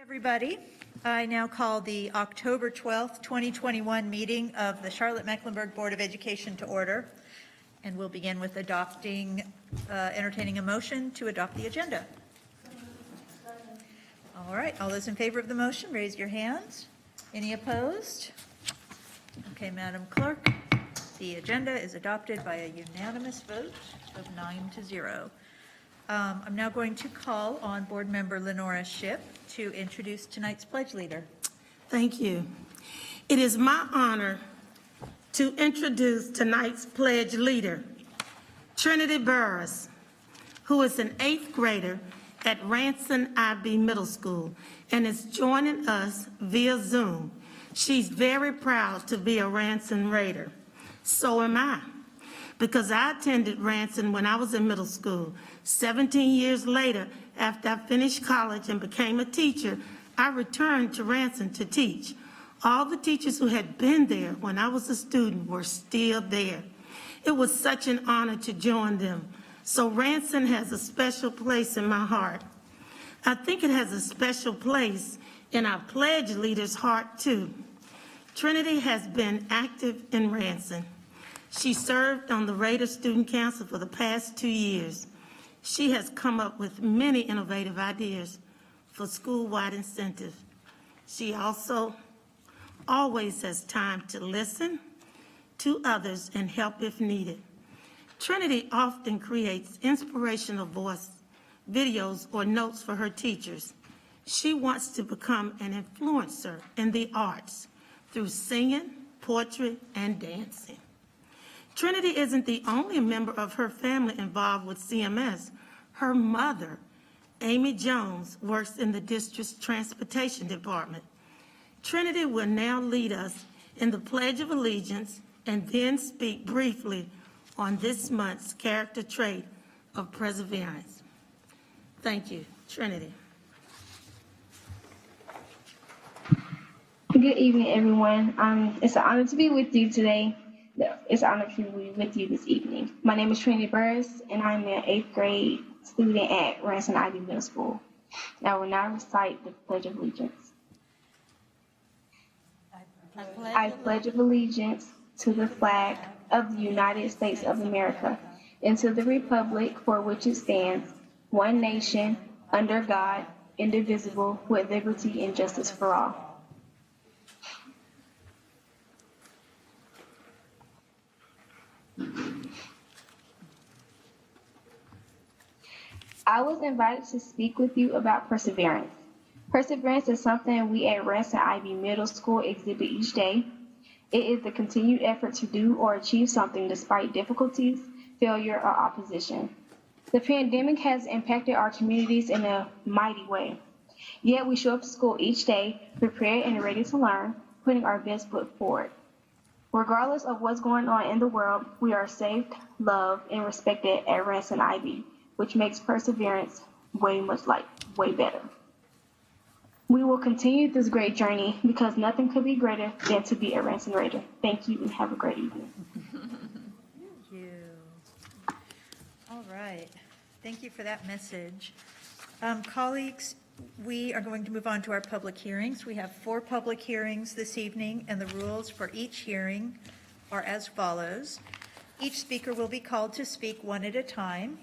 Everybody, I now call the October 12th, 2021 meeting of the Charlotte-Mecklenburg Board of Education to order, and we'll begin with entertaining a motion to adopt the agenda. All right, all those in favor of the motion, raise your hands. Any opposed? Okay, Madam Clerk, the agenda is adopted by a unanimous vote of 9-0. I'm now going to call on Board Member Lenora Shipp to introduce tonight's pledge leader. Thank you. It is my honor to introduce tonight's pledge leader, Trinity Burris, who is an 8th grader at Ranson IB Middle School and is joining us via Zoom. She's very proud to be a Ranson Raider. So am I, because I attended Ranson when I was in middle school. 17 years later, after I finished college and became a teacher, I returned to Ranson to teach. All the teachers who had been there when I was a student were still there. It was such an honor to join them. So Ranson has a special place in my heart. I think it has a special place in our pledge leader's heart too. Trinity has been active in Ranson. She served on the Raider Student Council for the past 2 years. She has come up with many innovative ideas for school-wide incentives. She also always has time to listen to others and help if needed. Trinity often creates inspirational voice videos or notes for her teachers. She wants to become an influencer in the arts through singing, poetry, and dancing. Trinity isn't the only member of her family involved with CMS. Her mother, Amy Jones, works in the district's transportation department. Trinity will now lead us in the Pledge of Allegiance and then speak briefly on this month's character trait of perseverance. Thank you, Trinity. Good evening, everyone. It's an honor to be with you today. It's an honor to be with you this evening. My name is Trinity Burris, and I'm an 8th grade student at Ranson IB Middle School. I will now recite the Pledge of Allegiance. I pledge allegiance to the flag of the United States of America and to the republic for which it stands, one nation, under God, indivisible, with liberty and justice for all. I was invited to speak with you about perseverance. Perseverance is something we at Ranson IB Middle School exhibit each day. It is the continued effort to do or achieve something despite difficulties, failure, or opposition. The pandemic has impacted our communities in a mighty way. Yet we show up to school each day, prepared and ready to learn, putting our best foot forward. Regardless of what's going on in the world, we are safe, loved, and respected at Ranson IB, which makes perseverance way better. We will continue this great journey because nothing could be greater than to be a Ranson Raider. Thank you and have a great evening. Thank you. All right. Thank you for that message. Colleagues, we are going to move on to our public hearings. We have 4 public hearings this evening, and the rules for each hearing are as follows. Each speaker will be called to speak one at a time.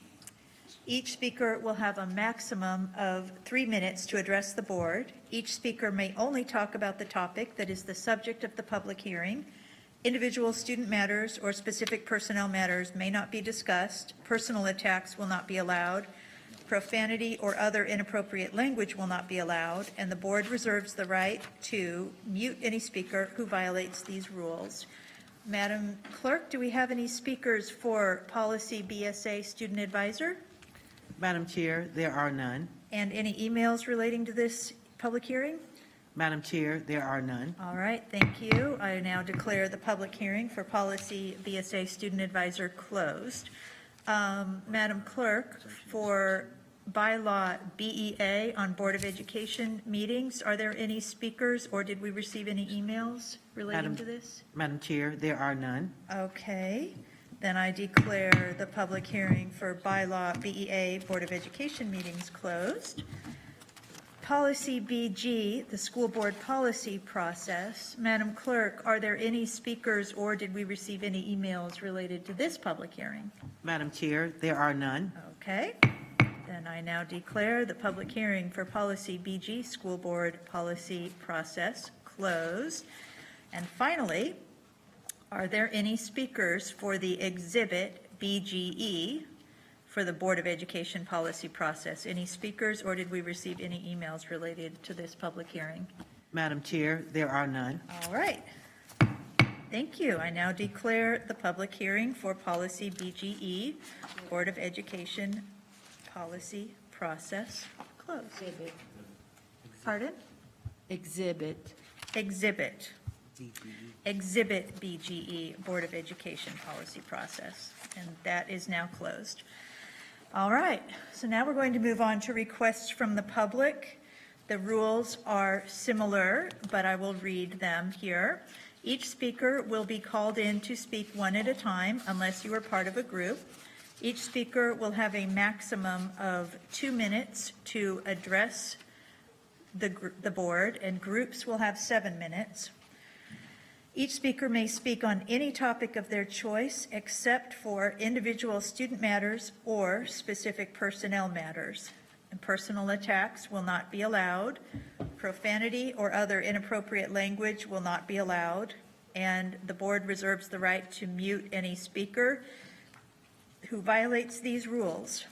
Each speaker will have a maximum of 3 minutes to address the board. Each speaker may only talk about the topic that is the subject of the public hearing. Individual student matters or specific personnel matters may not be discussed. Personal attacks will not be allowed. Profanity or other inappropriate language will not be allowed, and the board reserves the right to mute any speaker who violates these rules. Madam Clerk, do we have any speakers for Policy BSA Student Advisor? Madam Chair, there are none. And any emails relating to this public hearing? Madam Chair, there are none. All right, thank you. I now declare the public hearing for Policy BSA Student Advisor closed. Madam Clerk, for Bylaw BEA on Board of Education meetings, are there any speakers or did we receive any emails relating to this? Madam Chair, there are none. Okay. Then I declare the public hearing for Bylaw BEA Board of Education meetings closed. Policy BG, the school board policy process. Madam Clerk, are there any speakers or did we receive any emails related to this public hearing? Madam Chair, there are none. Okay, then I now declare the public hearing for policy BG, school board policy process, closed. And finally, are there any speakers for the exhibit BGE for the Board of Education policy process? Any speakers, or did we receive any emails related to this public hearing? Madam Chair, there are none. All right. Thank you. I now declare the public hearing for policy BGE, Board of Education policy process, closed. Pardon? Exhibit. Exhibit. Exhibit BGE, Board of Education policy process, and that is now closed. All right, so now we're going to move on to requests from the public. The rules are similar, but I will read them here. Each speaker will be called in to speak one at a time unless you are part of a group. Each speaker will have a maximum of 2 minutes to address the board, and groups will have 7 minutes. Each speaker may speak on any topic of their choice except for individual student matters or specific personnel matters. And personal attacks will not be allowed. Profanity or other inappropriate language will not be allowed. And the board reserves the right to mute any speaker who violates these rules.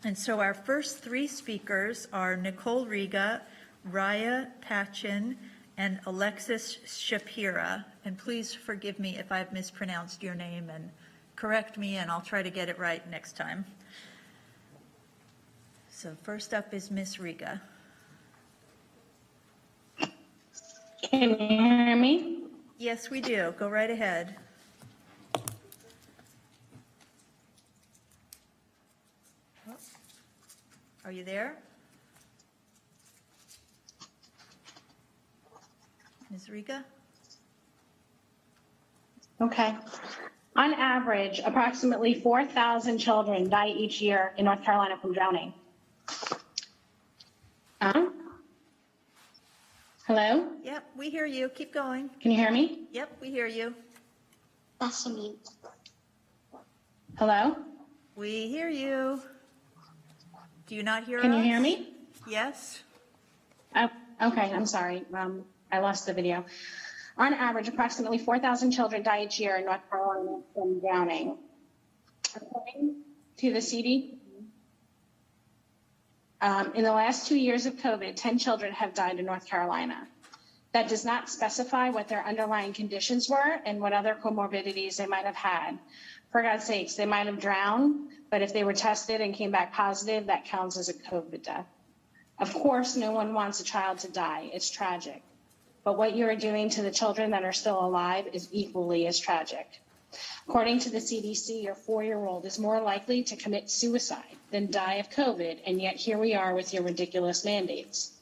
And so our first 3 speakers are Nicole Riga, Raya Pachin, and Alexis Shapira. And please forgive me if I've mispronounced your name and correct me, and I'll try to get it right next time. So first up is Miss Riga. Can you hear me? Yes, we do. Go right ahead. Oh. Are you there? Ms. Riga? Okay. On average, approximately 4,000 children die each year in North Carolina from drowning. Hello? Yep, we hear you. Keep going. Can you hear me? Yep, we hear you. Hello? We hear you. Do you not hear us? Can you hear me? Yes. Oh, okay, I'm sorry. I lost the video. On average, approximately 4,000 children die each year in North Carolina from drowning. According to the CDC, in the last 2 years of COVID, 10 children have died in North Carolina. That does not specify what their underlying conditions were and what other comorbidities they might have had. For God's sakes, they might have drowned, but if they were tested and came back positive, that counts as a COVID death. Of course, no one wants a child to die. It's tragic. But what you are doing to the children that are still alive is equally as tragic. According to the CDC, your 4-year-old is more likely to commit suicide than die of COVID, and yet here we are with your ridiculous mandates.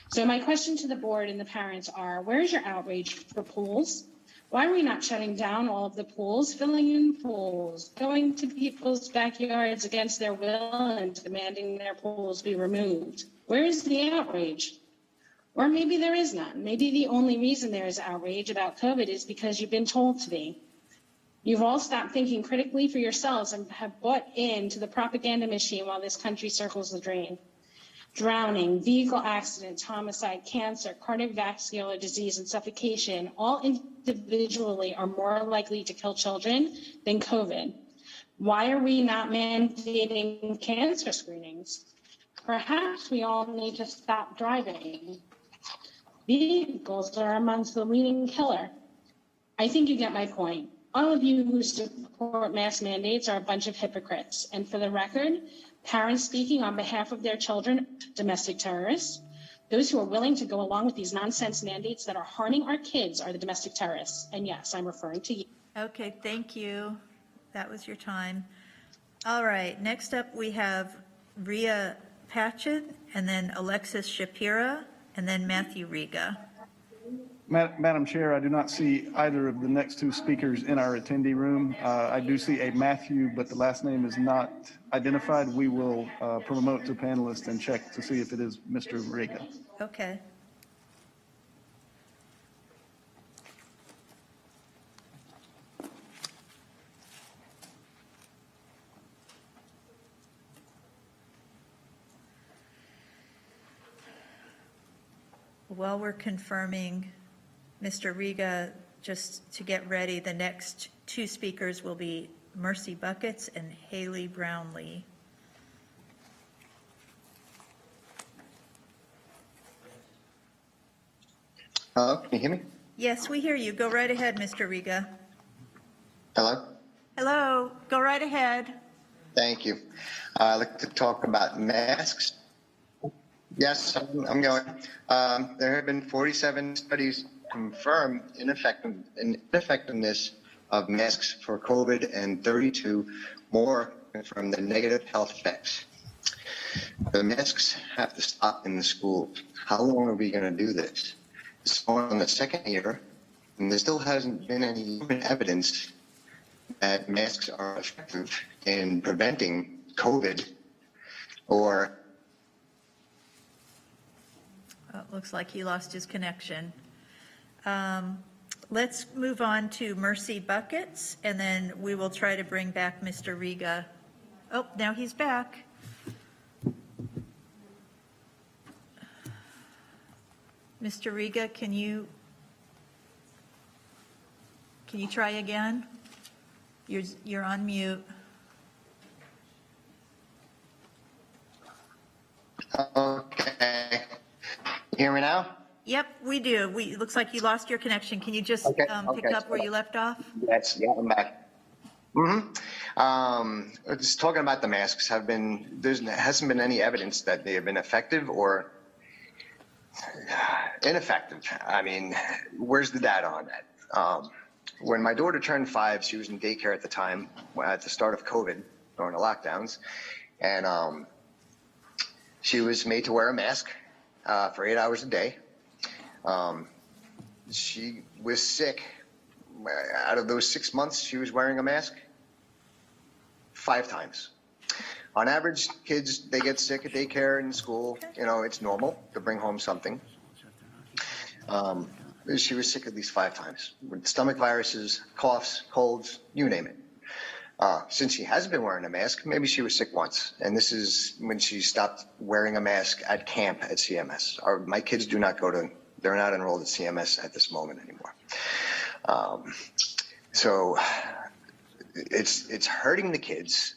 So my question to the board and the parents are, where is your outrage for pools? Why are we not shutting down all of the pools, filling in pools, going to people's backyards against their will and demanding their pools be removed? Where is the outrage? Or maybe there is none. Maybe the only reason there is outrage about COVID is because you've been told to be. You've all stopped thinking critically for yourselves and have bought into the propaganda machine while this country circles the drain. Drowning, vehicle accidents, homicide, cancer, cardiovascular disease, and suffocation all individually are more likely to kill children than COVID. Why are we not mandating cancer screenings? Perhaps we all need to stop driving. Vehicles are amongst the leading killer. I think you get my point. All of you who support mass mandates are a bunch of hypocrites. And for the record, parents speaking on behalf of their children, domestic terrorists, those who are willing to go along with these nonsense mandates that are harming our kids are the domestic terrorists. And yes, I'm referring to you. Okay, thank you. That was your time. All right, next up we have Rhea Patchen, and then Alexis Shapira, and then Matthew Riga. Madam Chair, I do not see either of the next two speakers in our attendee room. I do see a Matthew, but the last name is not identified. We will promote to panelists and check to see if it is Mr. Riga. Okay. While we're confirming Mr. Riga, just to get ready, the next two speakers will be Mercy Buckets and Haley Brownlee. Hello, can you hear me? Yes, we hear you. Go right ahead, Mr. Riga. Hello? Hello, go right ahead. Thank you. I'd like to talk about masks. Yes, I'm going. There have been 47 studies confirm ineffectiveness of masks for COVID and 32 more confirm the negative health effects. The masks have to stop in the schools. How long are we going to do this? It's going on the second year, and there still hasn't been any human evidence that masks are effective in preventing COVID or. Oh, it looks like he lost his connection. Let's move on to Mercy Buckets, and then we will try to bring back Mr. Riga. Oh, now he's back. Mr. Riga, can you try again? You're on mute. Okay. You hear me now? Yep, we do. It looks like you lost your connection. Can you just Okay, pick up where you left off? Yes, yeah, I'm back. Just talking about the masks, there hasn't been any evidence that they have been effective or ineffective. I mean, where's the data on that? When my daughter turned 5, she was in daycare at the time, at the start of COVID, during the lockdowns, and she was made to wear a mask for 8 hours a day. She was sick. Out of those 6 months, she was wearing a mask 5 times. On average, kids, they get sick at daycare and school. You know, it's normal to bring home something. She was sick at least 5 times with stomach viruses, coughs, colds, you name it. Since she hasn't been wearing a mask, maybe she was sick once. And this is when she stopped wearing a mask at camp at CMS. My kids do not they're not enrolled at CMS at this moment anymore. So it's hurting the kids.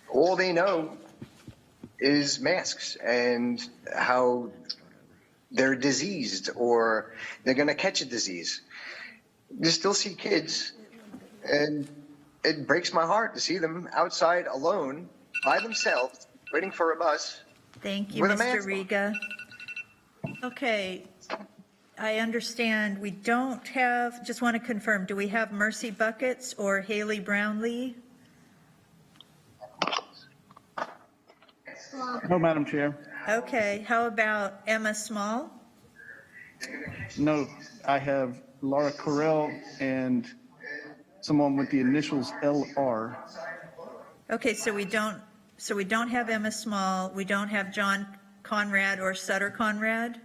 All they know is masks and how they're diseased or they're going to catch a disease. You still see kids, and it breaks my heart to see them outside alone by themselves waiting for a bus. Thank you, with a Mr. mask on. Riga. Okay, I understand we don't have, just want to confirm, do we have Mercy Buckets or Haley Brownlee? No, Madam Chair. Okay, how about Emma Small? No, I have Laura Correll and someone with the initials LR. Okay, so we don't have Emma Small, we don't have John Conrad or Sutter Conrad?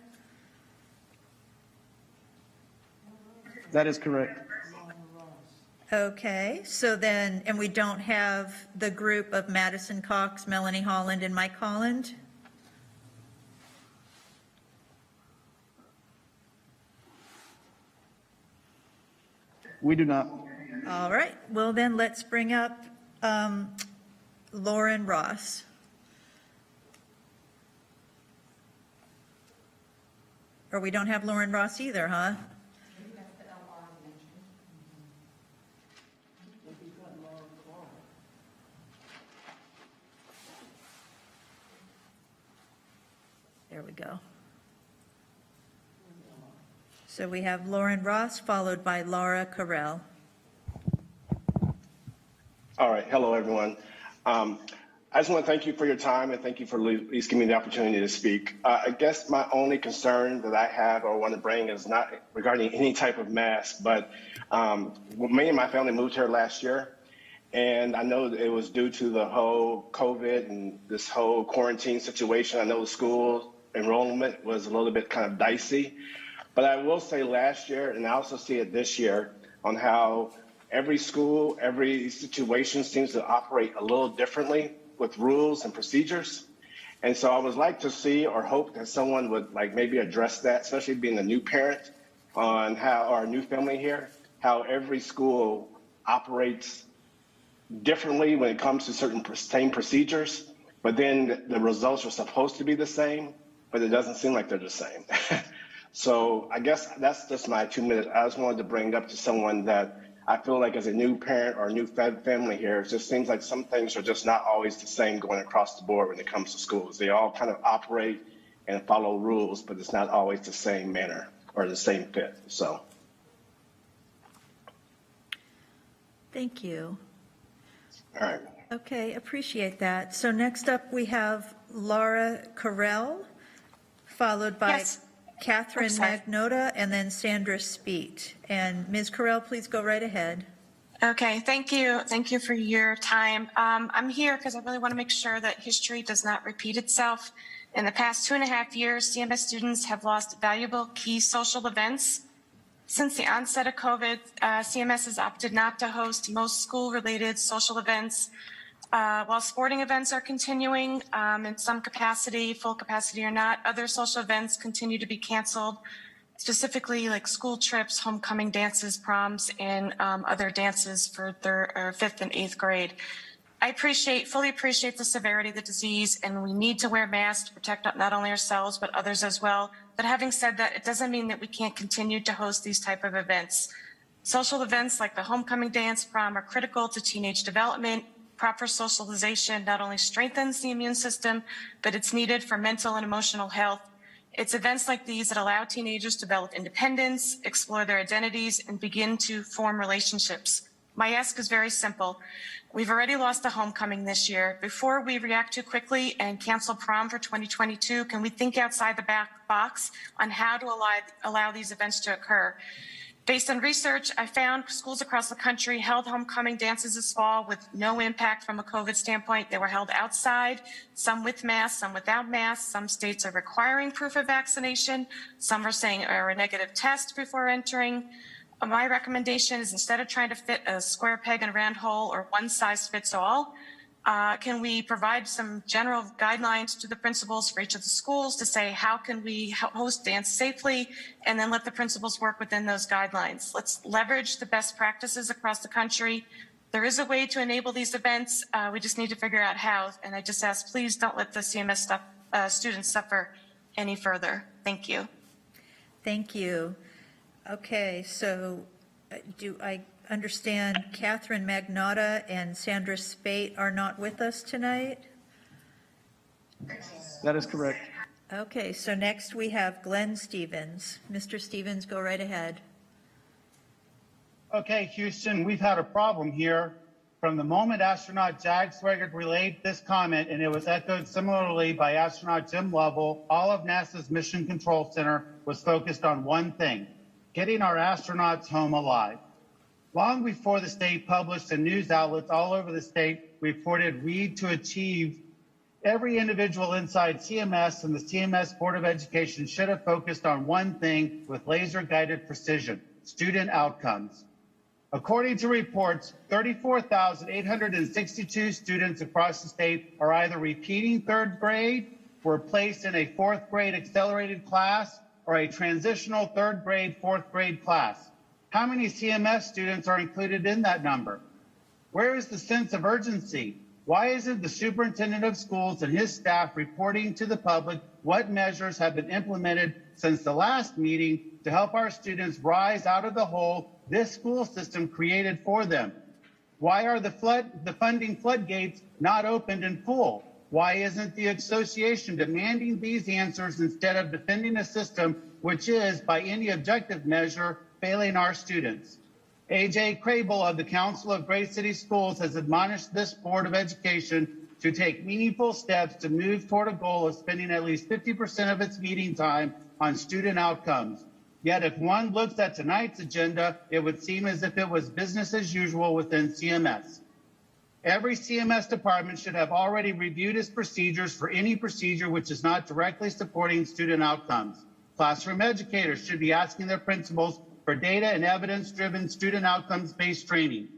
That is correct. Okay, so then, and we don't have the group of Madison Cox, Melanie Holland, and Mike Holland? We do not. All right, well then, let's bring up Lauren Ross. Or we don't have Lauren Ross either, huh? There we go. So we have Lauren Ross, followed by Laura Carell. All right. Hello, everyone. I just want to thank you for your time and thank you for at least giving me the opportunity to speak. I guess my only concern that I have or want to bring is not regarding any type of mask, but me and my family moved here last year, and I know that it was due to the whole COVID and this whole quarantine situation. I know the school enrollment was a little bit kind of dicey, but I will say last year, and I also see it this year, on how every school, every situation seems to operate a little differently with rules and procedures. And so I would like to see or hope that someone would like maybe address that, especially being a new parent on how, or a new family here, how every school operates differently when it comes to certain same procedures, but then the results are supposed to be the same, but it doesn't seem like they're the same. So I guess that's just my 2 minutes. I just wanted to bring up to someone that I feel like as a new parent or a new family here, it just seems like some things are just not always the same going across the board when it comes to schools. They all kind of operate and follow rules, but it's not always the same manner or the same fit. So. Thank you. All right. Okay, appreciate that. So next up, we have Laura Carell, followed by Yes. Catherine Oops, sorry. Magnota, and then Sandra Speet. And Ms. Carell, please go right ahead. Okay, thank you. Thank you for your time. I'm here because I really want to make sure that history does not repeat itself. In the past 2.5 years, CMS students have lost valuable key social events. Since the onset of COVID, CMS has opted not to host most school-related social events. While sporting events are continuing in some capacity, full capacity or not, other social events continue to be canceled, specifically like school trips, homecoming dances, proms, and other dances for 5th and 8th grade. I fully appreciate the severity of the disease, and we need to wear masks to protect not only ourselves, but others as well. But having said that, it doesn't mean that we can't continue to host these type of events. Social events like the homecoming dance, prom are critical to teenage development. Proper socialization not only strengthens the immune system, but it's needed for mental and emotional health. It's events like these that allow teenagers to develop independence, explore their identities, and begin to form relationships. My ask is very simple. We've already lost a homecoming this year. Before we react too quickly and cancel prom for 2022, can we think outside the box on how to allow these events to occur? Based on research, I found schools across the country held homecoming dances this fall with no impact from a COVID standpoint. They were held outside, some with masks, some without masks. Some states are requiring proof of vaccination. Some are saying or a negative test before entering. My recommendation is instead of trying to fit a square peg in a round hole or one size fits all, can we provide some general guidelines to the principals for each of the schools to say how can we host dance safely, and then let the principals work within those guidelines. Let's leverage the best practices across the country. There is a way to enable these events. We just need to figure out how. And I just ask, please don't let the CMS students suffer any further. Thank you. Thank you. Okay, so do I understand Catherine Magnota and Sandra Spate are not with us tonight? That is correct. Okay, so next we have Glenn Stevens. Mr. Stevens, go right ahead. Okay, Houston, we've had a problem here from the moment astronaut Jag Swigert relayed this comment, and it was echoed similarly by astronaut Jim Lovell. All of NASA's Mission Control Center was focused on one thing: getting our astronauts home alive. Long before the state published and news outlets all over the state reported we need to achieve, every individual inside CMS and the CMS Board of Education should have focused on one thing with laser-guided precision: student outcomes. According to reports, 34,862 students across the state are either repeating 3rd grade, were placed in a 4th grade accelerated class, or a transitional 3rd grade, 4th grade class. How many CMS students are included in that number? Where is the sense of urgency? Why isn't the superintendent of schools and his staff reporting to the public what measures have been implemented since the last meeting to help our students rise out of the hole this school system created for them? Why are the funding floodgates not opened in full? Why isn't the association demanding these answers instead of defending a system which is, by any objective measure, failing our students? A.J. Crable of the Council of Great City Schools has admonished this Board of Education to take meaningful steps to move toward a goal of spending at least 50% of its meeting time on student outcomes. Yet if one looks at tonight's agenda, it would seem as if it was business as usual within CMS. Every CMS department should have already reviewed its procedures for any procedure which is not directly supporting student outcomes. Classroom educators should be asking their principals for data and evidence-driven student outcomes-based training.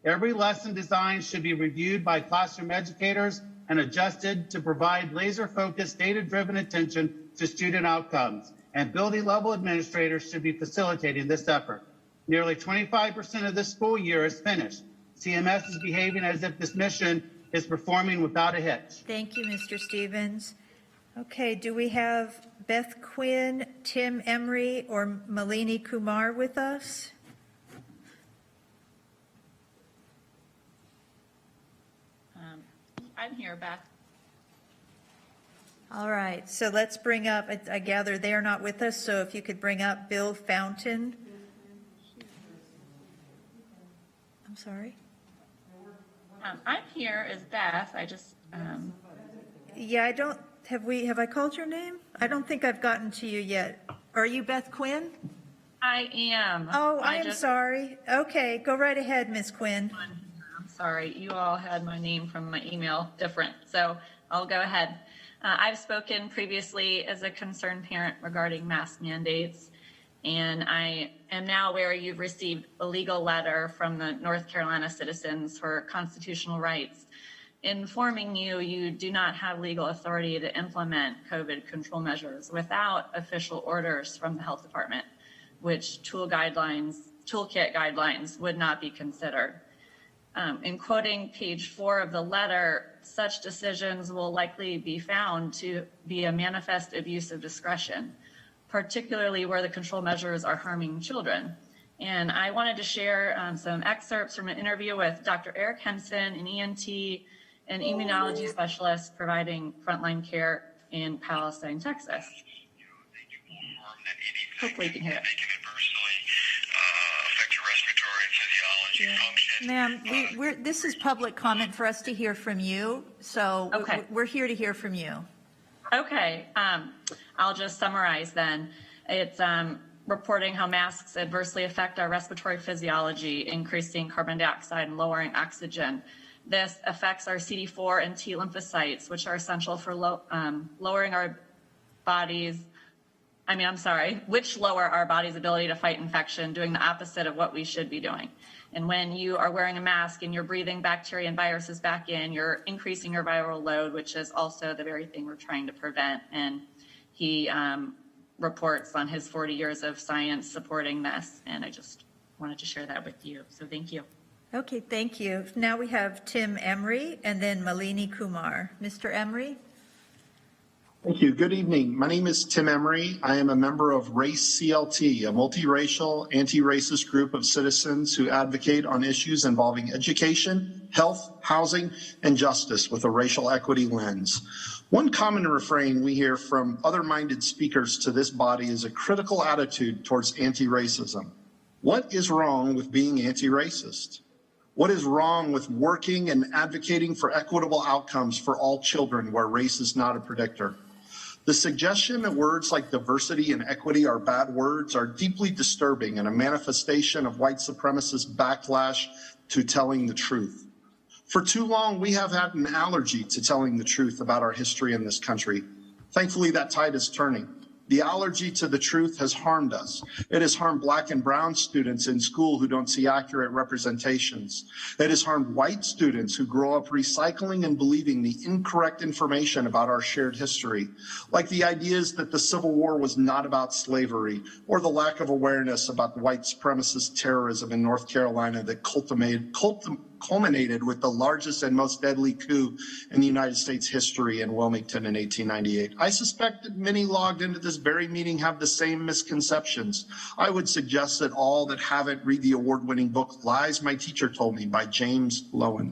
Every lesson design should be reviewed by classroom educators and adjusted to provide laser-focused, data-driven attention to student outcomes. And building-level administrators should be facilitating this effort. Nearly 25% of this school year is finished. CMS is behaving as if this mission is performing without a hitch. Thank you, Mr. Stevens. Okay, do we have Beth Quinn, Tim Emery, or Malini Kumar with us? I'm here, Beth. All right, so let's bring up, I gather they're not with us, so if you could bring up Bill Fountain. I'm sorry? I'm here as Beth. I just, Yeah, I don't, have I called your name? I don't think I've gotten to you yet. Are you Beth Quinn? I am. Oh, I am sorry. Okay, go right ahead, Ms. Quinn. I'm sorry. You all had my name from my email different, so I'll go ahead. I've spoken previously as a concerned parent regarding mask mandates, and I am now aware you've received a legal letter from the North Carolina Citizens for Constitutional Rights informing you do not have legal authority to implement COVID control measures without official orders from the health department, which toolkit guidelines would not be considered. In quoting page 4 of the letter, such decisions will likely be found to be a manifest abuse of discretion, particularly where the control measures are harming children. And I wanted to share some excerpts from an interview with Dr. Eric Henson, an ENT and immunology specialist providing frontline care in Palestine, Texas. Hopefully you can hear it. Ma'am, this is public comment for us to hear from you, so Okay. we're here to hear from you. Okay, I'll just summarize then. It's reporting how masks adversely affect our respiratory physiology, increasing carbon dioxide and lowering oxygen. This affects our CD4 and T lymphocytes, which are essential for lowering our body's, which lower our body's ability to fight infection, doing the opposite of what we should be doing. And when you are wearing a mask and you're breathing bacteria and viruses back in, you're increasing your viral load, which is also the very thing we're trying to prevent. And he reports on his 40 years of science supporting this. And I just wanted to share that with you. So thank you. Okay, thank you. Now we have Tim Emery and then Malini Kumar. Mr. Emery? Thank you. Good evening. My name is Tim Emery. I am a member of Race CLT, a multiracial, anti-racist group of citizens who advocate on issues involving education, health, housing, and justice with a racial equity lens. One common refrain we hear from other-minded speakers to this body is a critical attitude towards anti-racism. What is wrong with being anti-racist? What is wrong with working and advocating for equitable outcomes for all children where race is not a predictor? The suggestion that words like diversity and equity are bad words are deeply disturbing and a manifestation of white supremacist backlash to telling the truth. For too long, we have had an allergy to telling the truth about our history in this country. Thankfully, that tide is turning. The allergy to the truth has harmed us. It has harmed Black and brown students in school who don't see accurate representations. It has harmed white students who grow up recycling and believing the incorrect information about our shared history, like the ideas that the Civil War was not about slavery, or the lack of awareness about the white supremacist terrorism in North Carolina that culminated with the largest and most deadly coup in the United States history in Wilmington in 1898. I suspect that many logged into this very meeting have the same misconceptions. I would suggest that all that haven't read the award-winning book Lies My Teacher Told Me by James Loewen.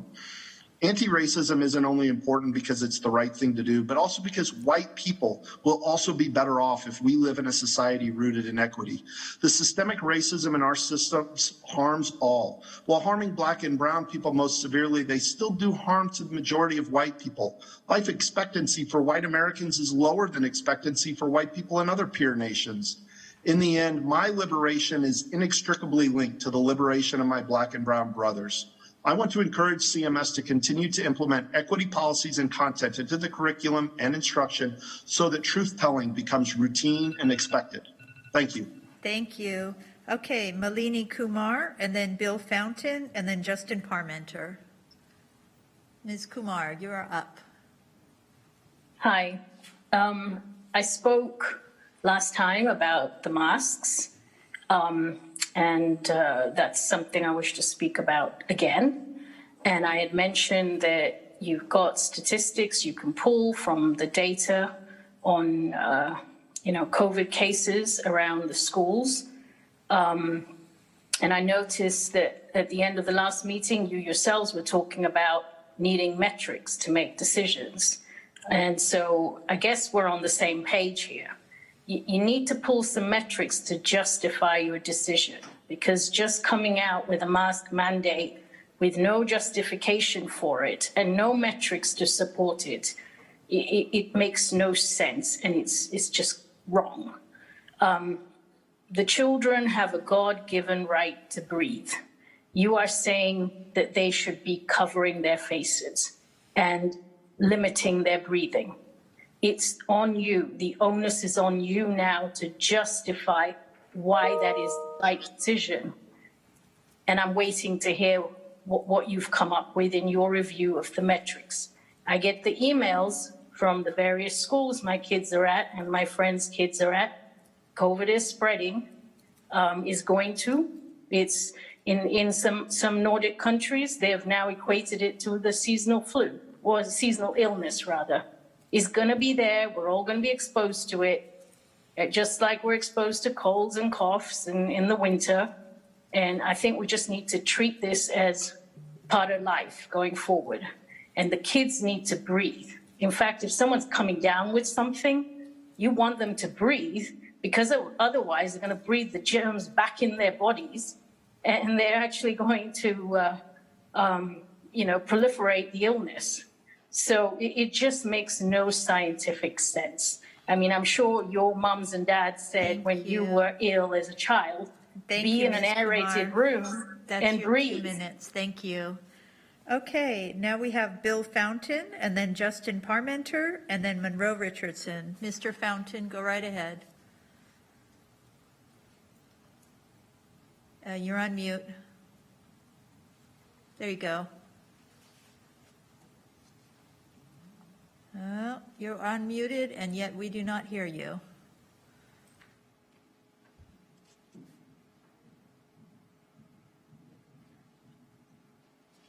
Anti-racism isn't only important because it's the right thing to do, but also because white people will also be better off if we live in a society rooted in equity. The systemic racism in our systems harms all. While harming Black and brown people most severely, they still do harm to the majority of white people. Life expectancy for white Americans is lower than expectancy for white people in other peer nations. In the end, my liberation is inextricably linked to the liberation of my Black and brown brothers. I want to encourage CMS to continue to implement equity policies and content into the curriculum and instruction so that truth-telling becomes routine and expected. Thank you. Thank you. Okay, Malini Kumar, and then Bill Fountain, and then Justin Parmenter. Ms. Kumar, you are up. Hi. I spoke last time about the masks. And that's something I wish to speak about again. And I had mentioned that you've got statistics you can pull from the data on, COVID cases around the schools. And I noticed that at the end of the last meeting, you yourselves were talking about needing metrics to make decisions. And so I guess we're on the same page here. You need to pull some metrics to justify your decision, because just coming out with a mask mandate with no justification for it and no metrics to support it, it makes no sense, and it's just wrong. The children have a God-given right to breathe. You are saying that they should be covering their faces and limiting their breathing. It's on you. The onus is on you now to justify why that is the right decision. And I'm waiting to hear what you've come up with in your review of the metrics. I get the emails from the various schools my kids are at and my friends' kids are at. COVID is spreading, it's in some Nordic countries, they have now equated it to the seasonal flu, or seasonal illness rather. Is going to be there. We're all going to be exposed to it, just like we're exposed to colds and coughs in the winter. And I think we just need to treat this as part of life going forward. And the kids need to breathe. In fact, if someone's coming down with something, you want them to breathe, because otherwise they're going to breathe the germs back in their bodies, and they're actually going to, proliferate the illness. So it just makes no scientific sense. I mean, I'm sure your mums and dads said when you were ill as a child, be in an aerated room and breathe. 2 minutes. Thank you. Okay, now we have Bill Fountain, and then Justin Parmenter, and then Monroe Richardson. Mr. Fountain, go right ahead. You're on mute. There you go. You're unmuted, and yet we do not hear you.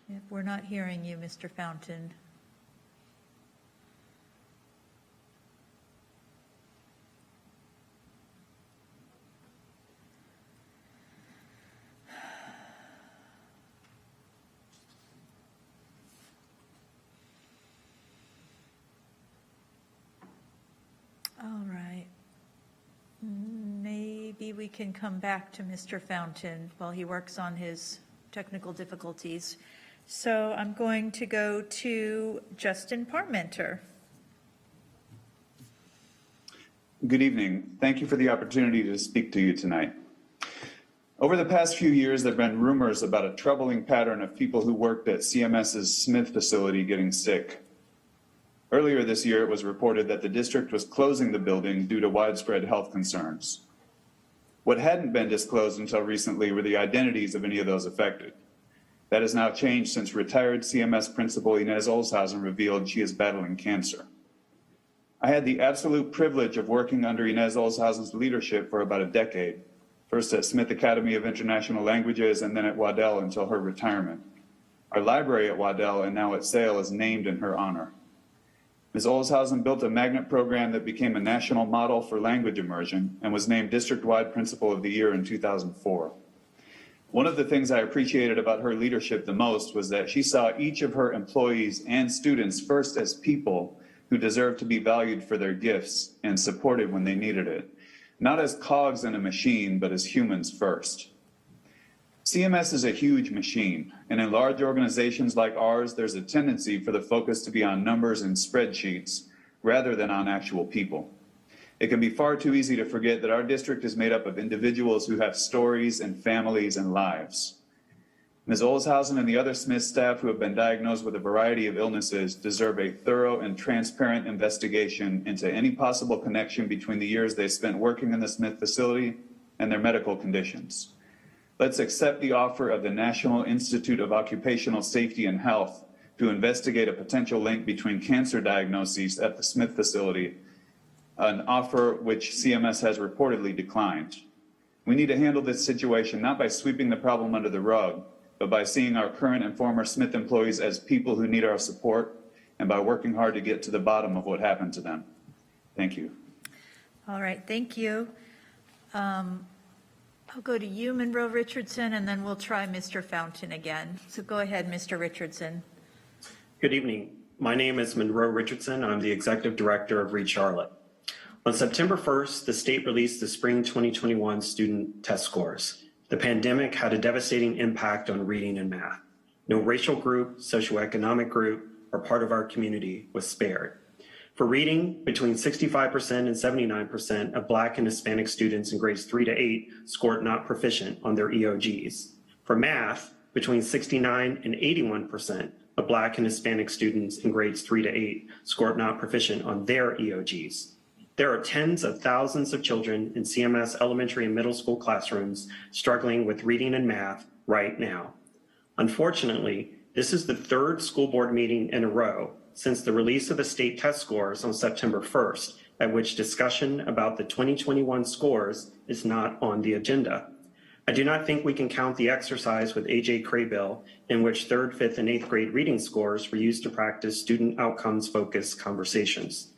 If we're not hearing you, Mr. Fountain. All right. Maybe we can come back to Mr. Fountain while he works on his technical difficulties. So I'm going to go to Justin Parmenter. Good evening. Thank you for the opportunity to speak to you tonight. Over the past few years, there have been rumors about a troubling pattern of people who worked at CMS's Smith facility getting sick. Earlier this year, it was reported that the district was closing the building due to widespread health concerns. What hadn't been disclosed until recently were the identities of any of those affected. That has now changed since retired CMS principal Inez Olshausen revealed she is battling cancer. I had the absolute privilege of working under Inez Olshausen's leadership for about a decade, first at Smith Academy of International Languages and then at Waddell until her retirement. Our library at Waddell and now at Sale is named in her honor. Ms. Olshausen built a magnet program that became a national model for language immersion and was named district-wide Principal of the Year in 2004. One of the things I appreciated about her leadership the most was that she saw each of her employees and students first as people who deserve to be valued for their gifts and supported when they needed it, not as cogs in a machine, but as humans first. CMS is a huge machine, and in large organizations like ours, there's a tendency for the focus to be on numbers and spreadsheets rather than on actual people. It can be far too easy to forget that our district is made up of individuals who have stories and families and lives. Ms. Olshausen and the other Smith staff who have been diagnosed with a variety of illnesses deserve a thorough and transparent investigation into any possible connection between the years they spent working in the Smith facility and their medical conditions. Let's accept the offer of the National Institute of Occupational Safety and Health to investigate a potential link between cancer diagnoses at the Smith facility, an offer which CMS has reportedly declined. We need to handle this situation not by sweeping the problem under the rug, but by seeing our current and former Smith employees as people who need our support and by working hard to get to the bottom of what happened to them. Thank you. All right, thank you. I'll go to you, Monroe Richardson, and then we'll try Mr. Fountain again. So go ahead, Mr. Richardson. Good evening. My name is Monroe Richardson. I'm the Executive Director of Read Charlotte. On September 1st, the state released the spring 2021 student test scores. The pandemic had a devastating impact on reading and math. No racial group, socioeconomic group, or part of our community was spared. For reading, between 65% and 79% of Black and Hispanic students in grades 3 to 8 scored not proficient on their EOGs. For math, between 69 and 81% of Black and Hispanic students in grades 3 to 8 scored not proficient on their EOGs. There are tens of thousands of children in CMS elementary and middle school classrooms struggling with reading and math right now. Unfortunately, this is the third school board meeting in a row since the release of the state test scores on September 1st, at which discussion about the 2021 scores is not on the agenda. I do not think we can count the exercise with A.J. Craybill in which 3rd, 5th, and 8th grade reading scores were used to practice student outcomes-focused conversations.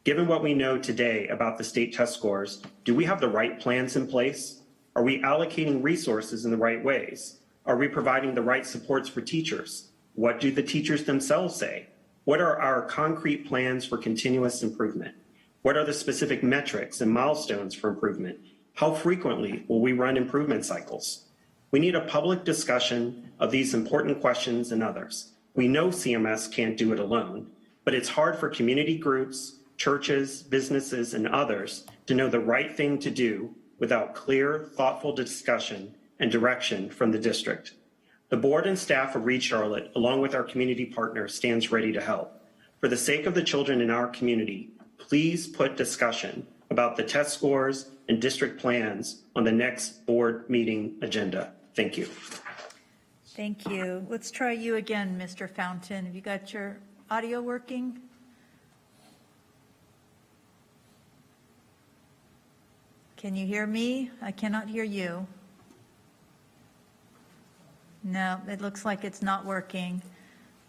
Given what we know today about the state test scores, do we have the right plans in place? Are we allocating resources in the right ways? Are we providing the right supports for teachers? What do the teachers themselves say? What are our concrete plans for continuous improvement? What are the specific metrics and milestones for improvement? How frequently will we run improvement cycles? We need a public discussion of these important questions and others. We know CMS can't do it alone, but it's hard for community groups, churches, businesses, and others to know the right thing to do without clear, thoughtful discussion and direction from the district. The board and staff of Read Charlotte, along with our community partners, stands ready to help. For the sake of the children in our community, please put discussion about the test scores and district plans on the next board meeting agenda. Thank you. Thank you. Let's try you again, Mr. Fountain. Have you got your audio working? Can you hear me? I cannot hear you. No, it looks like it's not working.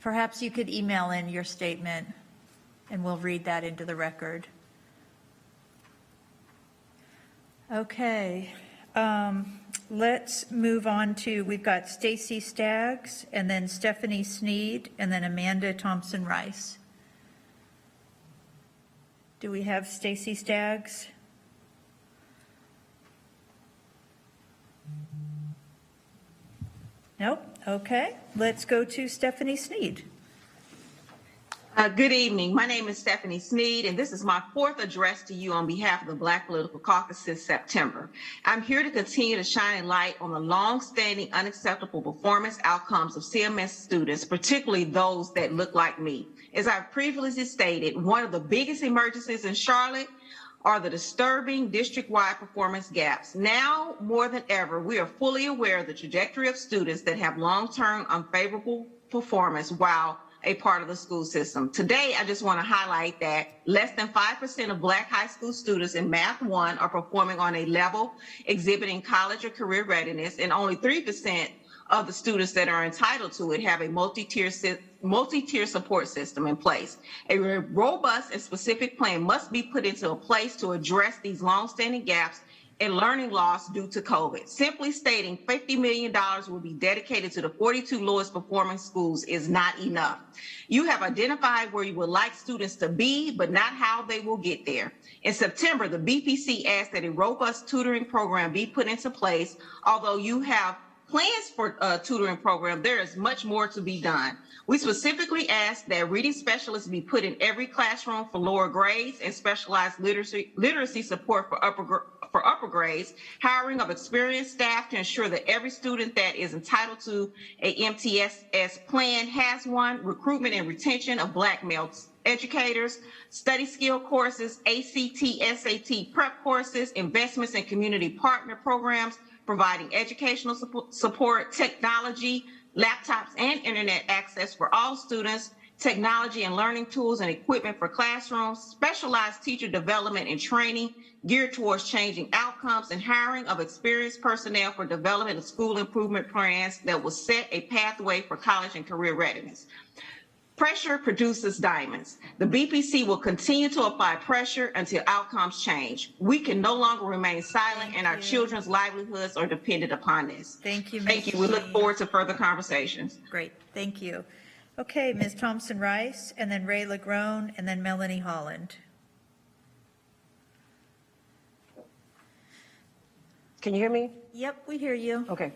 Perhaps you could email in your statement and we'll read that into the record. Okay, let's move on to, we've got Stacy Staggs and then Stephanie Sneed and then Amanda Thompson-Rice. Do we have Stacy Staggs? Nope. Okay. Let's go to Stephanie Sneed. Good evening. My name is Stephanie Sneed, and this is my 4th address to you on behalf of the Black Political Caucus since September. I'm here to continue to shine a light on the long-standing unacceptable performance outcomes of CMS students, particularly those that look like me. As I've previously stated, one of the biggest emergencies in Charlotte are the disturbing district-wide performance gaps. Now, more than ever, we are fully aware of the trajectory of students that have long-term unfavorable performance while a part of the school system. Today, I just want to highlight that less than 5% of Black high school students in Math 1 are performing on a level exhibiting college or career readiness, and only 3% of the students that are entitled to it have a multi-tier support system in place. A robust and specific plan must be put into place to address these longstanding gaps and learning loss due to COVID. Simply stating $50 million will be dedicated to the 42 lowest performing schools is not enough. You have identified where you would like students to be, but not how they will get there. In September, the BPC asked that a robust tutoring program be put into place. Although you have plans for a tutoring program, there is much more to be done. We specifically asked that reading specialists be put in every classroom for lower grades and specialized literacy support for upper grades, hiring of experienced staff to ensure that every student that is entitled to a MTSS plan has one, recruitment and retention of Black male educators, study skill courses, ACT, SAT prep courses, investments in community partner programs, providing educational support, technology, laptops, and internet access for all students, technology and learning tools and equipment for classrooms, specialized teacher development and training geared towards changing outcomes, and hiring of experienced personnel for development of school improvement plans that will set a pathway for college and career readiness. Pressure produces diamonds. The BPC will continue to apply pressure until outcomes change. We can no longer remain silent, and our children's livelihoods are dependent upon this. Thank you, Thank you. We look forward to further conversations. Great, thank you. Okay, Ms. Thompson-Rice, and then Ray LaGrone, and then Melanie Holland. Can you hear me? Yep, we hear you. Okay.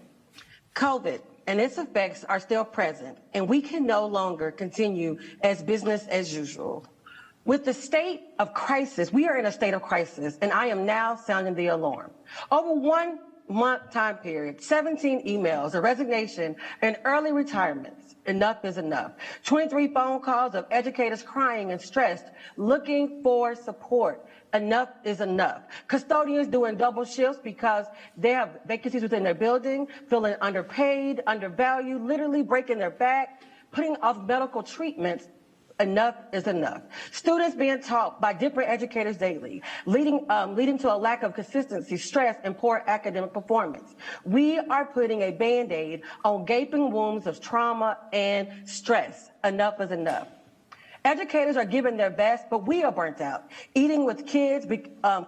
COVID and its effects are still present, and we can no longer continue as business as usual. With the state of crisis, we are in a state of crisis, and I am now sounding the alarm. Over 1 month time period, 17 emails, a resignation, and early retirements. Enough is enough. 23 phone calls of educators crying and stressed, looking for support. Enough is enough. Custodians doing double shifts because they have vacancies within their building, feeling underpaid, undervalued, literally breaking their back, putting off medical treatments. Enough is enough. Students being taught by different educators daily, leading to a lack of consistency, stress, and poor academic performance. We are putting a Band-Aid on gaping wounds of trauma and stress. Enough is enough. Educators are giving their best, but we are burnt out. Eating with kids,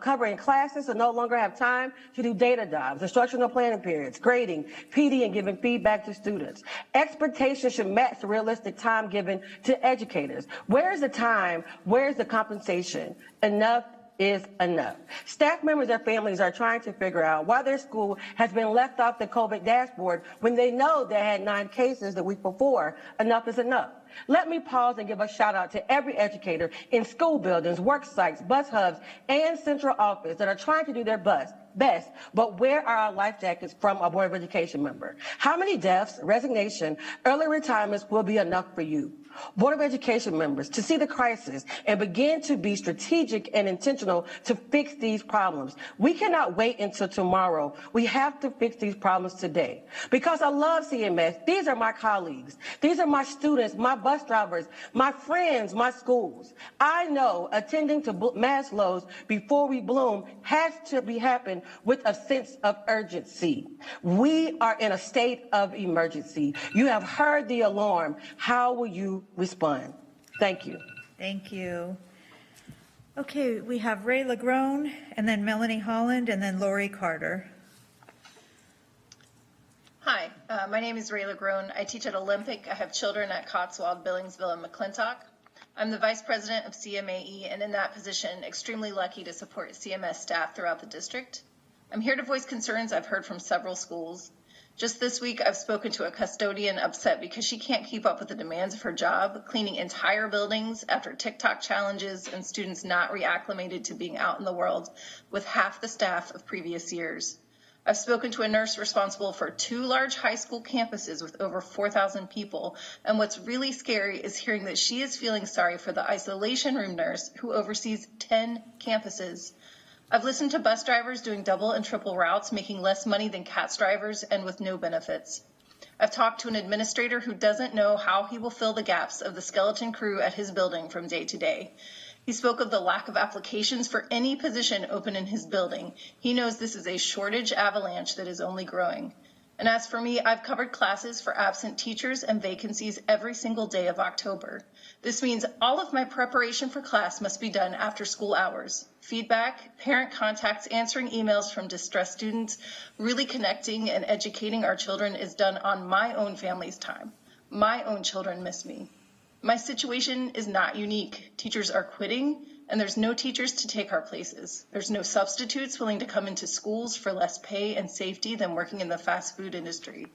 covering classes, and no longer have time to do data jobs, instructional planning periods, grading, PD, and giving feedback to students. Expectations should match the realistic time given to educators. Where's the time? Where's the compensation? Enough is enough. Staff members and families are trying to figure out why their school has been left off the COVID dashboard when they know they had 9 cases the week before. Enough is enough. Let me pause and give a shout out to every educator in school buildings, work sites, bus hubs, and central office that are trying to do their best. But where are our life jackets from a Board of Education member? How many deaths, resignation, early retirements will be enough for you? Board of Education members, to see the crisis and begin to be strategic and intentional to fix these problems. We cannot wait until tomorrow. We have to fix these problems today. Because I love CMS. These are my colleagues. These are my students, my bus drivers, my friends, my schools. I know attending to Maslow's Before We Bloom has to be happened with a sense of urgency. We are in a state of emergency. You have heard the alarm. How will you respond? Thank you. Thank you. Okay, we have Ray LaGrone, and then Melanie Holland, and then Lori Carter. Hi, my name is Ray LaGrone. I teach at Olympic. I have children at Cotswold, Billingsville, and McClintock. I'm the Vice President of CMAE, and in that position, extremely lucky to support CMS staff throughout the district. I'm here to voice concerns I've heard from several schools. Just this week, I've spoken to a custodian upset because she can't keep up with the demands of her job, cleaning entire buildings after TikTok challenges and students not reacclimated to being out in the world with half the staff of previous years. I've spoken to a nurse responsible for 2 large high school campuses with over 4,000 people, and what's really scary is hearing that she is feeling sorry for the isolation room nurse who oversees 10 campuses. I've listened to bus drivers doing double and triple routes, making less money than CATS drivers and with no benefits. I've talked to an administrator who doesn't know how he will fill the gaps of the skeleton crew at his building from day to day. He spoke of the lack of applications for any position open in his building. He knows this is a shortage avalanche that is only growing. And as for me, I've covered classes for absent teachers and vacancies every single day of October. This means all of my preparation for class must be done after school hours. Feedback, parent contacts, answering emails from distressed students, really connecting and educating our children is done on my own family's time. My own children miss me. My situation is not unique. Teachers are quitting, and there's no teachers to take our places. There's no substitutes willing to come into schools for less pay and safety than working in the fast food industry.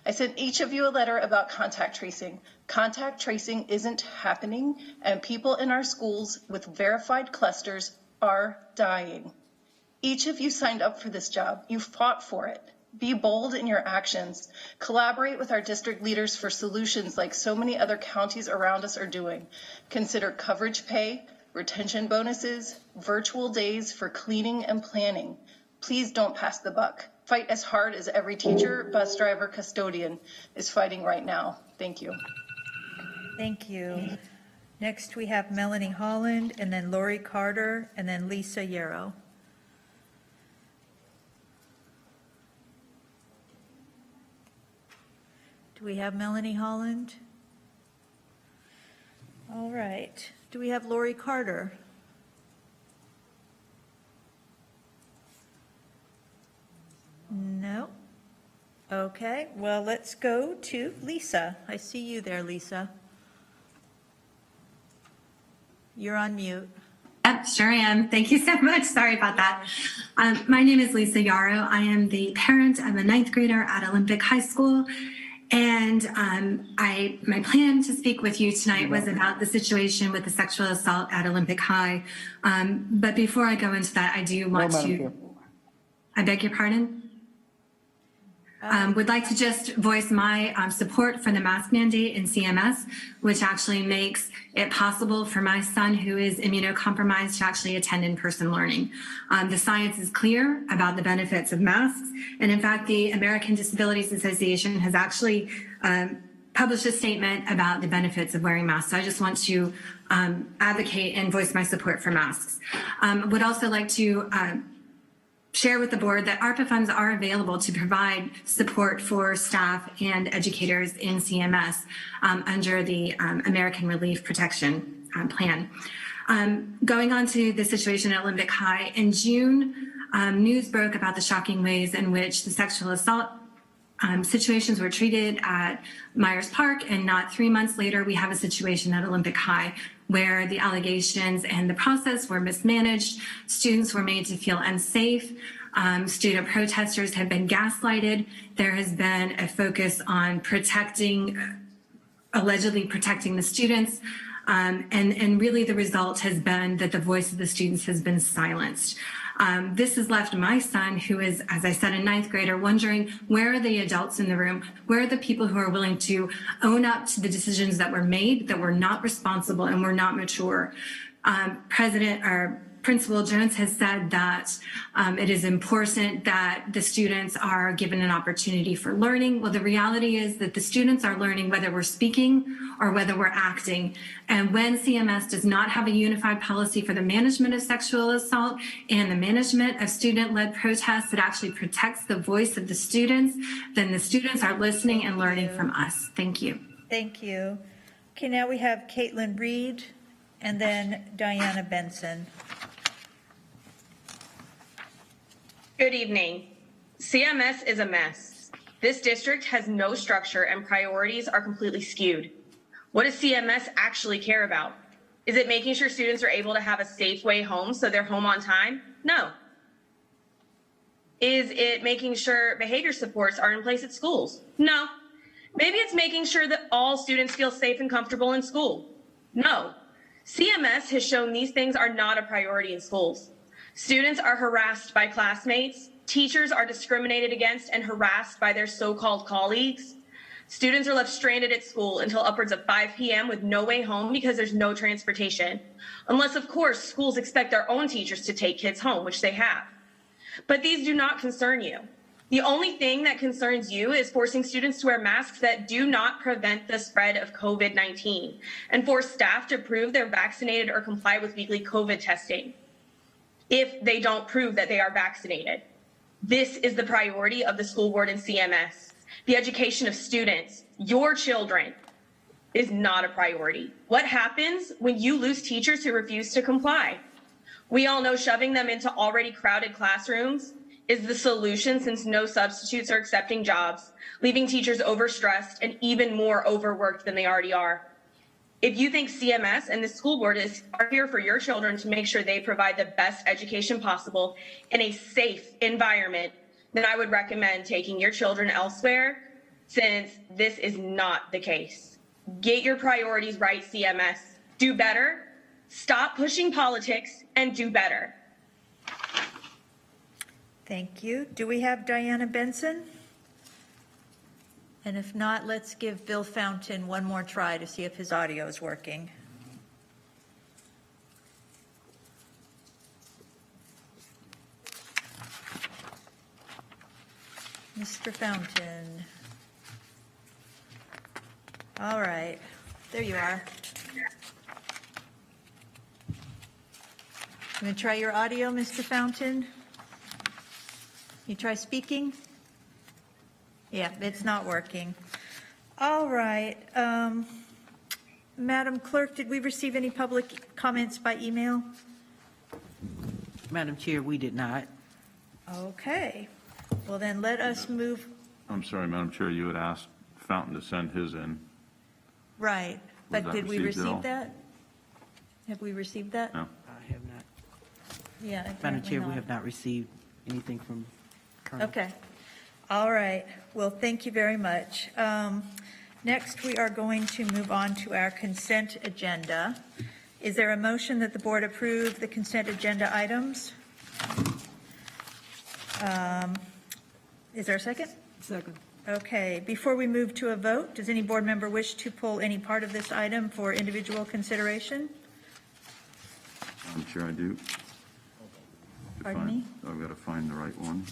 I sent each of you a letter about contact tracing. Contact tracing isn't happening, and people in our schools with verified clusters are dying. Each of you signed up for this job. You fought for it. Be bold in your actions. Collaborate with our district leaders for solutions like so many other counties around us are doing. Consider coverage pay, retention bonuses, virtual days for cleaning and planning. Please don't pass the buck. Fight as hard as every teacher, bus driver, custodian is fighting right now. Thank you. Thank you. Next, we have Melanie Holland, and then Lori Carter, and then Lisa Yarrow. Do we have Melanie Holland? All right. Do we have Lori Carter? No. Okay, well, let's go to Lisa. I see you there, Lisa. You're on mute. Yep, sure am. Thank you so much. Sorry about that. My name is Lisa Yarrow. I am the parent of a 9th grader at Olympic High School. And my plan to speak with you tonight was about the situation with the sexual assault at Olympic High. But before I go into that, I do want to, I beg your pardon? Would like to just voice my support for the mask mandate in CMS, which actually makes it possible for my son who is immunocompromised to actually attend in-person learning. The science is clear about the benefits of masks. And in fact, the American Disabilities Association has actually published a statement about the benefits of wearing masks. So I just want to advocate and voice my support for masks. Would also like to share with the board that ARPA funds are available to provide support for staff and educators in CMS under the American Relief Protection Plan. Going on to the situation at Olympic High, in June, news broke about the shocking ways in which the sexual assault situations were treated at Myers Park, and not 3 months later, we have a situation at Olympic High where the allegations and the process were mismanaged. Students were made to feel unsafe. Student protesters have been gaslighted. There has been a focus on allegedly protecting the students. And really the result has been that the voice of the students has been silenced. This has left my son, who is, as I said, a 9th grader, wondering, where are the adults in the room? Where are the people who are willing to own up to the decisions that were made, that were not responsible and were not mature? Principal Jones has said that it is important that the students are given an opportunity for learning. Well, the reality is that the students are learning whether we're speaking or whether we're acting. And when CMS does not have a unified policy for the management of sexual assault and the management of student-led protests that actually protects the voice of the students, then the students are listening and learning from us. Thank you. Thank you. Okay, now we have Caitlin Reed and then Diana Benson. Good evening. CMS is a mess. This district has no structure and priorities are completely skewed. What does CMS actually care about? Is it making sure students are able to have a safe way home so they're home on time? No. Is it making sure behavior supports are in place at schools? No. Maybe it's making sure that all students feel safe and comfortable in school? No. CMS has shown these things are not a priority in schools. Students are harassed by classmates. Teachers are discriminated against and harassed by their so-called colleagues. Students are left stranded at school until upwards of 5 p.m. with no way home because there's no transportation. Unless, of course, schools expect their own teachers to take kids home, which they have. But these do not concern you. The only thing that concerns you is forcing students to wear masks that do not prevent the spread of COVID-19 and force staff to prove they're vaccinated or comply with weekly COVID testing if they don't prove that they are vaccinated. This is the priority of the school board and CMS. The education of students, your children, is not a priority. What happens when you lose teachers who refuse to comply? We all know shoving them into already crowded classrooms is the solution, since no substitutes are accepting jobs, leaving teachers overstressed and even more overworked than they already are. If you think CMS and the school board are here for your children to make sure they provide the best education possible in a safe environment, then I would recommend taking your children elsewhere, since this is not the case. Get your priorities right, CMS. Do better, stop pushing politics, and do better. Thank you. Do we have Diana Benson? And if not, let's give Bill Fountain one more try to see if his audio is working. Mr. Fountain. All right, there you are. You want to try your audio, Mr. Fountain? You try speaking? Yeah, it's not working. All right. Madam Clerk, did we receive any public comments by email? Madam Chair, we did not. Okay. Well, then let us move. I'm sorry, Madam Chair, you had asked Fountain to send his in. Right. But that did we received at all? receive that? Have we received that? No. I have not. Yeah. Madam apparently Chair, not. we have not received anything from Colonel. Okay. All right. Well, thank you very much. Next, we are going to move on to our consent agenda. Is there a motion that the board approve the consent agenda items? Is there a second? Second. Okay. Before we move to a vote, does any board member wish to pull any part of this item for individual consideration? I'm sure I do. Pardon me? I've got to find the right one.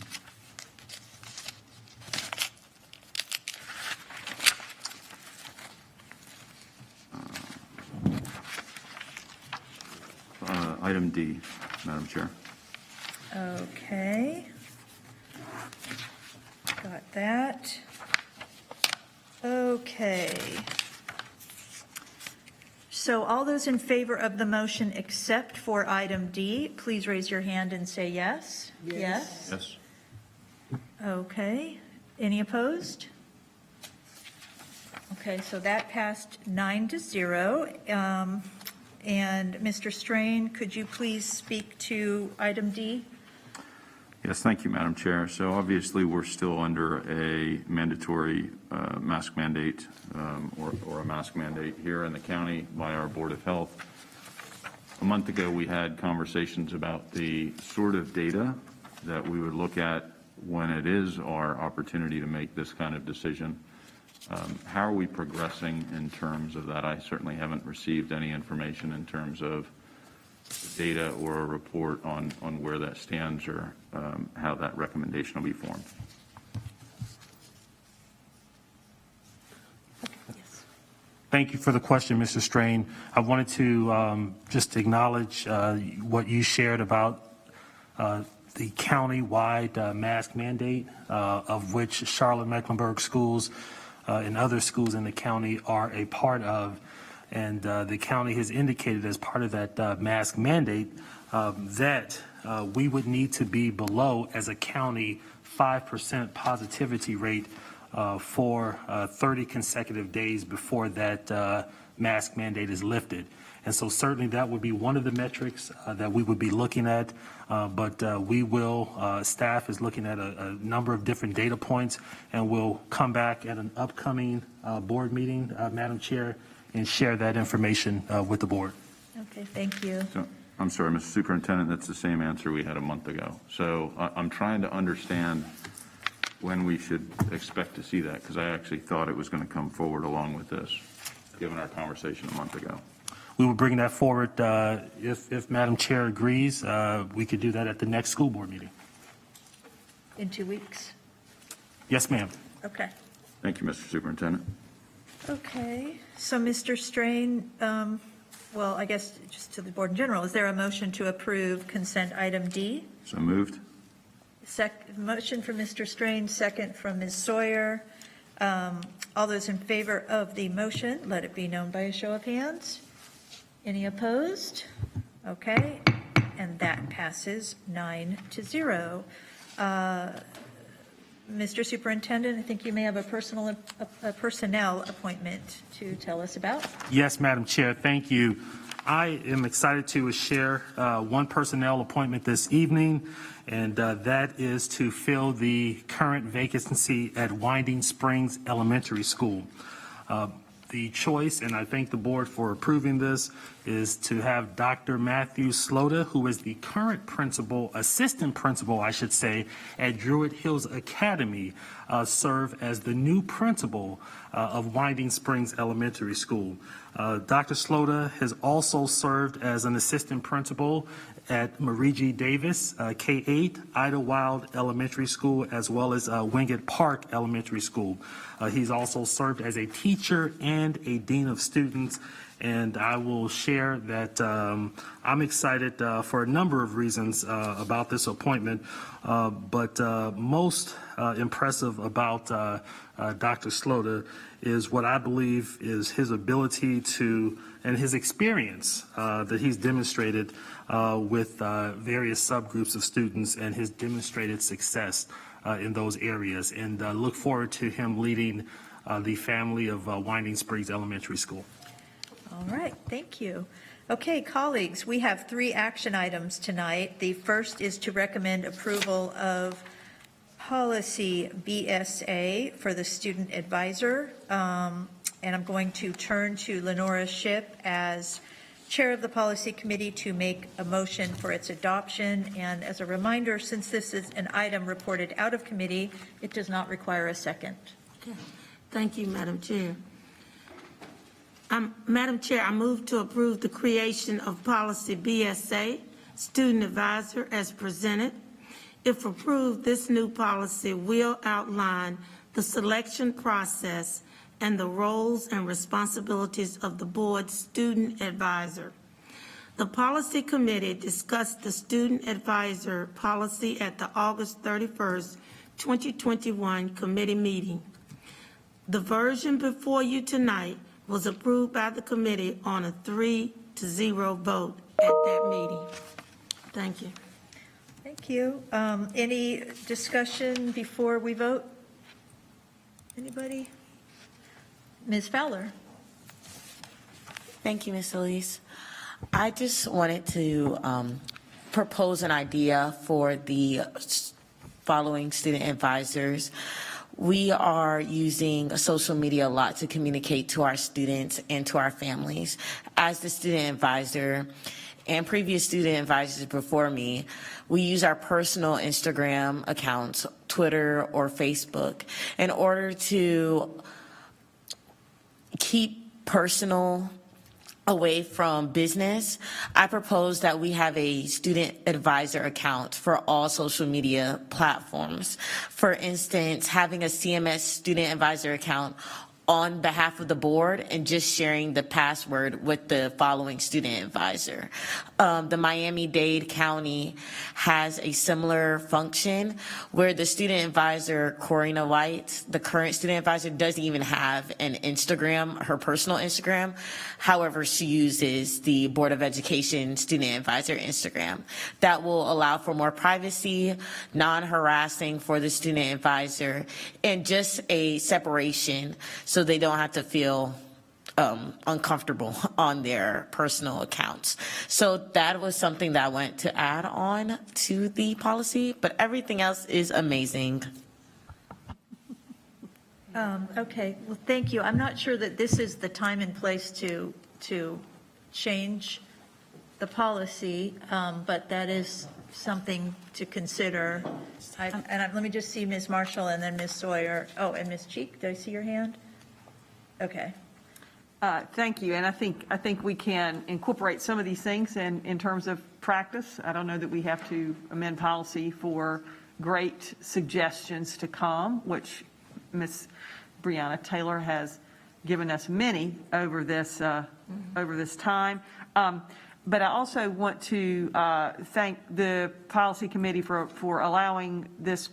Item D, Madam Chair. Okay. Got that. Okay. So all those in favor of the motion except for item D, please raise your hand and say yes. Yes? Yes. Okay. Any opposed? Okay, so that passed 9-0. And Mr. Strain, could you please speak to item D? Yes, thank you, Madam Chair. So obviously, we're still under a mandatory mask mandate or a mask mandate here in the county by our Board of Health. A month ago, we had conversations about the sort of data that we would look at when it is our opportunity to make this kind of decision. How are we progressing in terms of that? I certainly haven't received any information in terms of data or a report on where that stands or how that recommendation will be formed. Thank you for the question, Mr. Strain. I wanted to just acknowledge what you shared about the county-wide mask mandate, of which Charlotte-Mecklenburg schools and other schools in the county are a part of. And the county has indicated as part of that mask mandate that we would need to be below, as a county, 5% positivity rate for 30 consecutive days before that mask mandate is lifted. And so certainly that would be one of the metrics that we would be looking at, but we will, staff is looking at a number of different data points, and we'll come back at an upcoming board meeting, Madam Chair, and share that information with the board. Okay, thank you. So, I'm sorry, Mr. Superintendent, that's the same answer we had a month ago. So I'm trying to understand when we should expect to see that, because I actually thought it was going to come forward along with this, given our conversation a month ago. We will bring that forward if Madam Chair agrees. We could do that at the next school board meeting. In 2 weeks? Yes, ma'am. Okay. Thank you, Mr. Superintendent. Okay, so Mr. Strain, well, I guess just to the board in general, is there a motion to approve consent item D? So moved. Motion from Mr. Strain, second from Ms. Sawyer. All those in favor of the motion, let it be known by a show of hands. Any opposed? Okay, and that passes 9-0. Mr. Superintendent, I think you may have a personnel appointment to tell us about. Yes, Madam Chair, thank you. I am excited to share one personnel appointment this evening, and that is to fill the current vacancy at Winding Springs Elementary School. The choice, and I thank the board for approving this, is to have Dr. Matthew Slota, who is the current assistant principal, I should say, at Druid Hills Academy, serve as the new principal of Winding Springs Elementary School. Dr. Slota has also served as an assistant principal at Marie G. Davis, K-8, Idlewild Elementary School, as well as Wingate Park Elementary School. He's also served as a teacher and a dean of students, and I will share that I'm excited for a number of reasons about this appointment, but most impressive about Dr. Slota is what I believe is his ability to, and his experience that he's demonstrated with various subgroups of students, and his demonstrated success in those areas, and look forward to him leading the family of Winding Springs Elementary School. All right, thank you. Okay, colleagues, we have 3 action items tonight. The first is to recommend approval of policy BSA for the student advisor. And I'm going to turn to Lenora Shipp as chair of the policy committee to make a motion for its adoption. And as a reminder, since this is an item reported out of committee, it does not require a second. Okay. Thank you, Madam Chair. Madam Chair, I move to approve the creation of policy BSA, student advisor, as presented. If approved, this new policy will outline the selection process and the roles and responsibilities of the board's student advisor. The policy committee discussed the student advisor policy at the August 31st, 2021 committee meeting. The version before you tonight was approved by the committee on a 3-0 vote at that meeting. Thank you. Thank you. Any discussion before we vote? Anybody? Ms. Fowler. Thank you, Ms. Elise. I just wanted to propose an idea for the following student advisors. We are using social media a lot to communicate to our students and to our families. As the student advisor and previous student advisors before me, we use our personal Instagram accounts, Twitter or Facebook, in order to keep personal away from business. I propose that we have a student advisor account for all social media platforms. For instance, having a CMS student advisor account on behalf of the board and just sharing the password with the following student advisor. The Miami-Dade County has a similar function where the student advisor, Corina White, the current student advisor, doesn't even have an Instagram, her personal Instagram. However, she uses the Board of Education student advisor Instagram. That will allow for more privacy, non-harassing for the student advisor, and just a separation so they don't have to feel uncomfortable on their personal accounts. So that was something that I wanted to add on to the policy, but everything else is amazing. Okay, well, thank you. I'm not sure that this is the time and place to change the policy, but that is something to consider. Let me just see Ms. Marshall and then Ms. Sawyer. Oh, and Ms. Cheek, did I see your hand? Okay. Thank you, and I think we can incorporate some of these things in terms of practice. I don't know that we have to amend policy for great suggestions to come, which Ms. Breonna Taylor has given us many over this time. But I also want to thank the policy committee for allowing this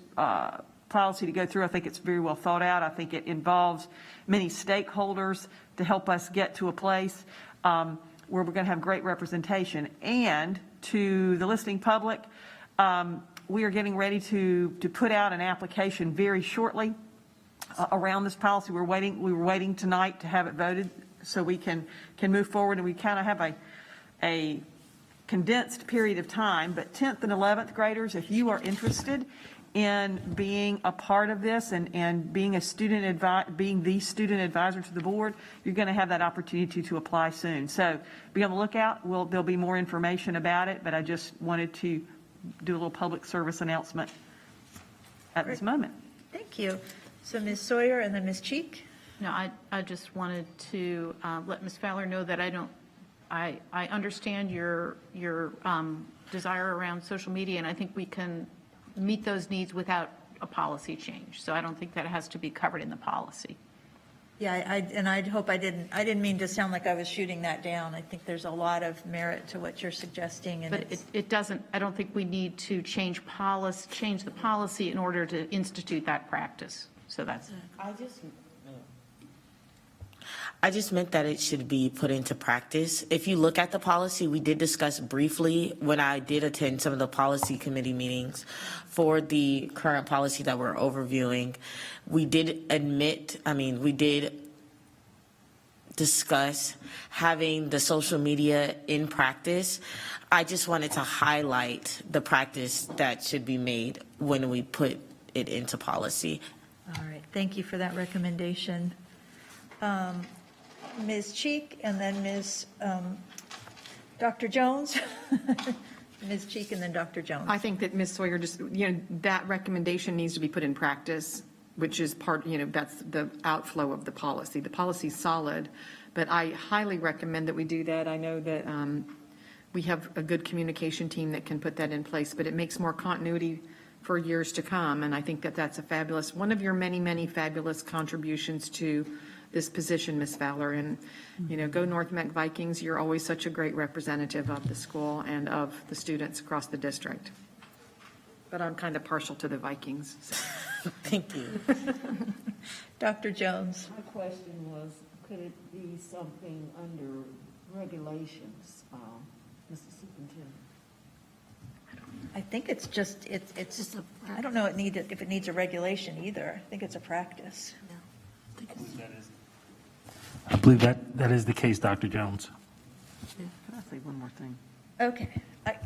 policy to go through. I think it's very well thought out. I think it involves many stakeholders to help us get to a place where we're going to have great representation. And to the listening public, we are getting ready to put out an application very shortly around this policy. We were waiting tonight to have it voted so we can move forward, and we kind of have a condensed period of time. But 10th and 11th graders, if you are interested in being a part of this and being the student advisor to the board, you're going to have that opportunity to apply soon. So be on the lookout. There'll be more information about it, but I just wanted to do a little public service announcement at this moment. Thank you. So Ms. Sawyer and then Ms. Cheek. No, I just wanted to let Ms. Fowler know that I understand your desire around social media, and I think we can meet those needs without a policy change. So I don't think that it has to be covered in the policy. Yeah, I hope I didn't mean to sound like I was shooting that down. I think there's a lot of merit to what you're suggesting. And but it doesn't, I don't think we need to change the policy in order to institute that practice. So that's. I just meant that it should be put into practice. If you look at the policy, we did discuss briefly when I did attend some of the policy committee meetings for the current policy that we're overviewing. We did discuss having the social media in practice. I just wanted to highlight the practice that should be made when we put it into policy. All right, thank you for that recommendation. Ms. Cheek and then Ms. Dr. Jones. Ms. Cheek and then Dr. Jones. I think that Ms. Sawyer that recommendation needs to be put in practice, which is that's the outflow of the policy. The policy's solid, but I highly recommend that we do that. I know that we have a good communication team that can put that in place, but it makes more continuity for years to come. And I think that that's one of your many, many fabulous contributions to this position, Ms. Fowler. And, go North Meck Vikings. You're always such a great representative of the school and of the students across the district. But I'm kind of partial to the Vikings. So. Thank you. Dr. Jones. My question was, could it be something under regulations, Mr. Superintendent? I think it's just I don't know if it needs a regulation either. I think it's a practice. I believe that is the case, Dr. Jones. Can I say one more thing? Okay.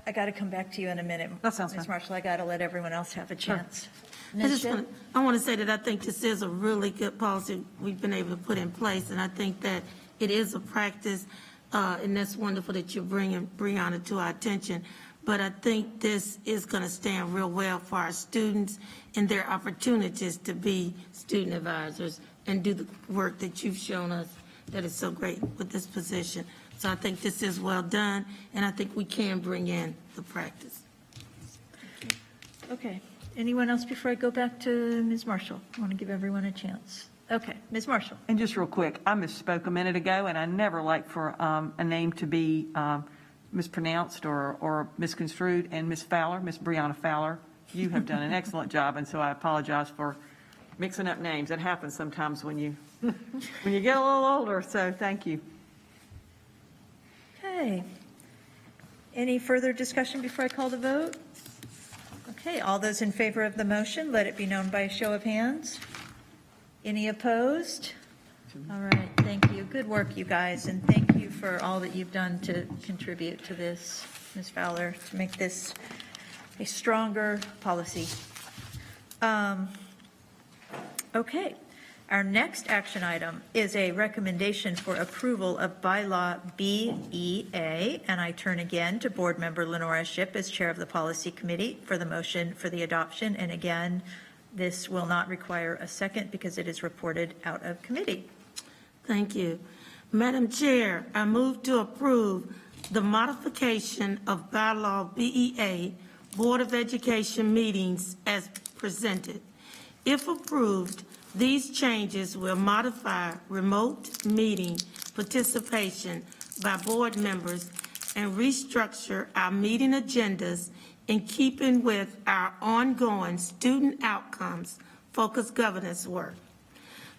I got to come back to you in a minute. That sounds Ms. fine. Marshall, I got to let everyone else have a chance. I want to say that I think this is a really good policy we've been able to put in place, and I think that it is a practice, and that's wonderful that you bring on it to our attention. But I think this is going to stand real well for our students and their opportunities to be student advisors and do the work that you've shown us that is so great with this position. So I think this is well done, and I think we can bring in the practice. Okay. Anyone else before I go back to Ms. Marshall? I want to give everyone a chance. Okay, Ms. Marshall. And just real quick, I misspoke a minute ago, and I never like for a name to be mispronounced or misconstrued. And Ms. Fowler, Ms. Brianna Fowler, you have done an excellent job, and so I apologize for mixing up names. It happens sometimes when you get a little older, so thank you. Okay. Any further discussion before I call the vote? Okay, all those in favor of the motion, let it be known by a show of hands. Any opposed? All right, thank you. Good work, you guys, and thank you for all that you've done to contribute to this, Ms. Fowler, to make this a stronger policy. Okay, our next action item is a recommendation for approval of Bylaw BEA, and I turn again to Board Member Lenora Shipp as Chair of the Policy Committee for the motion for the adoption. And again, this will not require a second because it is reported out of committee. Thank you. Madam Chair, I move to approve the modification of Bylaw BEA Board of Education meetings as presented. If approved, these changes will modify remote meeting participation by board members and restructure our meeting agendas in keeping with our ongoing student outcomes focused governance work.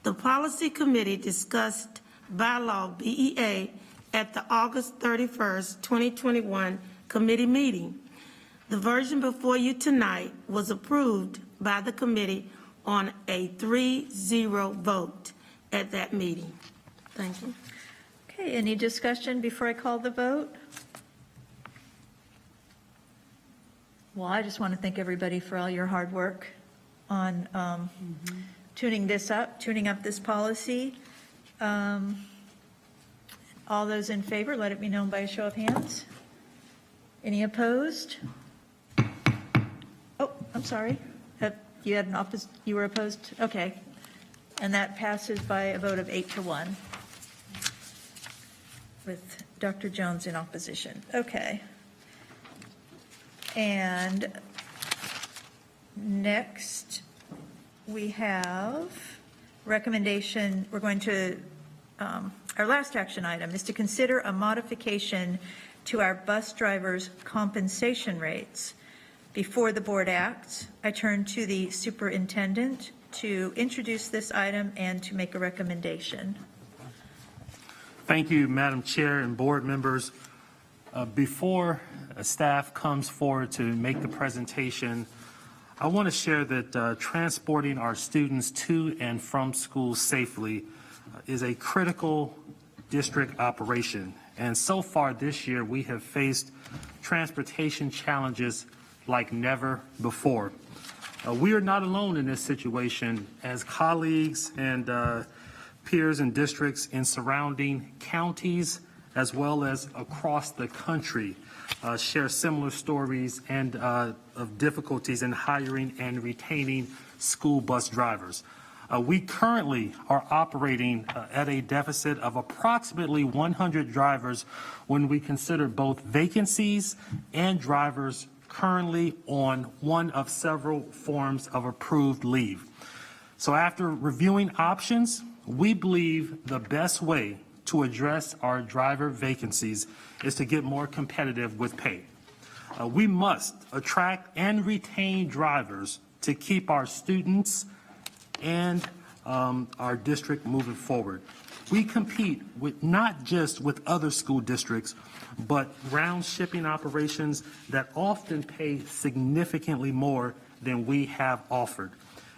The Policy Committee discussed Bylaw BEA at the August 31st, 2021 committee meeting. The version before you tonight was approved by the committee on a 3-0 vote at that meeting. Thank you. Okay, any discussion before I call the vote? Well, I just want to thank everybody for all your hard work on tuning up this policy. All those in favor, let it be known by a show of hands. Any opposed? Oh, I'm sorry. You had you were opposed? Okay. And that passes by a vote of 8-1 with Dr. Jones in opposition. Okay. And next we have recommendation. We're going to, our last action item is to consider a modification to our bus drivers' compensation rates. Before the board acts, I turn to the superintendent to introduce this item and to make a recommendation. Thank you, Madam Chair and board members. Before staff comes forward to make the presentation, I want to share that transporting our students to and from school safely is a critical district operation. And so far this year, we have faced transportation challenges like never before. We are not alone in this situation, as colleagues and peers and districts in surrounding counties as well as across the country share similar stories and of difficulties in hiring and retaining school bus drivers. We currently are operating at a deficit of approximately 100 drivers when we consider both vacancies and drivers currently on one of several forms of approved leave. So after reviewing options, we believe the best way to address our driver vacancies is to get more competitive with pay. We must attract and retain drivers to keep our students and our district moving forward. We compete with not just with other school districts, but round shipping operations that often pay significantly more than we have offered.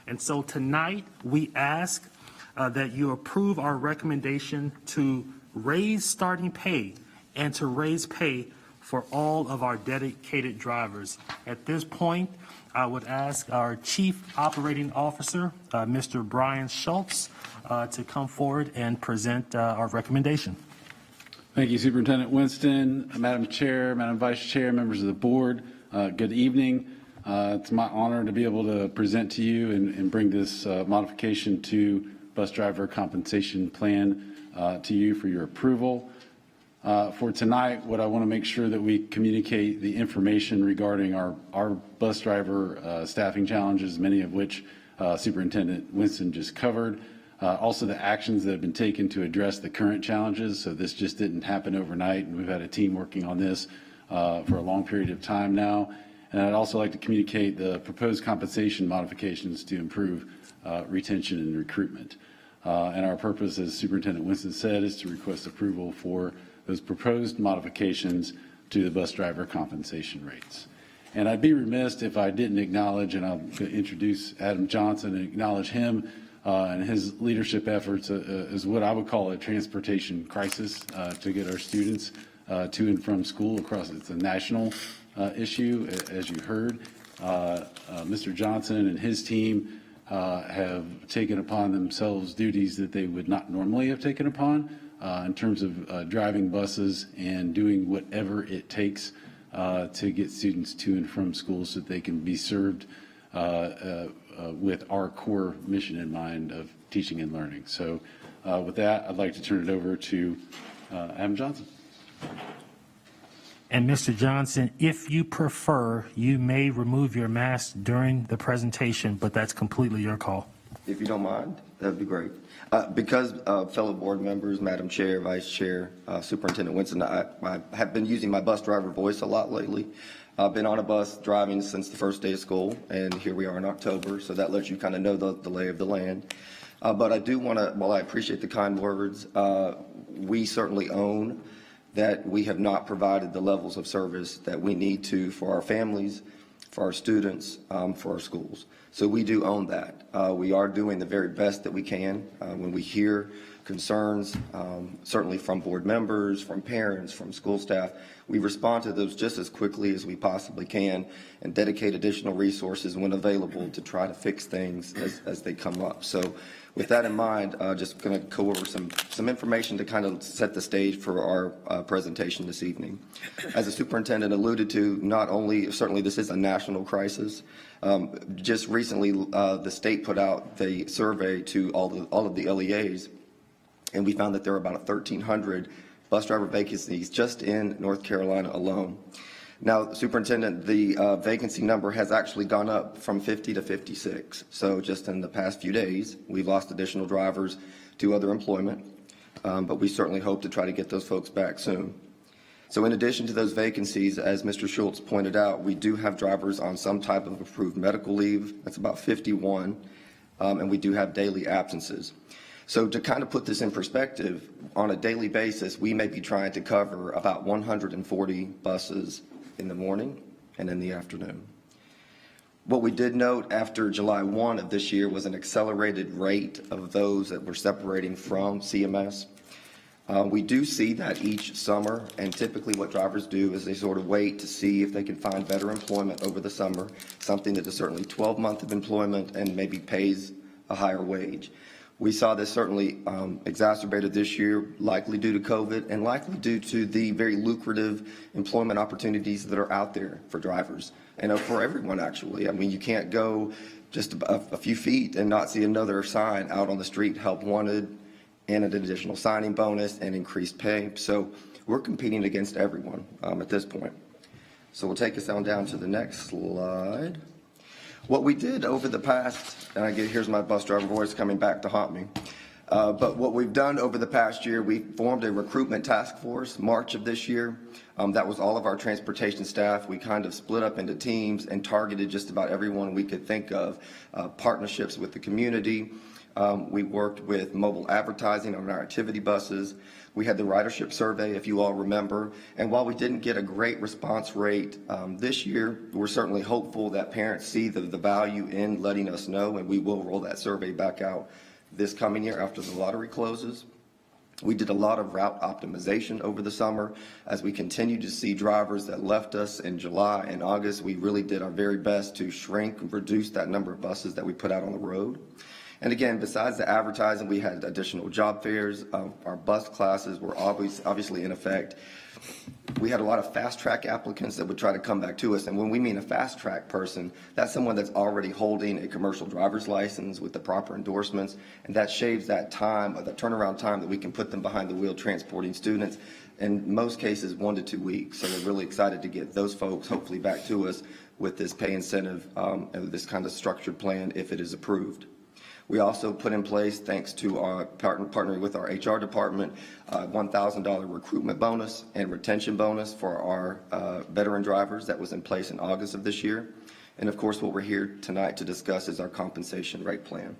And so tonight we ask that you approve our recommendation to raise starting pay and to raise pay for all of our dedicated drivers. At this point, I would ask our Chief Operating Officer, Mr. Brian Schultz, to come forward and present our recommendation. Thank you, Superintendent Winston, Madam Chair, Madam Vice Chair, members of the board. Good evening. It's my honor to be able to present to you and bring this modification to bus driver compensation plan to you for your approval. For tonight, what I want to make sure that we communicate the information regarding our bus driver staffing challenges, many of which Superintendent Winston just covered. Also the actions that have been taken to address the current challenges. So this just didn't happen overnight, and we've had a team working on this for a long period of time now. And I'd also like to communicate the proposed compensation modifications to improve retention and recruitment. And our purpose, as Superintendent Winston said, is to request approval for those proposed modifications to the bus driver compensation rates. And I'd be remiss if I didn't acknowledge, and I'll introduce Adam Johnson and acknowledge him and his leadership efforts is what I would call a transportation crisis to get our students to and from school across. It's a national issue, as you heard. Mr. Johnson and his team have taken upon themselves duties that they would not normally have taken upon in terms of driving buses and doing whatever it takes to get students to and from school so that they can be served with our core mission in mind of teaching and learning. So with that, I'd like to turn it over to Adam Johnson. And Mr. Johnson, if you prefer, you may remove your mask during the presentation, but that's completely your call. If you don't mind, that'd be great. Because fellow board members, Madam Chair, Vice Chair, Superintendent Winston, I have been using my bus driver voice a lot lately. I've been on a bus driving since the first day of school, and here we are in October, so that lets you kind of know the lay of the land. But I do want to, while I appreciate the kind words, we certainly own that we have not provided the levels of service that we need to for our families, for our students, for our schools. So we do own that. We are doing the very best that we can. When we hear concerns, certainly from board members, from parents, from school staff, we respond to those just as quickly as we possibly can and dedicate additional resources when available to try to fix things as they come up. So with that in mind, just going to go over some information to kind of set the stage for our presentation this evening. As the superintendent alluded to, not only, certainly this is a national crisis. Just recently, the state put out the survey to all of the LEAs, and we found that there are about 1,300 bus driver vacancies just in North Carolina alone. Now, Superintendent, the vacancy number has actually gone up from 50 to 56. So just in the past few days, we've lost additional drivers to other employment, but we certainly hope to try to get those folks back soon. So in addition to those vacancies, as Mr. Schultz pointed out, we do have drivers on some type of approved medical leave. That's about 51, and we do have daily absences. So to kind of put this in perspective, on a daily basis, we may be trying to cover about 140 buses in the morning and in the afternoon. What we did note after July 1 of this year was an accelerated rate of those that were separating from CMS. We do see that each summer, and typically what drivers do is they sort of wait to see if they can find better employment over the summer, something that is certainly 12 months of employment and maybe pays a higher wage. We saw this certainly exacerbated this year, likely due to COVID and likely due to the very lucrative employment opportunities that are out there for drivers and for everyone, actually. I mean, you can't go just a few feet and not see another sign out on the street, help wanted, and an additional signing bonus and increased pay. So we're competing against everyone at this point. So we'll take us on down to the next slide. What we did over the past, and here's my bus driver voice coming back to haunt me, but what we've done over the past year, we formed a recruitment task force, March of this year. That was all of our transportation staff. We kind of split up into teams and targeted just about everyone we could think of, partnerships with the community. We worked with mobile advertising on our activity buses. We had the ridership survey, if you all remember. And while we didn't get a great response rate this year, we're certainly hopeful that parents see the value in letting us know, and we will roll that survey back out this coming year after the lottery closes. We did a lot of route optimization over the summer. As we continue to see drivers that left us in July and August, we really did our very best to shrink and reduce that number of buses that we put out on the road. And again, besides the advertising, we had additional job fairs. Our bus classes were obviously in effect. We had a lot of fast track applicants that would try to come back to us. And when we mean a fast track person, that's someone that's already holding a commercial driver's license with the proper endorsements. And that shaves that time, the turnaround time that we can put them behind the wheel transporting students. In most cases, 1 to 2 weeks. So we're really excited to get those folks hopefully back to us with this pay incentive and this kind of structured plan if it is approved. We also put in place, thanks to our partnering with our HR department, $1,000 recruitment bonus and retention bonus for our veteran drivers that was in place in August of this year. And of course, what we're here tonight to discuss is our compensation rate plan.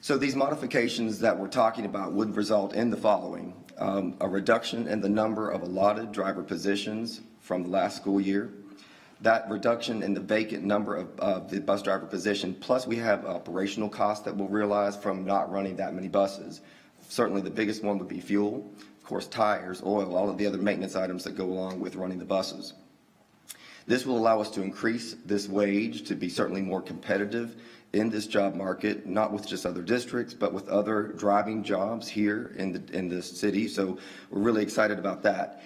So these modifications that we're talking about would result in the following: a reduction in the number of allotted driver positions from the last school year. That reduction in the vacant number of the bus driver position, plus we have operational costs that we'll realize from not running that many buses. Certainly the biggest one would be fuel, of course tires, oil, all of the other maintenance items that go along with running the buses. This will allow us to increase this wage to be certainly more competitive in this job market, not with just other districts, but with other driving jobs here in the city. So we're really excited about that.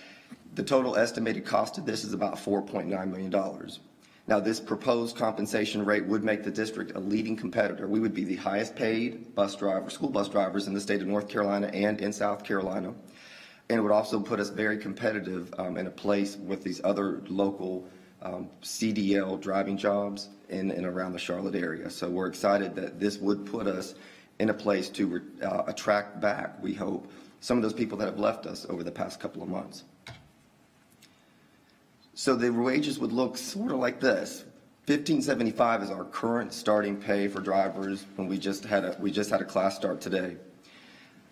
The total estimated cost of this is about $4.9 million. Now, this proposed compensation rate would make the district a leading competitor. We would be the highest paid bus driver, school bus drivers in the state of North Carolina and in South Carolina. And it would also put us very competitive in a place with these other local CDL driving jobs in and around the Charlotte area. So we're excited that this would put us in a place to attract back, we hope, some of those people that have left us over the past couple of months. So the wages would look sort of like this. $15.75 is our current starting pay for drivers when we just had a class start today.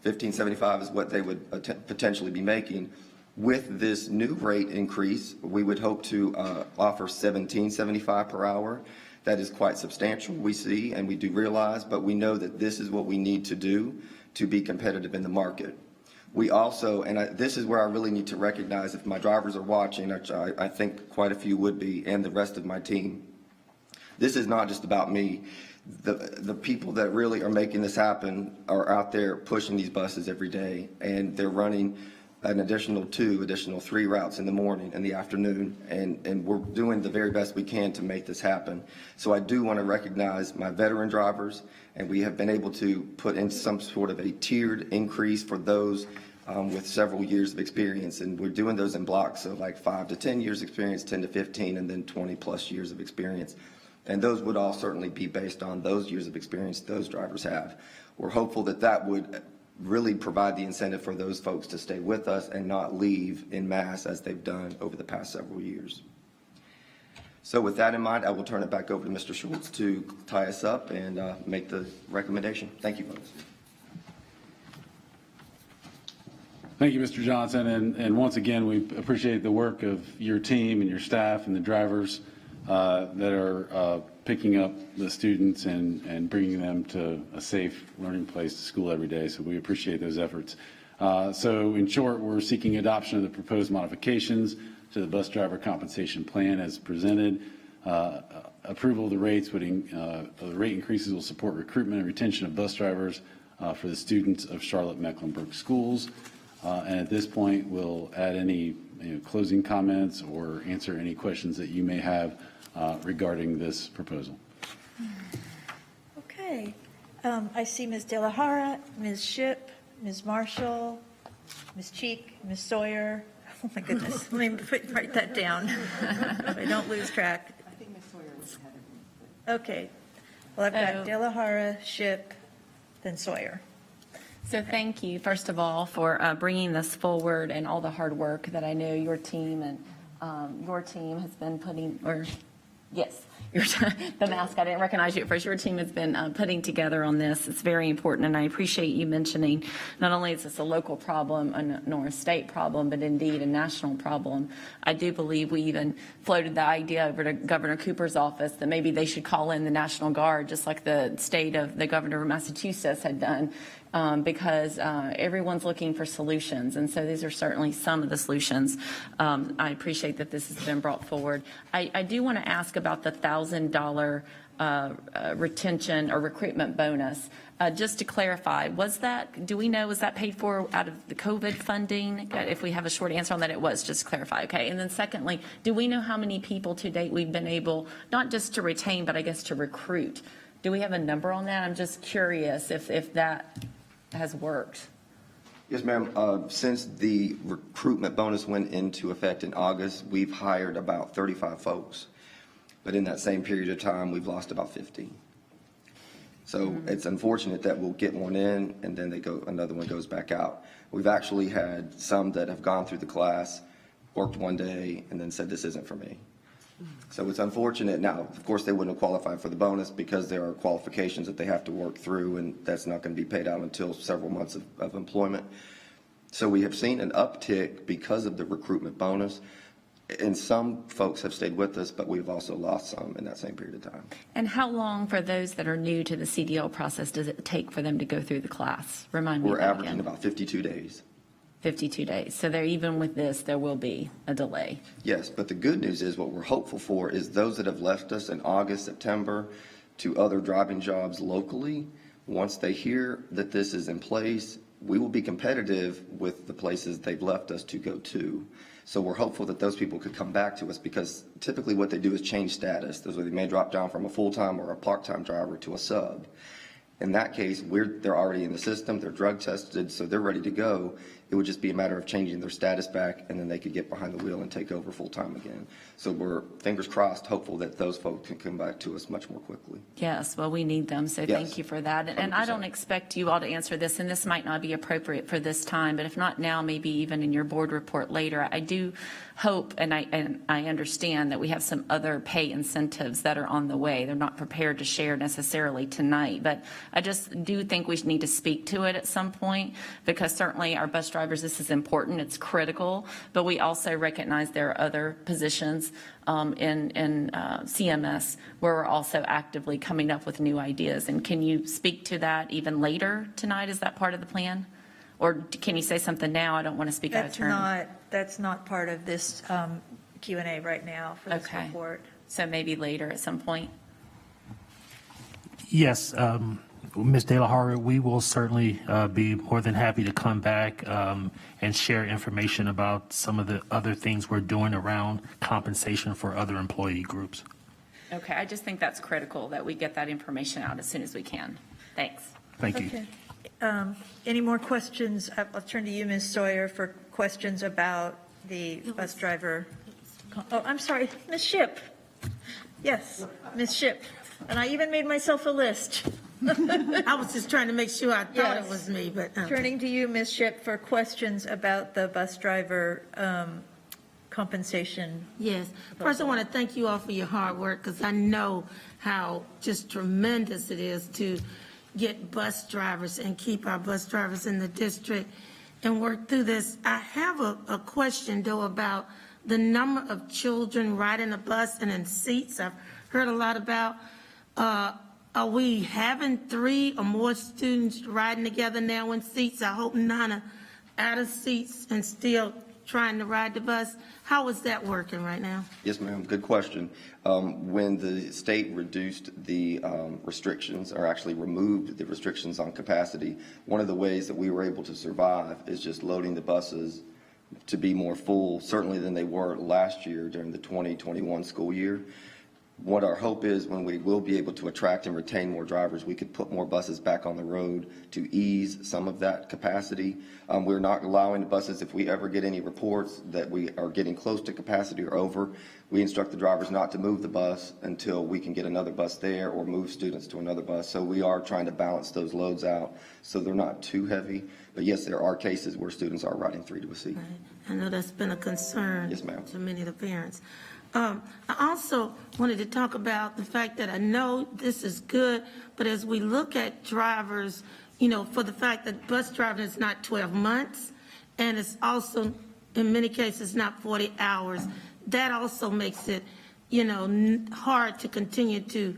$15.75 is what they would potentially be making. With this new rate increase, we would hope to offer $17.75 per hour. That is quite substantial, we see, and we do realize, but we know that this is what we need to do to be competitive in the market. We also, and this is where I really need to recognize, if my drivers are watching, which I think quite a few would be, and the rest of my team, this is not just about me. The people that really are making this happen are out there pushing these buses every day, and they're running an additional 3 routes in the morning and the afternoon, and we're doing the very best we can to make this happen. So I do want to recognize my veteran drivers, and we have been able to put in some sort of a tiered increase for those with several years of experience, and we're doing those in blocks, so like 5 to 10 years experience, 10 to 15, and then 20 plus years of experience. And those would all certainly be based on those years of experience those drivers have. We're hopeful that that would really provide the incentive for those folks to stay with us and not leave en masse as they've done over the past several years. So with that in mind, I will turn it back over to Mr. Schultz to tie us up and make the recommendation. Thank you, folks. Thank you, Mr. Johnson. And once again, we appreciate the work of your team and your staff and the drivers that are picking up the students and bringing them to a safe learning place to school every day. So we appreciate those efforts. So in short, we're seeking adoption of the proposed modifications to the bus driver compensation plan as presented. Approval of the rates the rate increases will support recruitment and retention of bus drivers for the students of Charlotte-Mecklenburg schools. And at this point, we'll add any closing comments or answer any questions that you may have regarding this proposal. Okay. I see Ms. De La Hara, Ms. Shipp, Ms. Marshall, Ms. Cheek, Ms. Sawyer. Oh, my goodness. Let me write that down so I don't lose track. I think Ms. Sawyer was ahead of me. Okay. Well, I've got De La Hara, Shipp, then Sawyer. So thank you, first of all, for bringing this forward and all the hard work that I know your team has been putting, the mask, I didn't recognize you at first. Your team has been putting together on this. It's very important, and I appreciate you mentioning not only is this a local problem nor a state problem, but indeed a national problem. I do believe we even floated the idea over to Governor Cooper's office that maybe they should call in the National Guard, just like the governor of Massachusetts had done. Because everyone's looking for solutions, and so these are certainly some of the solutions. I appreciate that this has been brought forward. I do want to ask about the $1,000 retention or recruitment bonus. Just to clarify, was that paid for out of the COVID funding? If we have a short answer on that, it was, just to clarify. Okay, and then secondly, do we know how many people to date we've been able, not just to retain, but I guess to recruit? Do we have a number on that? I'm just curious if that has worked. Yes, ma'am. Since the recruitment bonus went into effect in August, we've hired about 35 folks. But in that same period of time, we've lost about 50. So it's unfortunate that we'll get one in and then another one goes back out. We've actually had some that have gone through the class, worked one day, and then said, this isn't for me. So it's unfortunate. Now, of course, they wouldn't have qualified for the bonus because there are qualifications that they have to work through, and that's not going to be paid out until several months of employment. So we have seen an uptick because of the recruitment bonus, and some folks have stayed with us, but we've also lost some in that same period of time. And how long for those that are new to the CDL process does it take for them to go through the class? Remind me. We're averaging about 52 days. 52 days. So even with this, there will be a delay. Yes, but the good news is what we're hopeful for is those that have left us in August, September to other driving jobs locally, once they hear that this is in place, we will be competitive with the places they've left us to go to. So we're hopeful that those people could come back to us because typically what they do is change status. They may drop down from a full-time or a part-time driver to a sub. In that case, they're already in the system, they're drug tested, so they're ready to go. It would just be a matter of changing their status back, and then they could get behind the wheel and take over full-time again. So we're, fingers crossed, hopeful that those folks can come back to us much more quickly. Yes, well, we need them, so Yes, thank you for that. And I 100%. don't expect you all to answer this, and this might not be appropriate for this time, but if not now, maybe even in your board report later. I do hope, and I understand that we have some other pay incentives that are on the way. They're not prepared to share necessarily tonight, but I just do think we need to speak to it at some point, because certainly our bus drivers, this is important, it's critical, but we also recognize there are other positions in CMS where we're also actively coming up with new ideas. And can you speak to that even later tonight? Is that part of the plan? Or can you say something now? I don't want to speak out of turn. That's not part of this Q&A right now for this Okay. report. So maybe later at some point? Yes, Ms. De La Hara, we will certainly be more than happy to come back and share information about some of the other things we're doing around compensation for other employee groups. Okay, I just think that's critical that we get that information out as soon as we can. Thanks. Thank you. Okay. Any more questions? I'll turn to you, Ms. Sawyer, for questions about the bus driver. Oh, I'm sorry, Ms. Shipp. Yes, Ms. Shipp. And I even made myself a list. I was just trying to make sure I thought Yes. it was me, but. Turning to you, Ms. Shipp, for questions about the bus driver compensation. Yes. First, I want to thank you all for your hard work, because I know how just tremendous it is to get bus drivers and keep our bus drivers in the district and work through this. I have a question, though, about the number of children riding a bus and in seats. I've heard a lot about. Are we having 3 or more students riding together now in seats? I hope none are out of seats and still trying to ride the bus. How is that working right now? Yes, ma'am. Good question. When the state reduced the restrictions, or actually removed the restrictions on capacity, one of the ways that we were able to survive is just loading the buses to be more full, certainly than they were last year during the 2021 school year. What our hope is, when we will be able to attract and retain more drivers, we could put more buses back on the road to ease some of that capacity. We're not allowing the buses, if we ever get any reports that we are getting close to capacity or over, we instruct the drivers not to move the bus until we can get another bus there or move students to another bus. So we are trying to balance those loads out so they're not too heavy. But yes, there are cases where students are riding 3 to a seat. Right. I know that's been a concern. Yes, ma'am. To many of the parents. I also wanted to talk about the fact that I know this is good, but as we look at drivers, for the fact that bus driving is not 12 months, and it's also, in many cases, not 40 hours, that also makes it, hard to continue to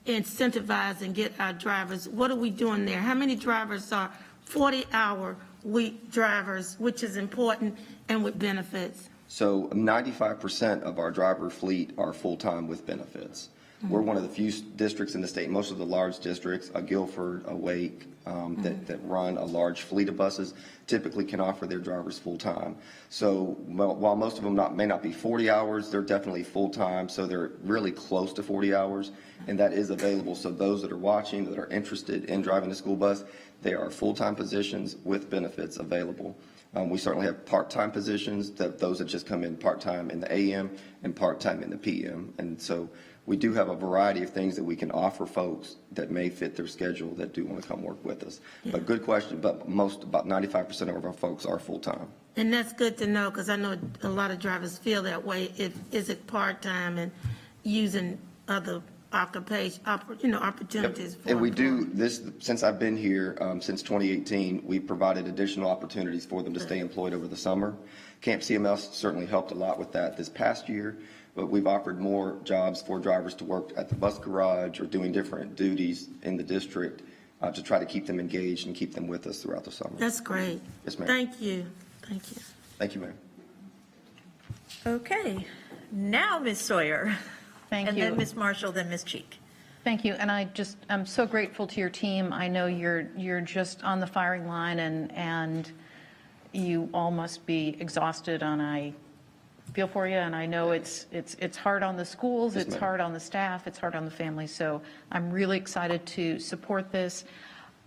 incentivize and get our drivers. What are we doing there? How many drivers are 40-hour week drivers, which is important, and with benefits? So 95% of our driver fleet are full-time with benefits. We're one of the few districts in the state, most of the large districts, Guilford, Wake, that run a large fleet of buses, typically can offer their drivers full-time. So while most of them may not be 40 hours, they're definitely full-time, so they're really close to 40 hours, and that is available. So those that are watching, that are interested in driving a school bus, they are full-time positions with benefits available. We certainly have part-time positions, those that just come in part-time in the AM and part-time in the PM. And so we do have a variety of things that we can offer folks that may fit their schedule that do want to come work with us. Yeah. But good question, but about 95% of our folks are full-time. And that's good to know, because I know a lot of drivers feel that way. Is it part-time and using other occupation, opportunities. Yep. And we do this, since I've been here, since 2018, we provided additional opportunities for them to stay employed over the summer. Camp CMS certainly helped a lot with that this past year, but we've offered more jobs for drivers to work at the bus garage or doing different duties in the district to try to keep them engaged and keep them with us throughout the summer. That's great. Yes, ma'am. Thank you. Thank you. Thank you, ma'am. Okay. Now, Ms. Sawyer. Thank you. And then Ms. Marshall, then Ms. Cheek. Thank you, and I'm so grateful to your team. I know you're just on the firing line, and you all must be exhausted, and I feel for you, and I know it's hard on the schools, it's hard on the staff, it's hard on the families, so I'm really excited to support this.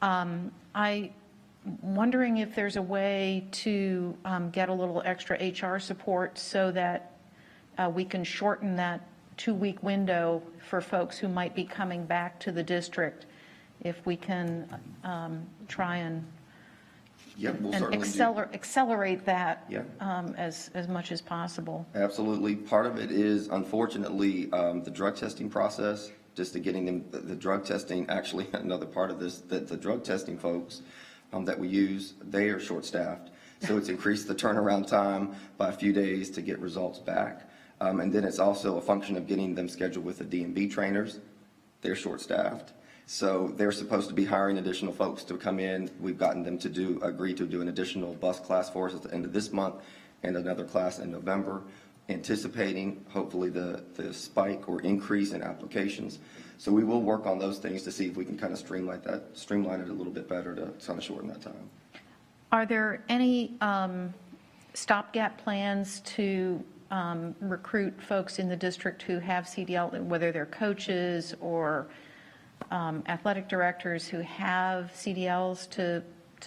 I wondering if there's a way to get a little extra HR support so that we can shorten that 2-week window for folks who might be coming back to the district. If we can try and Yep, we'll certainly accelerate that Yeah. as much as possible. Absolutely. Part of it is, unfortunately, the drug testing process, just to getting them, the drug testing, actually, another part of this, that the drug testing folks that we use, they are short-staffed. So it's increased the turnaround time by a few days to get results back. And then it's also a function of getting them scheduled with the DMV trainers. They're short-staffed. So they're supposed to be hiring additional folks to come in. We've gotten them to agree to do an additional bus class for us at the end of this month and another class in November, anticipating hopefully the spike or increase in applications. So we will work on those things to see if we can kind of streamline it a little bit better to kind of shorten that time. Are there any stopgap plans to recruit folks in the district who have CDL, whether they're coaches or athletic directors who have CDLs to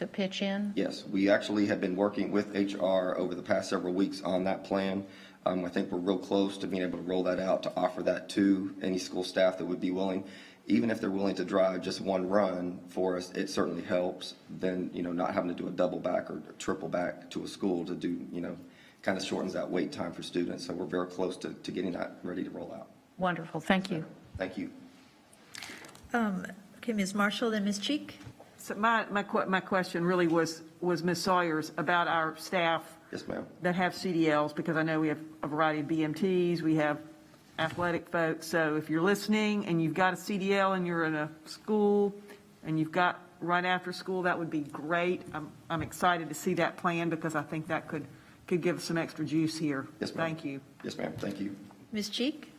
pitch in? Yes, we actually have been working with HR over the past several weeks on that plan. I think we're real close to being able to roll that out to offer that to any school staff that would be willing. Even if they're willing to drive just one run for us, it certainly helps. Then, not having to do a double back or triple back to a school to do, kind of shortens that wait time for students. So we're very close to getting that ready to roll out. Wonderful. Thank you. Thank you. Okay, Ms. Marshall, then Ms. Cheek. So my question really was Ms. Sawyer's about our staff. Yes, ma'am. That have CDLs, because I know we have a variety of BMTs, we have athletic folks. So if you're listening and you've got a CDL and you're in a school and you've got right after school, that would be great. I'm excited to see that plan because I think that could give us some extra juice here. Yes, ma'am. Thank you. Yes, ma'am. Thank you. Ms. Cheek?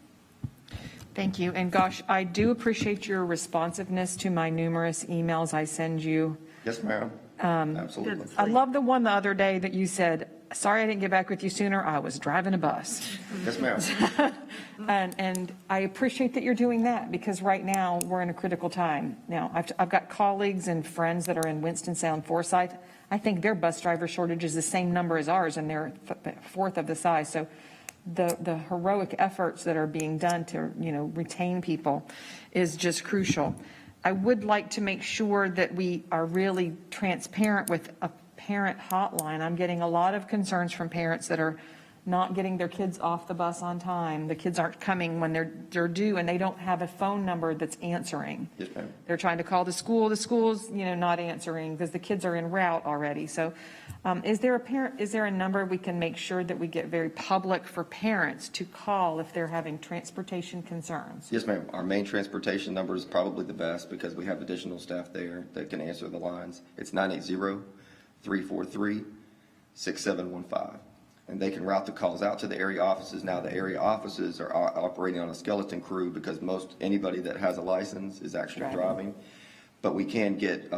Thank you. And gosh, I do appreciate your responsiveness to my numerous emails I send you. Yes, ma'am. Absolutely. I love the one the other day that you said, sorry I didn't get back with you sooner. I was driving a bus. Yes, ma'am. And I appreciate that you're doing that because right now we're in a critical time. Now, I've got colleagues and friends that are in Winston-Salem, Forsyth. I think their bus driver shortage is the same number as ours and they're a fourth of the size. So the heroic efforts that are being done to, retain people is just crucial. I would like to make sure that we are really transparent with a parent hotline. I'm getting a lot of concerns from parents that are not getting their kids off the bus on time. The kids aren't coming when they're due and they don't have a phone number that's answering. Yes, ma'am. They're trying to call the school's, not answering because the kids are en route already. So is there a number we can make sure that we get very public for parents to call if they're having transportation concerns? Yes, ma'am. Our main transportation number is probably the best because we have additional staff there that can answer the lines. It's 980-343-6715. And they can route the calls out to the area offices. Now, the area offices are operating on a skeleton crew because anybody that has a license is actually driving. But we can get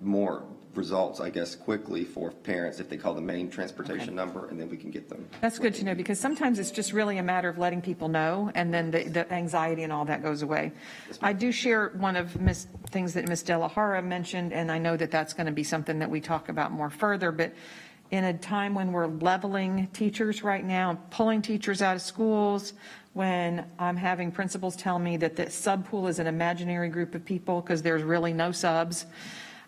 more results, I guess, quickly for parents if they call the main transportation number, and then we can get them. That's good to know because sometimes it's just really a matter of letting people know and then the anxiety and all that goes away. I do share one of things that Ms. De La Hara mentioned, and I know that that's going to be something that we talk about more further, but in a time when we're leveling teachers right now, pulling teachers out of schools, when I'm having principals tell me that the sub pool is an imaginary group of people because there's really no subs.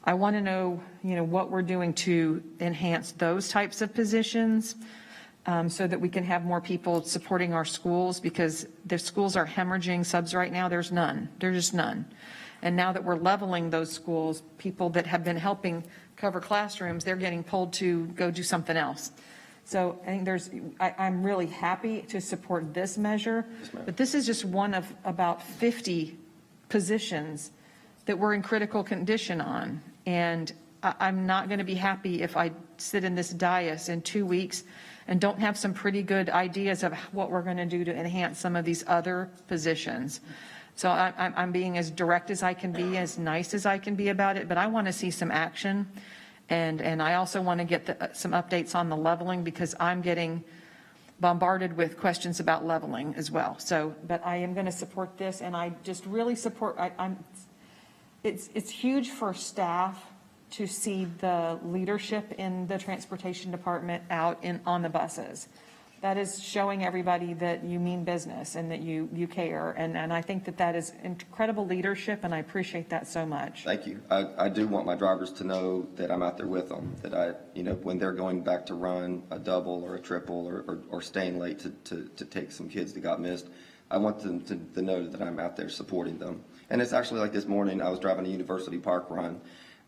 I want to know, what we're doing to enhance those types of positions so that we can have more people supporting our schools because the schools are hemorrhaging subs right now. There's none. There's just none. And now that we're leveling those schools, people that have been helping cover classrooms, they're getting pulled to go do something else. So I think I'm really happy to support this measure, but this is just one of about 50 positions that we're in critical condition on. And I'm not going to be happy if I sit in this dais in 2 weeks and don't have some pretty good ideas of what we're going to do to enhance some of these other positions. So I'm being as direct as I can be, as nice as I can be about it, but I want to see some action. And I also want to get some updates on the leveling because I'm getting bombarded with questions about leveling as well. So, but I am going to support this and I just really support, it's huge for staff to see the leadership in the transportation department out on the buses. That is showing everybody that you mean business and that you care. And I think that is incredible leadership, and I appreciate that so much. Thank you. I do want my drivers to know that I'm out there with them, that when they're going back to run a double or a triple or staying late to take some kids that got missed, I want them to know that I'm out there supporting them. And it's actually like this morning, I was driving a University Park run,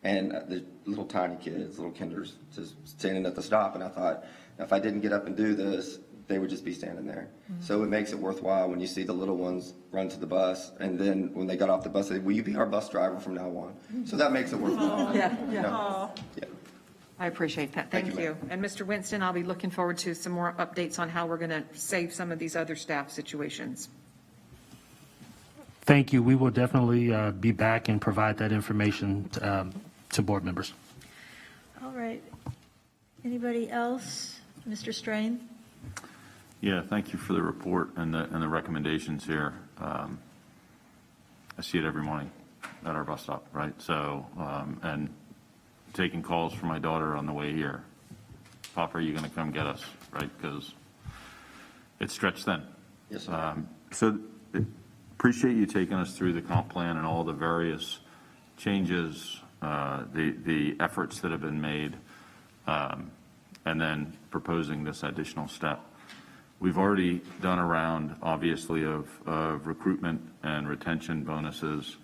and the little tiny kids, little kinders, just standing at the stop, and I thought, if I didn't get up and do this, they would just be standing there. Mm-hmm. So it makes it worthwhile when you see the little ones run to the bus, and then when they got off the bus, they said, will you be our bus driver from now on? Mm-hmm. So that makes it worthwhile. Yeah. Yeah. I appreciate that. Thank you. And Mr. Winston, I'll be looking forward to some more updates on how we're going to save some of these other staff situations. Thank you. We will definitely be back and provide that information to board members. All right. Anybody else? Mr. Strain? Yeah, thank you for the report and the recommendations here. I see it every morning at our bus stop, right? So, and taking calls from my daughter on the way here. Papa, are you going to come get us, right? Because it's stretched thin. Yes, sir. So appreciate you taking us through the comp plan and all the various changes, the efforts that have been made, and then proposing this additional step. We've already done a round, obviously, of recruitment and retention bonuses.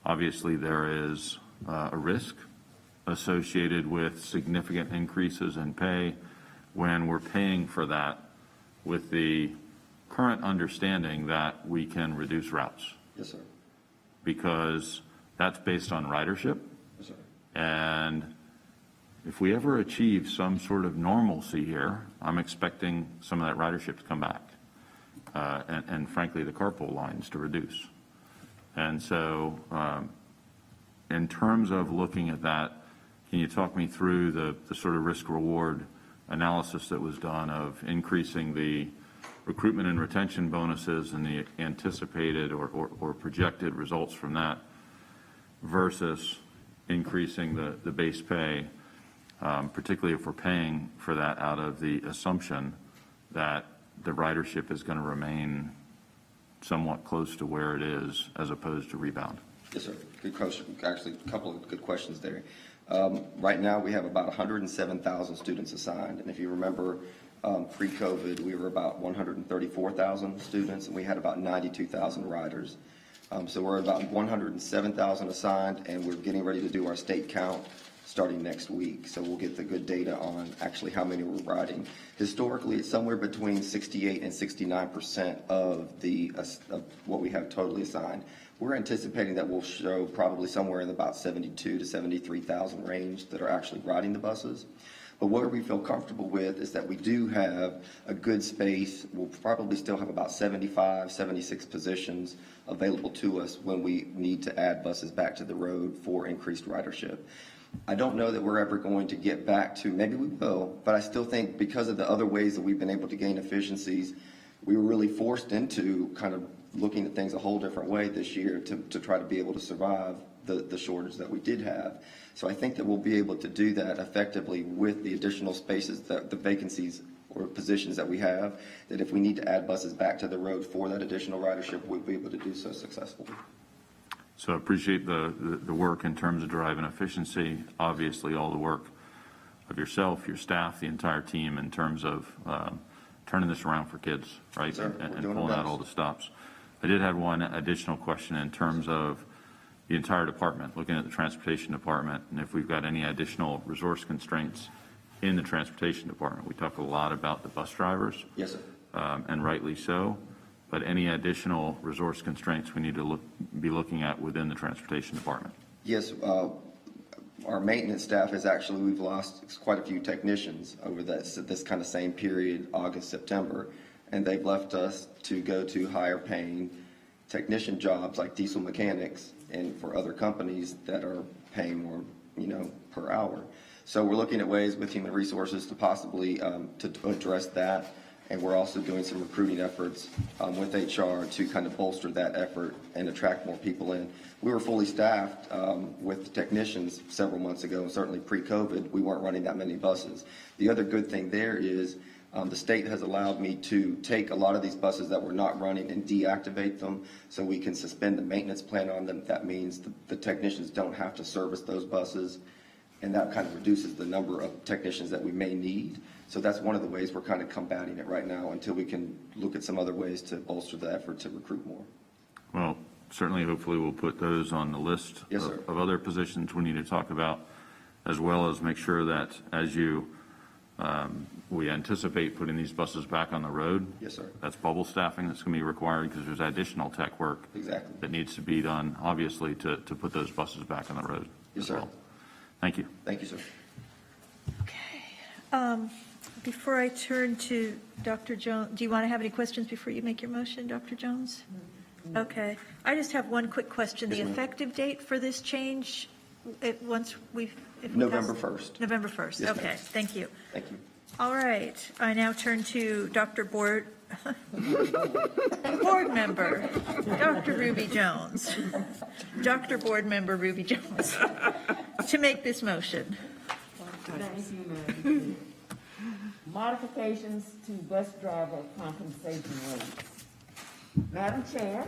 Obviously, there is a risk associated with significant increases in pay when we're paying for that with the current understanding that we can reduce routes. Yes, sir. Because that's based on ridership. Yes, sir. And if we ever achieve some sort of normalcy here, I'm expecting some of that ridership to come back. And frankly, the carpool lines to reduce. And so in terms of looking at that, can you talk me through the sort of risk reward analysis that was done of increasing the recruitment and retention bonuses and the anticipated or projected results from that versus increasing the base pay, particularly if we're paying for that out of the assumption that the ridership is going to remain somewhat close to where it is as opposed to rebound? Yes, sir. Good question. Actually, a couple of good questions there. Right now, we have about 107,000 students assigned. And if you remember, pre-COVID, we were about 134,000 students, and we had about 92,000 riders. So we're about 107,000 assigned, and we're getting ready to do our state count starting next week. So we'll get the good data on actually how many we're riding. Historically, it's somewhere between 68 and 69% of what we have totally assigned. We're anticipating that we'll show probably somewhere in about 72 to 73,000 range that are actually riding the buses. But what we feel comfortable with is that we do have a good space. We'll probably still have about 75, 76 positions available to us when we need to add buses back to the road for increased ridership. I don't know that we're ever going to get back to, maybe we will, but I still think because of the other ways that we've been able to gain efficiencies, we were really forced into kind of looking at things a whole different way this year to try to be able to survive the shortage that we did have. So I think that we'll be able to do that effectively with the additional spaces, the vacancies or positions that we have, that if we need to add buses back to the road for that additional ridership, we'll be able to do so successfully. So I appreciate the work in terms of driving efficiency, obviously all the work of yourself, your staff, the entire team in terms of turning this around for kids, right? Yes, and pulling out all the stops. I did have one additional question in terms of the entire department, looking at the transportation department, and if we've got any additional resource constraints in the transportation department. We talk a lot about the bus drivers. Yes, sir. And rightly so, but any additional resource constraints we need to be looking at within the transportation department? Yes, our maintenance staff is actually, we've lost quite a few technicians over this kind of same period, August, September, and they've left us to go to higher paying technician jobs like diesel mechanics and for other companies that are paying more, per hour. So we're looking at ways with human resources to possibly to address that And we're also doing some recruiting efforts with HR to kind of bolster that effort and attract more people in. We were fully staffed with technicians several months ago, and certainly pre-COVID, we weren't running that many buses. The other good thing there is the state has allowed me to take a lot of these buses that we're not running and deactivate them so we can suspend the maintenance plan on them. That means the technicians don't have to service those buses, and that kind of reduces the number of technicians that we may need. So that's one of the ways we're kind of combating it right now until we can look at some other ways to bolster the effort to recruit more. Well, certainly, hopefully, we'll put those on the list Yes, sir. of other positions we need to talk about, as well as make sure that as we anticipate putting these buses back on the road. Yes, sir. That's bubble staffing that's going to be required because there's additional tech work. Exactly. That needs to be done, obviously, to put those buses back on the road. Yes, as sir. well. Thank you. Thank you, sir. Before I turn to Dr. Jones, do you want to have any questions before you make your motion, Dr. Jones? Okay. I just have one quick question. The effective date for this change, once if we November pass- 1st. November 1st. Yes, Okay, ma'am. thank you. Thank you. All right. I now turn to Dr. Board Member, Dr. Ruby Jones. Dr. Board Member Ruby Jones, to make this motion. Thank you, Madam Chair. Modifications to bus driver compensation rates. Madam Chair,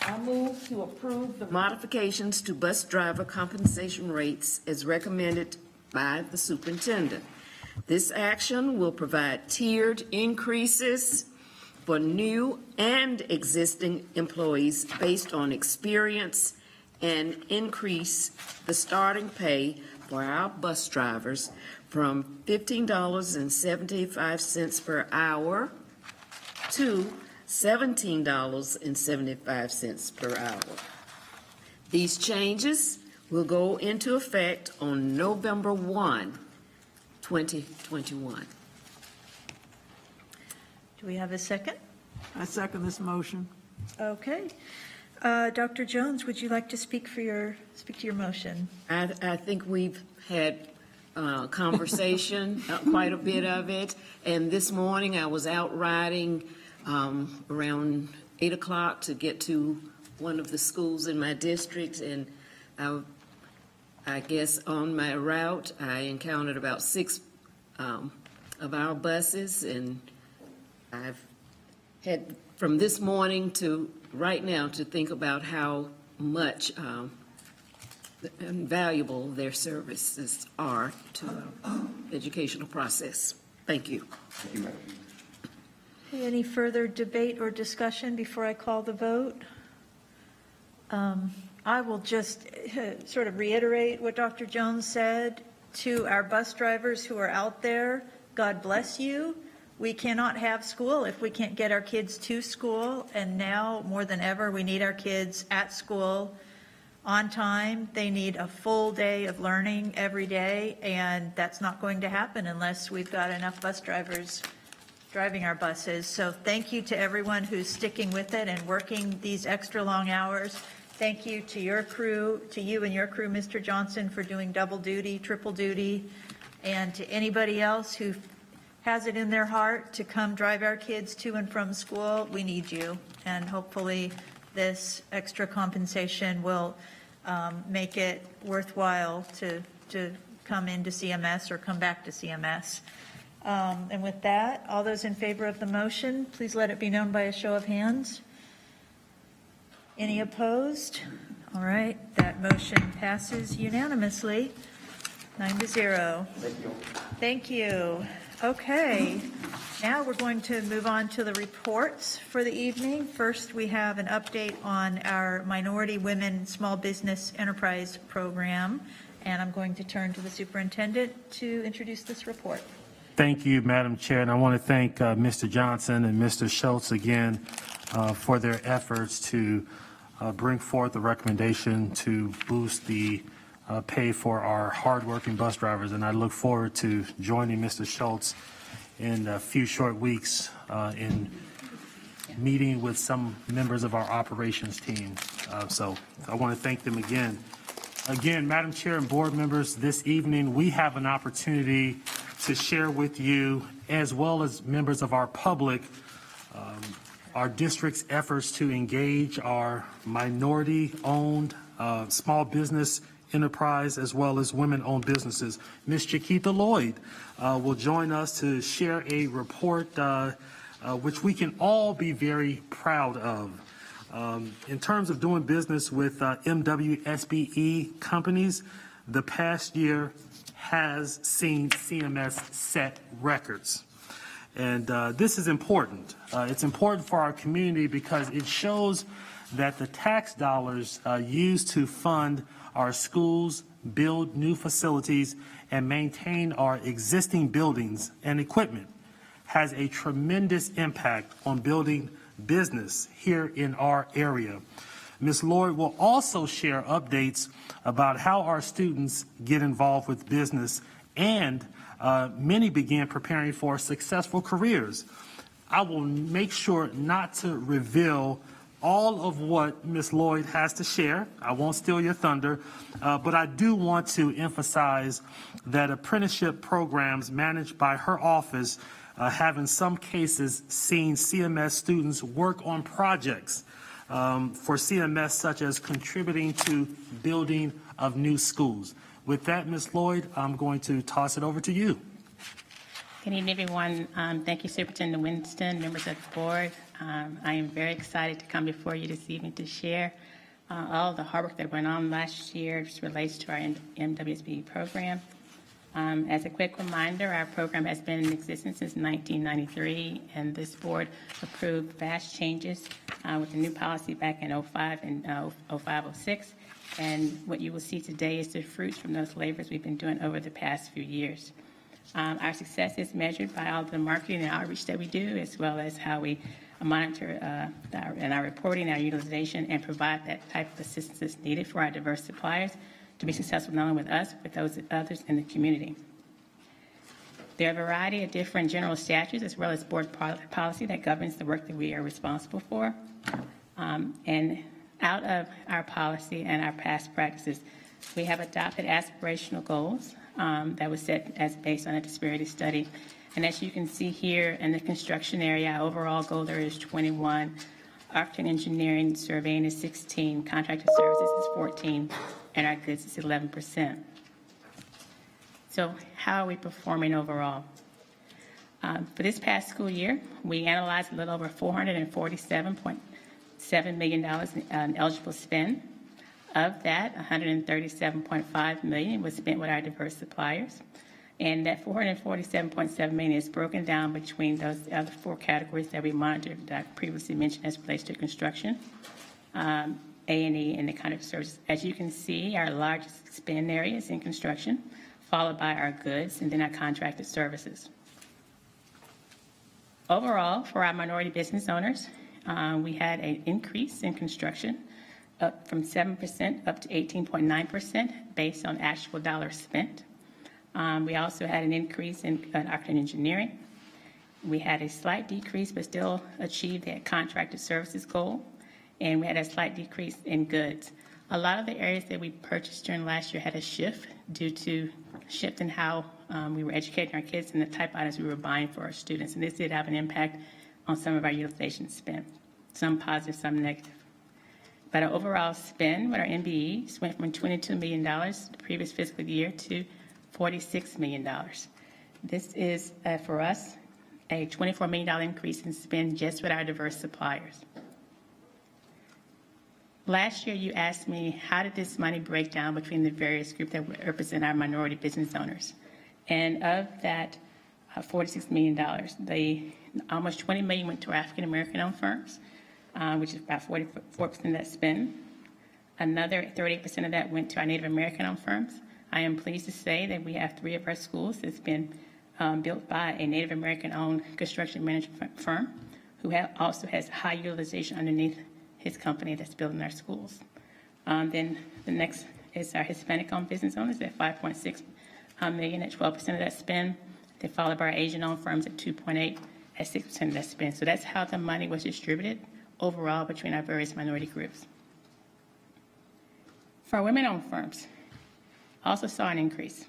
I move to approve the modifications to bus driver compensation rates as recommended by the superintendent. This action will provide tiered increases for new and existing employees based on experience and increase the starting pay for our bus drivers from $15.75 per hour to $17.75 per hour. These changes will go into effect on November 1, 2021. Do we have a second? I second this motion. Okay. Dr. Jones, would you like to speak to your motion? I think we've had conversation, quite a bit of it, and this morning I was out riding around 8 o'clock to get to one of the schools in my district, and I guess on my route I encountered about 6 of our buses, and I've had from this morning to right now to think about how much valuable their services are to the educational process. Thank you. Thank you, Madam. Any further debate or discussion before I call the vote? I will just sort of reiterate what Dr. Jones said to our bus drivers who are out there. God bless you. We cannot have school if we can't get our kids to school, and now more than ever, we need our kids at school on time. They need a full day of learning every day, and that's not going to happen unless we've got enough bus drivers driving our buses. So thank you to everyone who's sticking with it and working these extra long hours. Thank you to your crew, to you and your crew, Mr. Johnson, for doing double duty, triple duty, and to anybody else who has it in their heart to come drive our kids to and from school. We need you, and hopefully this extra compensation will make it worthwhile to come into CMS or come back to CMS. And with that, all those in favor of the motion, please let it be known by a show of hands. Any opposed? All right, that motion passes unanimously, 9-0. Thank you. Thank you. Okay, now we're going to move on to the reports for the evening. First, we have an update on our Minority Women Small Business Enterprise Program, and I'm going to turn to the superintendent to introduce this report. Thank you, Madam Chair, and I want to thank Mr. Johnson and Mr. Schultz again for their efforts to bring forth a recommendation to boost the pay for our hardworking bus drivers, and I look forward to joining Mr. Schultz in a few short weeks in meeting with some members of our operations team. So I want to thank them again. Again, Madam Chair and board members, this evening we have an opportunity to share with you, as well as members of our public, our district's efforts to engage our minority-owned small business enterprise as well as women-owned businesses. Ms. Chiquita Lloyd will join us to share a report which we can all be very proud of. In terms of doing business with MWSBE companies, the past year has seen CMS set records. And this is important. It's important for our community because it shows that the tax dollars used to fund our schools, build new facilities, and maintain our existing buildings and equipment has a tremendous impact on building business here in our area. Ms. Lloyd will also share updates about how our students get involved with business and many begin preparing for successful careers. I will make sure not to reveal all of what Ms. Lloyd has to share. I won't steal your thunder, but I do want to emphasize that apprenticeship programs managed by her office have in some cases seen CMS students work on projects for CMS, such as contributing to building of new schools. With that, Ms. Lloyd, I'm going to toss it over to you. Good evening, everyone. Thank you, Superintendent Winston, members of the board. I am very excited to come before you this evening to share all of the hard work that went on last year as relates to our MWSB program. As a quick reminder, our program has been in existence since 1993, and this board approved vast changes with the new policy back in 05 and 05-06. And what you will see today is the fruits from those labors we've been doing over the past few years. Our success is measured by all the marketing and outreach that we do, as well as how we monitor our reporting, our utilization, and provide that type of assistance that's needed for our diverse suppliers to be successful not only with us, but those others in the community. There are a variety of different general statutes as well as board policy that governs the work that we are responsible for. And out of our policy and our past practices, we have adopted aspirational goals that was set as based on a disparity study. And as you can see here in the construction area, our overall goal there is 21, architecture and engineering surveying is 16, contracted services is 14, and our goods is 11%. So how are we performing overall? For this past school year, we analyzed a little over $447.7 million in eligible spend. Of that, $137.5 million was spent with our diverse suppliers. And that $447.7 million is broken down between those other four categories that we monitored that I previously mentioned as relates to construction, A&E, and the kind of services. As you can see, our largest spend area is in construction, followed by our goods, and then our contracted services. Overall, for our minority business owners, we had an increase in construction up from 7% up to 18.9% based on actual dollars spent. We also had an increase in architecture and engineering. We had a slight decrease, but still achieved that contracted services goal. And we had a slight decrease in goods. A lot of the areas that we purchased during last year had a shift due to shift in how we were educating our kids and the type of items we were buying for our students. And this did have an impact on some of our utilization spend, some positive, some negative. But our overall spend with our MBEs went from $22 million the previous fiscal year to $46 million. This is, for us, a $24 million increase in spend just with our diverse suppliers. Last year, you asked me, how did this money break down between the various groups that represent our minority business owners? And of that $46 million, almost $20 million went to our African-American owned firms, which is about 44% of that spend. Another 38% of that went to our Native American owned firms. I am pleased to say that we have 3 of our schools that's been built by a Native American owned construction management firm who also has high utilization underneath his company that's building our schools. Then the next is our Hispanic owned business owners at $5.6 million at 12% of that spend. They're followed by our Asian owned firms at 2.8 at 6% of that spend. So that's how the money was distributed overall between our various minority groups. For our women-owned firms, also saw an increase.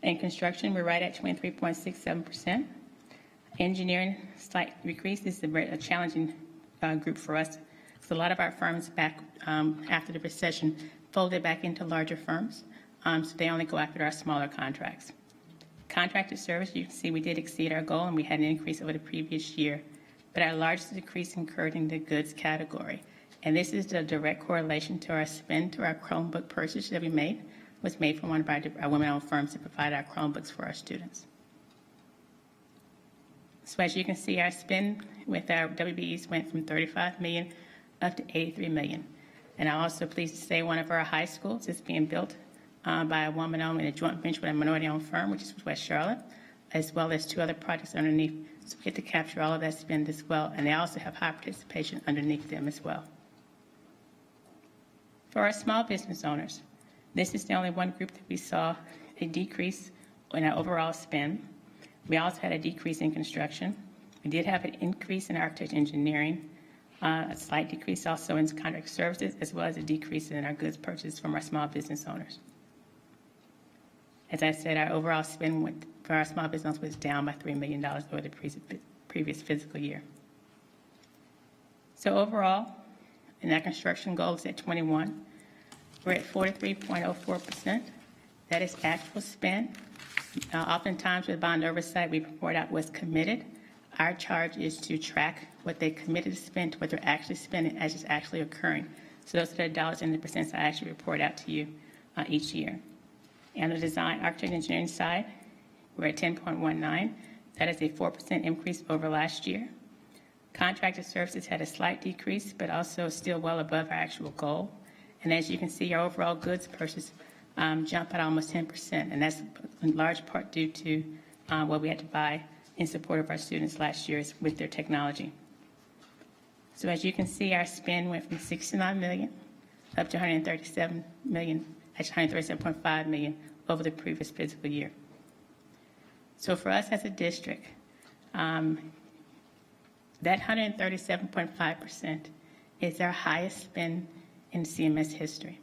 In construction, we're right at 23.67%. Engineering, slight decrease. This is a challenging group for us. So a lot of our firms back after the recession folded back into larger firms, so they only go after our smaller contracts. Contracted service, you can see we did exceed our goal and we had an increase over the previous year, but our largest decrease occurred in the goods category. And this is the direct correlation to our spend to our Chromebook purchase that we made, was made from one of our women-owned firms that provide our Chromebooks for our students. So as you can see, our spend with our WBEs went from $35 million up to $83 million. And I'm also pleased to say one of our high schools is being built by a woman-owned and a joint venture with a minority-owned firm, which is West Charlotte, as well as 2 other projects underneath. So we get to capture all of that spend as well. And they also have high participation underneath them as well. For our small business owners, this is the only one group that we saw a decrease in our overall spend. We also had a decrease in construction. We did have an increase in architecture engineering, a slight decrease also in contract services, as well as a decrease in our goods purchased from our small business owners. As I said, our overall spend for our small business was down by $3 million over the previous fiscal year. So overall, and our construction goal is at 21. We're at 43.04%. That is actual spend. Oftentimes with bond oversight, we report out what's committed. Our charge is to track what they committed to spend to what they're actually spending as it's actually occurring. So those are the dollars and the percents I actually report out to you each year. And the design, architecture, and engineering side, we're at 10.19. That is a 4% increase over last year. Contracted services had a slight decrease, but also still well above our actual goal. And as you can see, our overall goods purchase jumped at almost 10%, and that's in large part due to what we had to buy in support of our students last year with their technology. So as you can see, our spend went from $69 million up to $137 million, actually $137.5 million over the previous fiscal year. So for us as a district, that 137.5% is our highest spend in CMS history.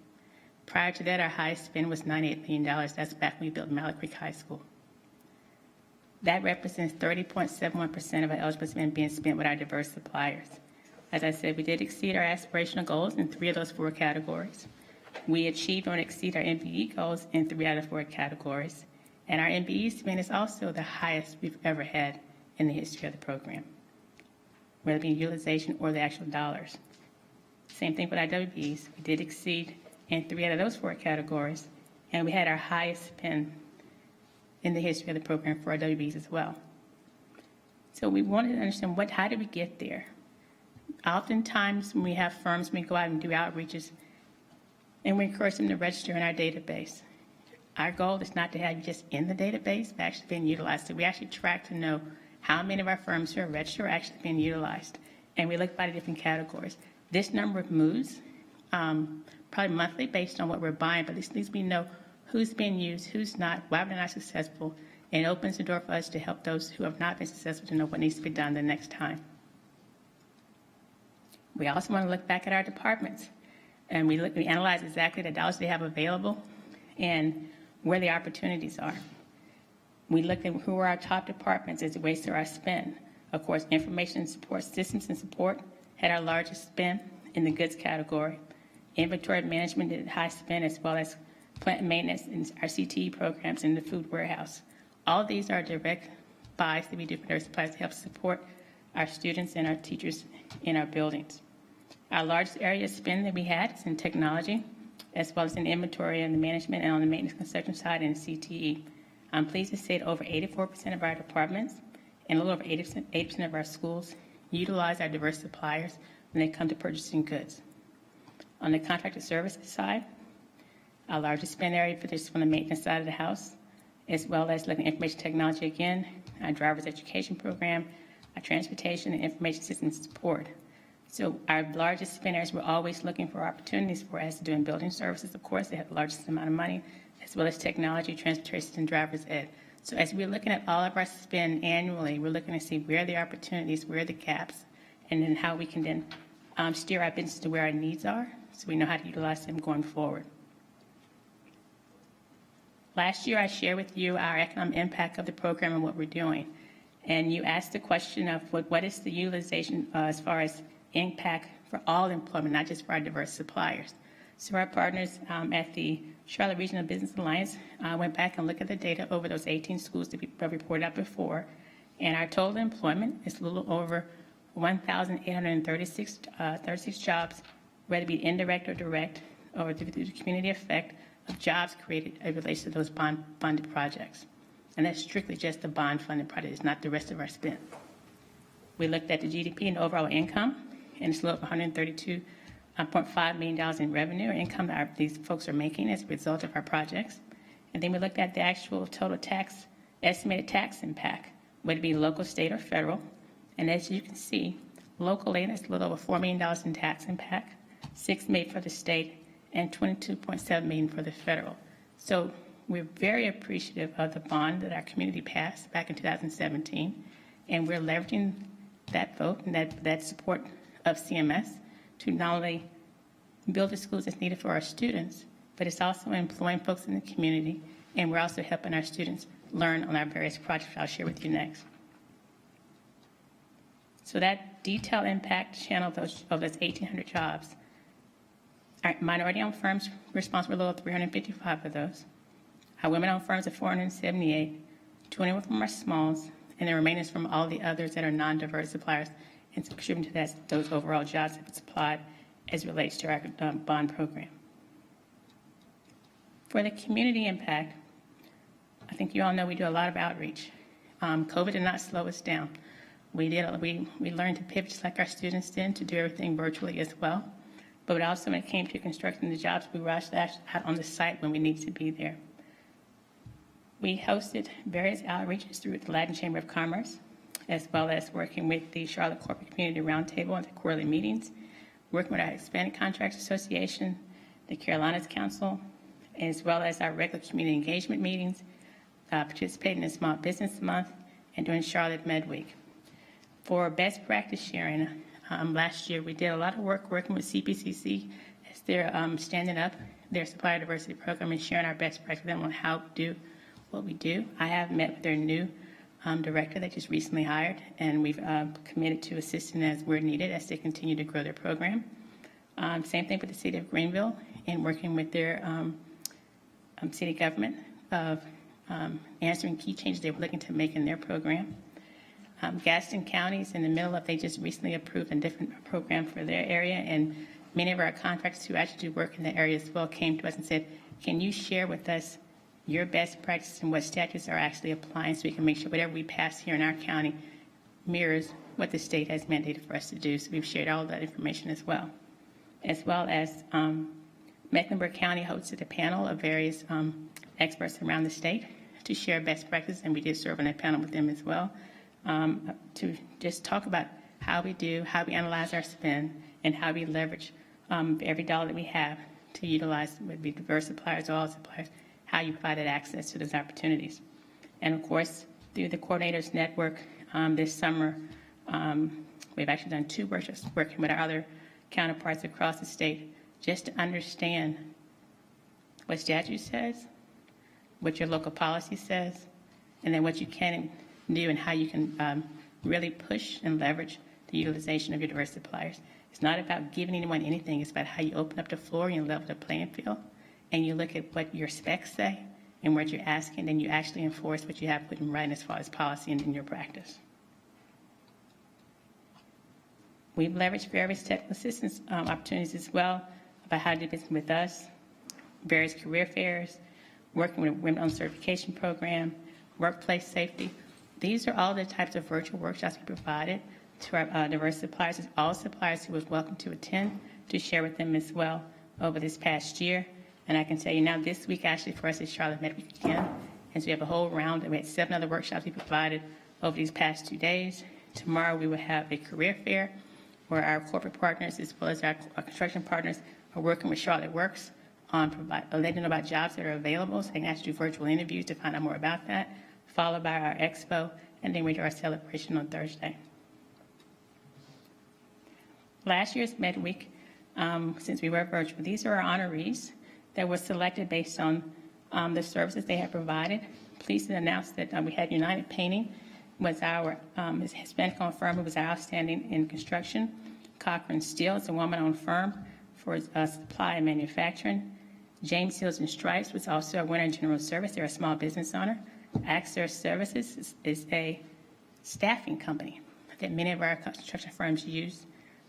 Prior to that, our highest spend was $98 million. That's back when we built Mallard Creek High School. That represents 30.71% of our eligible spend being spent with our diverse suppliers. As I said, we did exceed our aspirational goals in 3 of those 4 categories. We achieved or exceed our MBE goals in 3 out of 4 categories. And our MBE spend is also the highest we've ever had in the history of the program, whether it be utilization or the actual dollars. Same thing with our WBs. We did exceed in 3 out of those 4 categories, and we had our highest spend in the history of the program for our WBs as well. So we wanted to understand how did we get there? Oftentimes when we have firms, we go out and do outreaches, and we encourage them to register in our database. Our goal is not to have you just in the database, but actually being utilized. So we actually track to know how many of our firms who are registered are actually being utilized. And we look by the different categories. This number moves probably monthly based on what we're buying, but at least we know who's being used, who's not, why we're not successful, and it opens the door for us to help those who have not been successful to know what needs to be done the next time. We also want to look back at our departments, and we analyze exactly the dollars they have available and where the opportunities are. We look at who are our top departments as it relates to our spend. Of course, information support, systems and support had our largest spend in the goods category. Inventory management did high spend, as well as plant maintenance and our CTE programs in the food warehouse. All of these are direct buys that we do for their supplies to help support our students and our teachers in our buildings. Our largest area of spend that we had is in technology, as well as in inventory and the management and on the maintenance construction side and CTE. I'm pleased to say that over 84% of our departments and a little over 80% of our schools utilize our diverse suppliers when they come to purchasing goods. On the contracted services side, our largest spend area for this is from the maintenance side of the house, as well as looking at information technology again, our driver's education program, our transportation and information systems support. So our largest spend areas, we're always looking for opportunities for us to do in building services. Of course, they have the largest amount of money, as well as technology, transportation, and driver's ed. So as we're looking at all of our spend annually, we're looking to see where are the opportunities, where are the gaps, and then how we can then steer our business to where our needs are, so we know how to utilize them going forward. Last year, I shared with you our economic impact of the program and what we're doing. And you asked the question of what is the utilization as far as impact for all employment, not just for our diverse suppliers. So our partners at the Charlotte Regional Business Alliance went back and looked at the data over those 18 schools that we reported out before. And our total employment is a little over 1,836 jobs, whether it be indirect or direct, or through the community effect of jobs created in relation to those bond-funded projects. And that's strictly just the bond-funded projects, not the rest of our spend. We looked at the GDP and overall income, and it's a little over $132.5 million in revenue or income that these folks are making as a result of our projects. And then we looked at the actual total estimated tax impact, whether it be local, state, or federal. And as you can see, locally, that's a little over $4 million in tax impact, $6 million for the state, and $22.7 million for the federal. So we're very appreciative of the bond that our community passed back in 2017, and we're leveraging that vote and that support of CMS to not only build the schools that's needed for our students, but it's also employing folks in the community, and we're also helping our students learn on our various projects I'll share with you next. So that detailed impact channel of those 1,800 jobs, our minority-owned firms responsible for a little 355 of those. Our women-owned firms are 478, 20 of them are smalls, and the remaining is from all the others that are non-diverse suppliers and contributing to those overall jobs that are supplied as it relates to our bond program. For the community impact, I think you all know we do a lot of outreach. COVID did not slow us down. We learned to pivot just like our students did to do everything virtually as well. But also when it came to constructing the jobs, we were actually out on the site when we needed to be there. We hosted various outreaches through the Latin Chamber of Commerce, as well as working with the Charlotte Corporate Community Roundtable and the quarterly meetings, working with our Hispanic Contractors Association, the Carolinas Council, as well as our regular community engagement meetings, participating in Small Business Month, and doing Charlotte Med Week. For best practice sharing, last year we did a lot of work working with CPCC as they're standing up their supplier diversity program and sharing our best practice on how to do what we do. I have met with their new director they just recently hired, and we've committed to assisting as we're needed as they continue to grow their program. Same thing with the city of Greenville and working with their city government of answering key changes they were looking to make in their program. Gaston County is in the middle of, they just recently approved a different program for their area, and many of our contractors who actually do work in the area as well came to us and said, can you share with us your best practices and what statutes are actually applying so we can make sure whatever we pass here in our county mirrors what the state has mandated for us to do. So we've shared all that information as well as Mecklenburg County hosted a panel of various experts around the state to share best practices, and we did serve on that panel with them as well. To just talk about how we analyze our spend and how we leverage every dollar that we have to utilize, whether it be diverse suppliers or all suppliers, how you provide that access to those opportunities. And of course, through the coordinators network this summer, we've actually done 2 workshops working with our other counterparts across the state just to understand what statute says, what your local policy says, and then what you can do and how you can really push and leverage the utilization of your diverse suppliers. It's not about giving anyone anything. It's about how you open up the floor and you level the playing field, and you look at what your specs say and what you're asking, and you actually enforce what you have put in writing as far as policy and in your practice. We've leveraged various technical assistance opportunities as well about how to do business with us, various career fairs, working with a women-owned certification program, workplace safety. These are all the types of virtual workshops we provided to our diverse suppliers. All suppliers who was welcome to attend to share with them as well over this past year. And I can tell you now this week actually for us is Charlotte Med Week again. And so we have a whole round, and we had 7 other workshops we provided over these past 2 days. Tomorrow we will have a career fair where our corporate partners as well as our construction partners are working with Charlotte Works on letting them know about jobs that are available so they can actually do virtual interviews to find out more about that, followed by our expo, and then we do our celebration on Thursday. Last year's Med Week, since we were virtual, these are our honorees that were selected based on the services they have provided. Pleased to announce that we had United Painting was our Hispanic-owned firm who was outstanding in construction. Cochran Steel is a woman-owned firm for supply and manufacturing. James Seals and Stripes was also a winner in general service. They're a small business owner. Access Services is a staffing company that many of our construction firms use,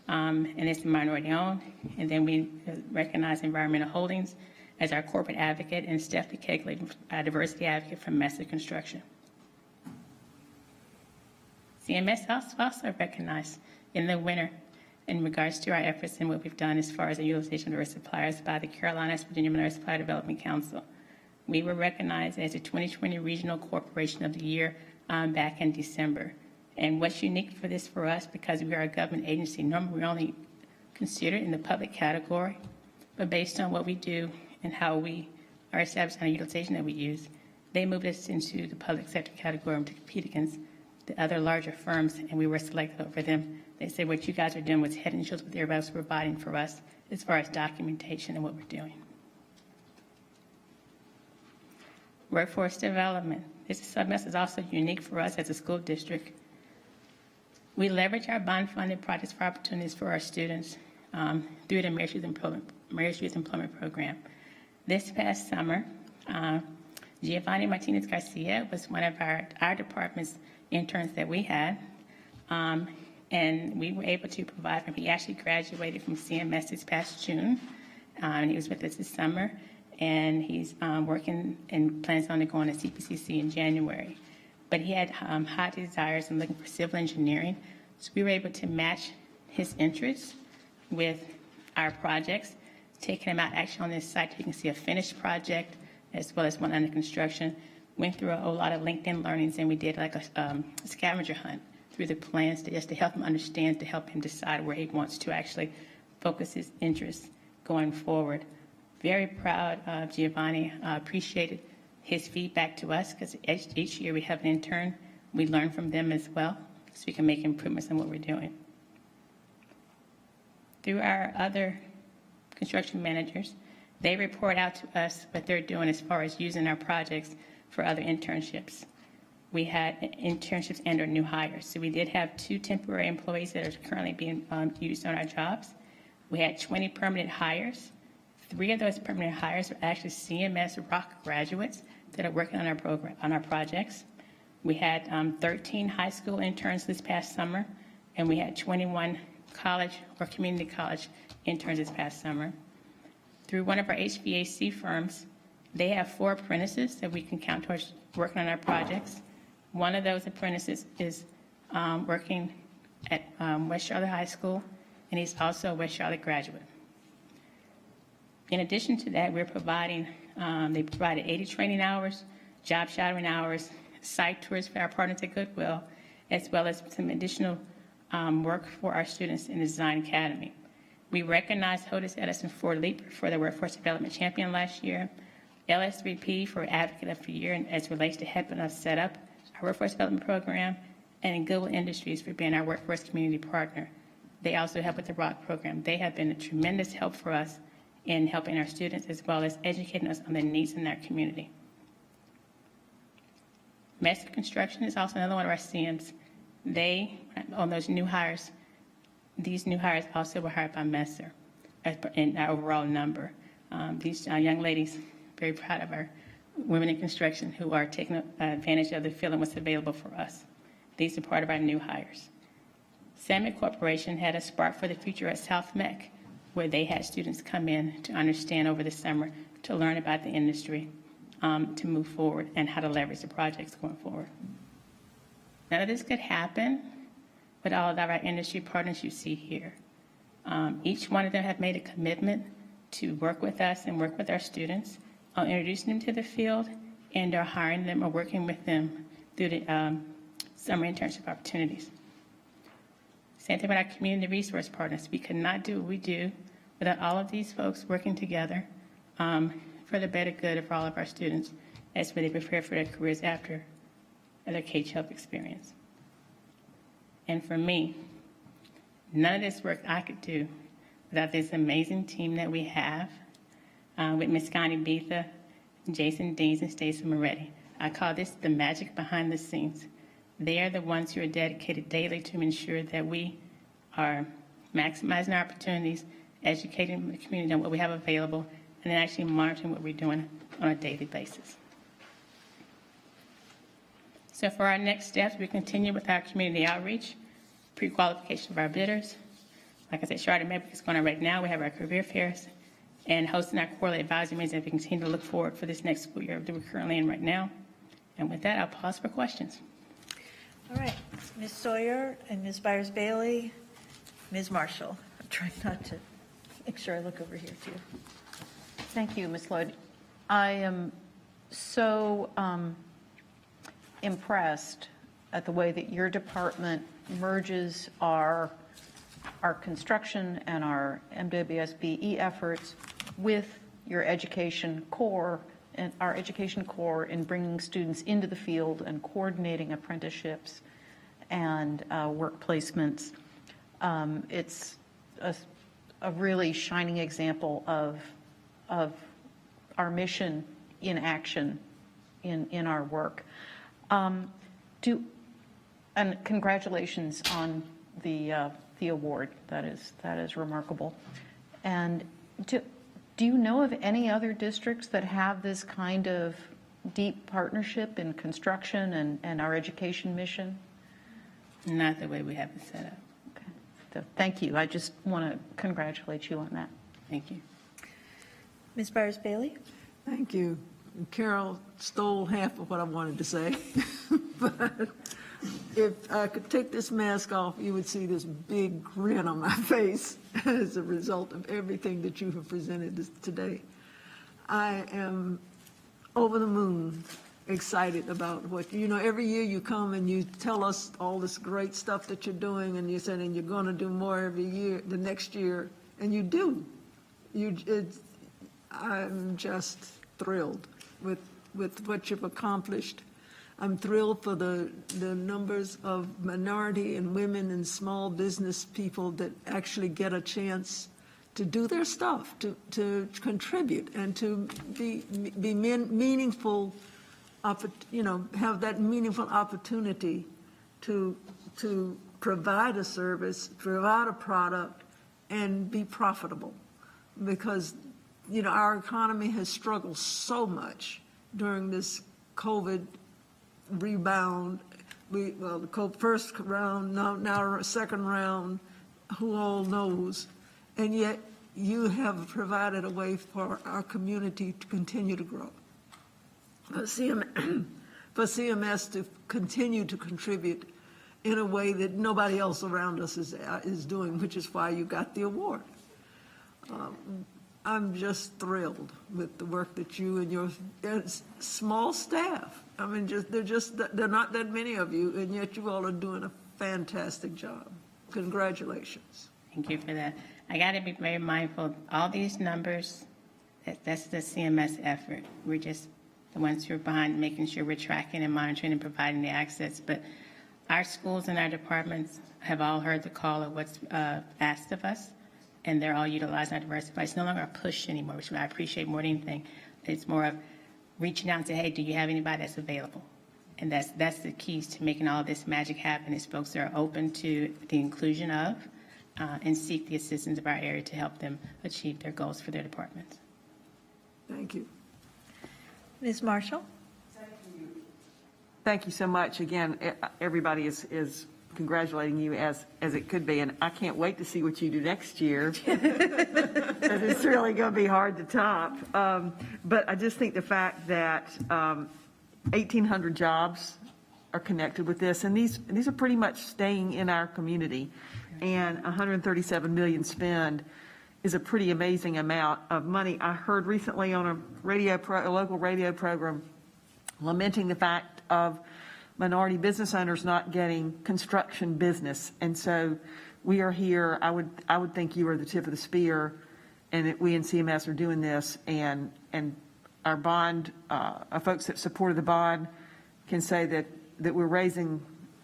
and it's minority-owned. And then we recognize Environmental Holdings as our corporate advocate, and Stephanie Kegley, a diversity advocate from Messer Construction. CMS also recognized in the winter in regards to our efforts and what we've done as far as the utilization of diverse suppliers by the Carolinas Virginia Mineral Supply Development Council. We were recognized as the 2020 Regional Corporation of the Year back in December. And what's unique for this for us, because we are a government agency, normally we're only considered in the public category, but based on what we do and how we are established on the utilization that we use, they moved us into the public sector category to compete against the other larger firms, and we were selected over them. They said what you guys are doing was head and shoulders what everybody else providing for us as far as documentation and what we're doing. Workforce development. This CMS is also unique for us as a school district. We leverage our bond-funded projects for opportunities for our students through the Marriage Youth Employment Program. This past summer, Giovanni Martinez Garcia was one of our department's interns that we had, and we were able to provide him. He actually graduated from CMS this past June, and he was with us this summer, and he's working and plans on going to CPCC in January. But he had high desires and looking for civil engineering, so we were able to match his interests with our projects, taking him out actually on this site. You can see a finished project as well as one under construction. Went through a whole lot of LinkedIn learnings, and we did like a scavenger hunt through the plans just to help him understand, to help him decide where he wants to actually focus his interests going forward. Very proud of Giovanni. Appreciated his feedback to us, because each year we have an intern. We learn from them as well, so we can make improvements in what we're doing. Through our other construction managers, they report out to us what they're doing as far as using our projects for other internships. We had internships and or new hires. So we did have 2 temporary employees that are currently being used on our jobs. We had 20 permanent hires. 3 of those permanent hires are actually CMS Rock graduates that are working on our program, on our projects. We had 13 high school interns this past summer, and we had 21 college or community college interns this past summer. Through one of our HVAC firms, they have 4 apprentices that we can count towards working on our projects. One of those apprentices is working at West Charlotte High School, and he's also a West Charlotte graduate. In addition to that, we're providing, they provided 80 training hours, job shadowing hours, site tours for our partners at Goodwill, as well as some additional work for our students in the Design Academy. We recognized Hodis Edison for LEAP for the Workforce Development Champion last year, LS3P for Advocate of the Year, and as it relates to helping us set up our Workforce Development Program, and Goodwill Industries for being our Workforce Community Partner. They also help with the ROC program. They have been a tremendous help for us in helping our students as well as educating us on the needs in their community. Messer Construction is also another one of our CMs. They, on those new hires, these new hires also were hired by Messer in our overall number. These young ladies, very proud of our women in construction who are taking advantage of the field and what's available for us. These are part of our new hires. Summit Corporation had a Spark for the Future at South Meck, where they had students come in to understand over the summer, to learn about the industry, to move forward and how to leverage the projects going forward. None of this could happen with all of our industry partners you see here. Each one of them have made a commitment to work with us and work with our students on introducing them to the field and are hiring them or working with them through the summer internship opportunities. Same thing with our community resource partners. We could not do what we do without all of these folks working together for the better good of all of our students as they prepare for their careers after their K-12 experience. And for me, none of this work I could do without this amazing team that we have with Ms. Connie Beatha, Jason Deans, and Stacey Moretti. I call this the magic behind the scenes. They are the ones who are dedicated daily to ensure that we are maximizing our opportunities, educating the community on what we have available, and then actually monitoring what we're doing on a daily basis. So for our next steps, we continue with our community outreach, pre-qualification of our bidders. Like I said, Charlotte-Mecklenburg is going on right now. We have our career fairs and hosting our quarterly advisory meetings, and we continue to look forward for this next school year that we're currently in right now. And with that, I'll pause for questions. All right, Ms. Sawyer and Ms. Byers-Bailey, Ms. Marshall. I'm trying not to make sure I look over here too. Thank you, Ms. Lloyd. I am so impressed at the way that your department merges our construction and our MWSBE efforts with your education core and our education core in bringing students into the field and coordinating apprenticeships and work placements. It's a really shining example of our mission in action in our work. And congratulations on the award. That is remarkable. And do you know of any other districts that have this kind of deep partnership in construction and our education mission? Not the way we have it set up. Okay. So thank you. I just want to congratulate you on that. Thank you. Ms. Byers-Bailey? Thank you. Carol stole half of what I wanted to say. But if I could take this mask off, you would see this big grin on my face as a result of everything that you have presented today. I am over the moon excited about what, every year you come and you tell us all this great stuff that you're doing, and you said, and you're going to do more every year, the next year, and you do. I'm just thrilled with what you've accomplished. I'm thrilled for the numbers of minority and women and small business people that actually get a chance to do their stuff, to contribute and to be meaningful, have that meaningful opportunity to provide a service, provide a product, and be profitable. Because, our economy has struggled so much during this COVID rebound. The first round, now second round, who all knows? And yet you have provided a way for our community to continue to grow. For CMS to continue to contribute in a way that nobody else around us is doing, which is why you got the award. I'm just thrilled with the work that you and your small staff. I mean, they're not that many of you, and yet you all are doing a fantastic job. Congratulations. Thank you for that. I got to be very mindful. All these numbers, that's the CMS effort. We're just the ones who are behind making sure we're tracking and monitoring and providing the access. But our schools and our departments have all heard the call of what's asked of us, and they're all utilizing our diversity. It's no longer a push anymore, which I appreciate more than anything. It's more of reaching out and say, hey, do you have anybody that's available? And that's the keys to making all this magic happen, is folks that are open to the inclusion of and seek the assistance of our area to help them achieve their goals for their departments. Thank you. Ms. Marshall? Thank you so much. Again, everybody is congratulating you as it could be, and I can't wait to see what you do next year. It's really going to be hard to top. But I just think the fact that 1,800 jobs are connected with this, and these are pretty much staying in our community, and 137 million spend is a pretty amazing amount of money. I heard recently on a local radio program lamenting the fact of minority business owners not getting construction business, and so we are here. I would think you are the tip of the spear, and that we in CMS are doing this, and our bond, our folks that supported the bond can say that we're raising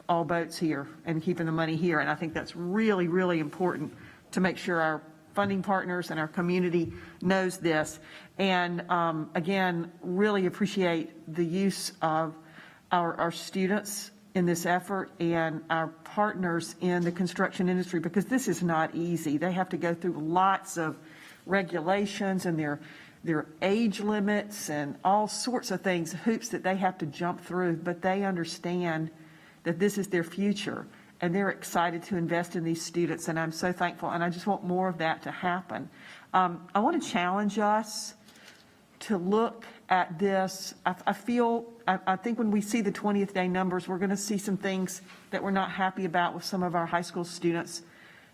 all boats here and keeping the money here, and I think that's really, really important to make sure funding partners and our community knows this. And again, really appreciate the use of our students in this effort and our partners in the construction industry, because this is not easy. They have to go through lots of regulations and their age limits and all sorts of things, hoops that they have to jump through, but they understand that this is their future and they're excited to invest in these students, and I'm so thankful, and I just want more of that to happen. I want to challenge us to look at this. I think when we see the 20th day numbers, we're going to see some things that we're not happy about with some of our high school students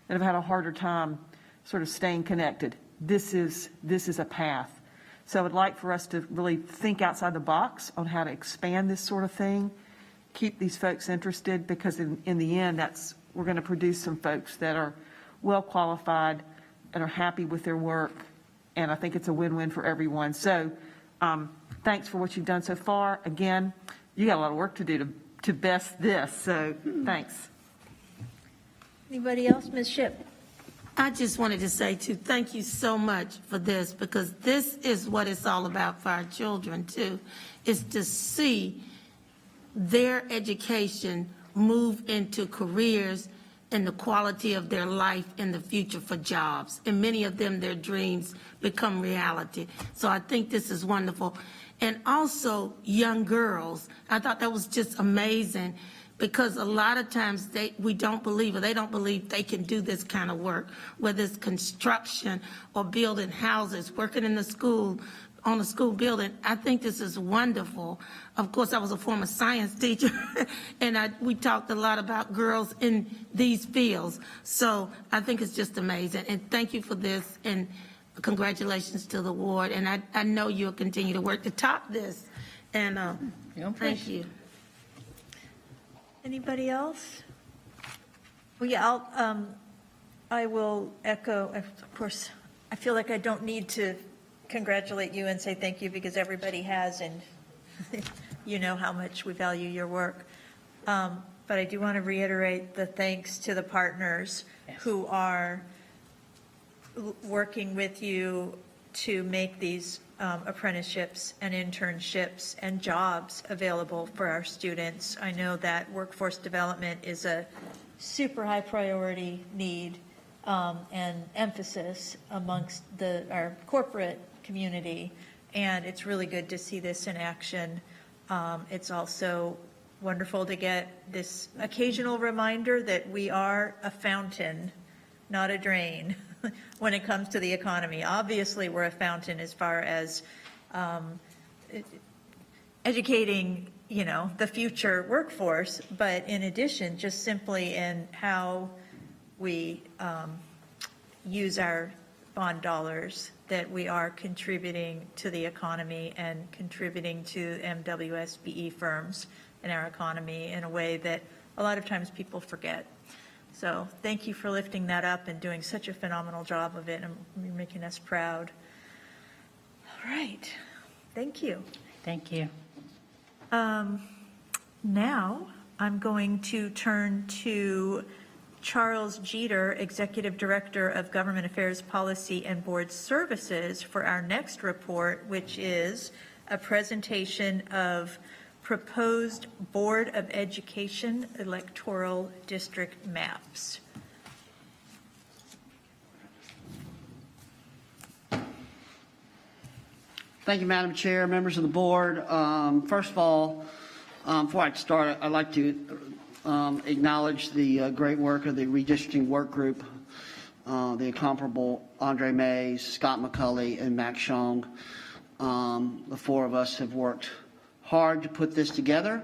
that have had a harder time sort of staying connected. This is a path. So I'd like for us to really think outside the box on how to expand this sort of thing, keep these folks interested, because in the end, we're going to produce some folks that are well qualified and are happy with their work, and I think it's a win-win for everyone. So thanks for what you've done so far. Again, you got a lot of work to do to best this, so thanks. Anybody else? Ms. Shipp? I just wanted to say, too, thank you so much for this, because this is what it's all about for our children, too, is to see their education move into careers and the quality of their life in the future for jobs. And many of them, their dreams become reality. So I think this is wonderful. And also young girls, I thought that was just amazing, because a lot of times they don't believe they can do this kind of work, whether it's construction or building houses, working in the school, on a school building. I think this is wonderful. Of course, I was a former science teacher, and we talked a lot about girls in these fields. So I think it's just amazing. And thank you for this, and congratulations to the ward. And I know you'll continue to work to top this. And thank you. Anybody else? Well, yeah, I will echo, of course, I feel like I don't need to congratulate you and say thank you, because everybody has, and you know how much we value your work. But I do want to reiterate the thanks to the partners who are working with you to make these apprenticeships and internships and jobs available for our students. I know that workforce development is a super high priority need and emphasis amongst our corporate community, and it's really good to see this in action. It's also wonderful to get this occasional reminder that we are a fountain, not a drain, when it comes to the economy. Obviously, we're a fountain as far as educating, the future workforce, but in addition, just simply in how we use our bond dollars, that we are contributing to the economy and contributing to MWSBE firms in our economy in a way that a lot of times people forget. So thank you for lifting that up and doing such a phenomenal job of it, and you're making us proud. All right, thank you. Thank you. Now I'm going to turn to Charles Jeter, Executive Director of Government Affairs Policy and Board Services, for our next report, which is a presentation of proposed Board of Education electoral district maps. Thank you, Madam Chair, members of the board. First of all, before I start, I'd like to acknowledge the great work of the redistricting work group, the incomparable Andre Mays, Scott McCulley, and Max Shong. The four of us have worked hard to put this together.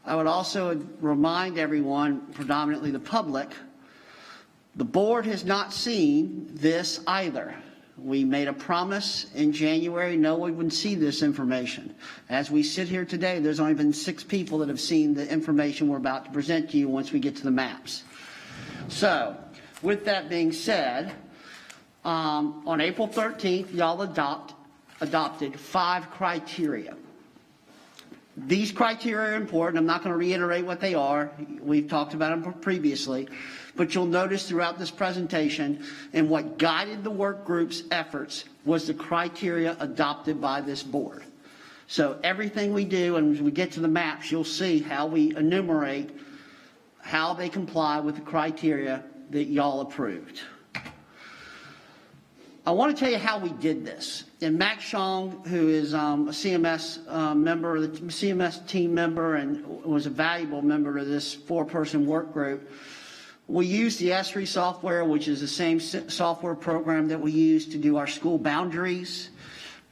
I would also remind everyone, predominantly the public, the board has not seen this either. We made a promise in January, no one would see this information. As we sit here today, there's only been 6 people that have seen the information we're about to present to you once we get to the maps. So, with that being said, on April 13th, y'all adopted 5 criteria. These criteria are important. I'm not going to reiterate what they are. We've talked about them previously. But you'll notice throughout this presentation, and what guided the work group's efforts was the criteria adopted by this board. So everything we do, and as we get to the maps, you'll see how we enumerate how they comply with the criteria that y'all approved. I want to tell you how we did this. And Max Chong, who is a CMS member, the CMS team member, and was a valuable member of this 4-person work group, we use the ESRI software, which is the same software program that we use to do our school boundaries.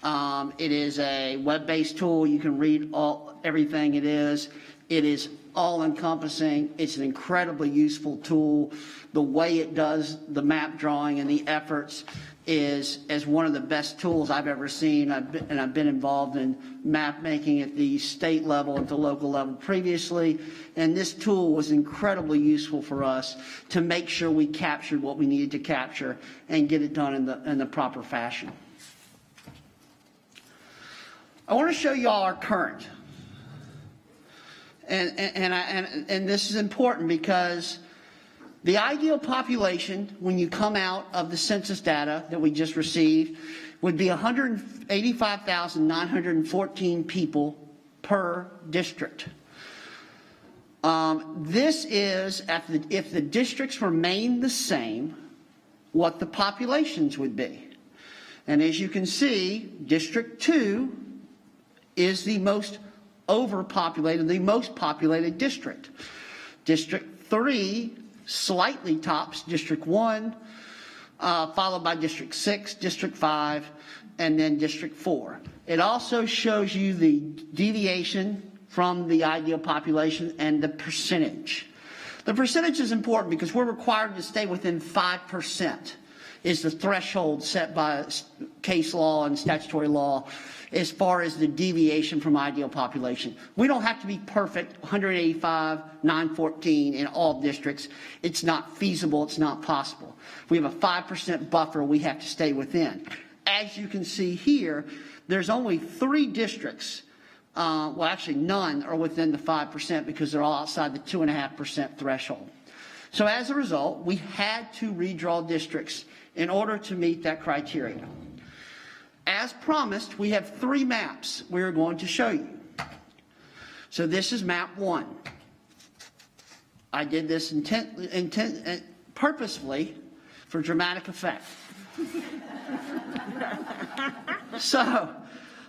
It is a web-based tool. You can read everything it is. It is all-encompassing. It's an incredibly useful tool. The way it does the map drawing and the efforts is one of the best tools I've ever seen. I've been involved in map making at the state level, at the local level previously, and this tool was incredibly useful for us to make sure we captured what we needed to capture and get it done in the proper fashion. I want to show you all our current. And this is important because the ideal population, when you come out of the census data that we just received, would be 185,914 people per district. This is, if the districts remain the same, what the populations would be. And as you can see, District 2 is the most overpopulated, the most populated district. District 3 slightly tops District 1, followed by District 6, District 5, and then District 4. It also shows you the deviation from the ideal population and the percentage. The percentage is important because we're required to stay within 5% is the threshold set by case law and statutory law as far as the deviation from ideal population. We don't have to be perfect, 185, 914 in all districts. It's not feasible, it's not possible. We have a 5% buffer we have to stay within. As you can see here, there's only 3 districts, well actually none are within the 5% because they're all outside the 2.5% threshold. So as a result, we had to redraw districts in order to meet that criteria. As promised, we have 3 maps we're going to show you. So this is map 1. I did this purposefully for dramatic effect. So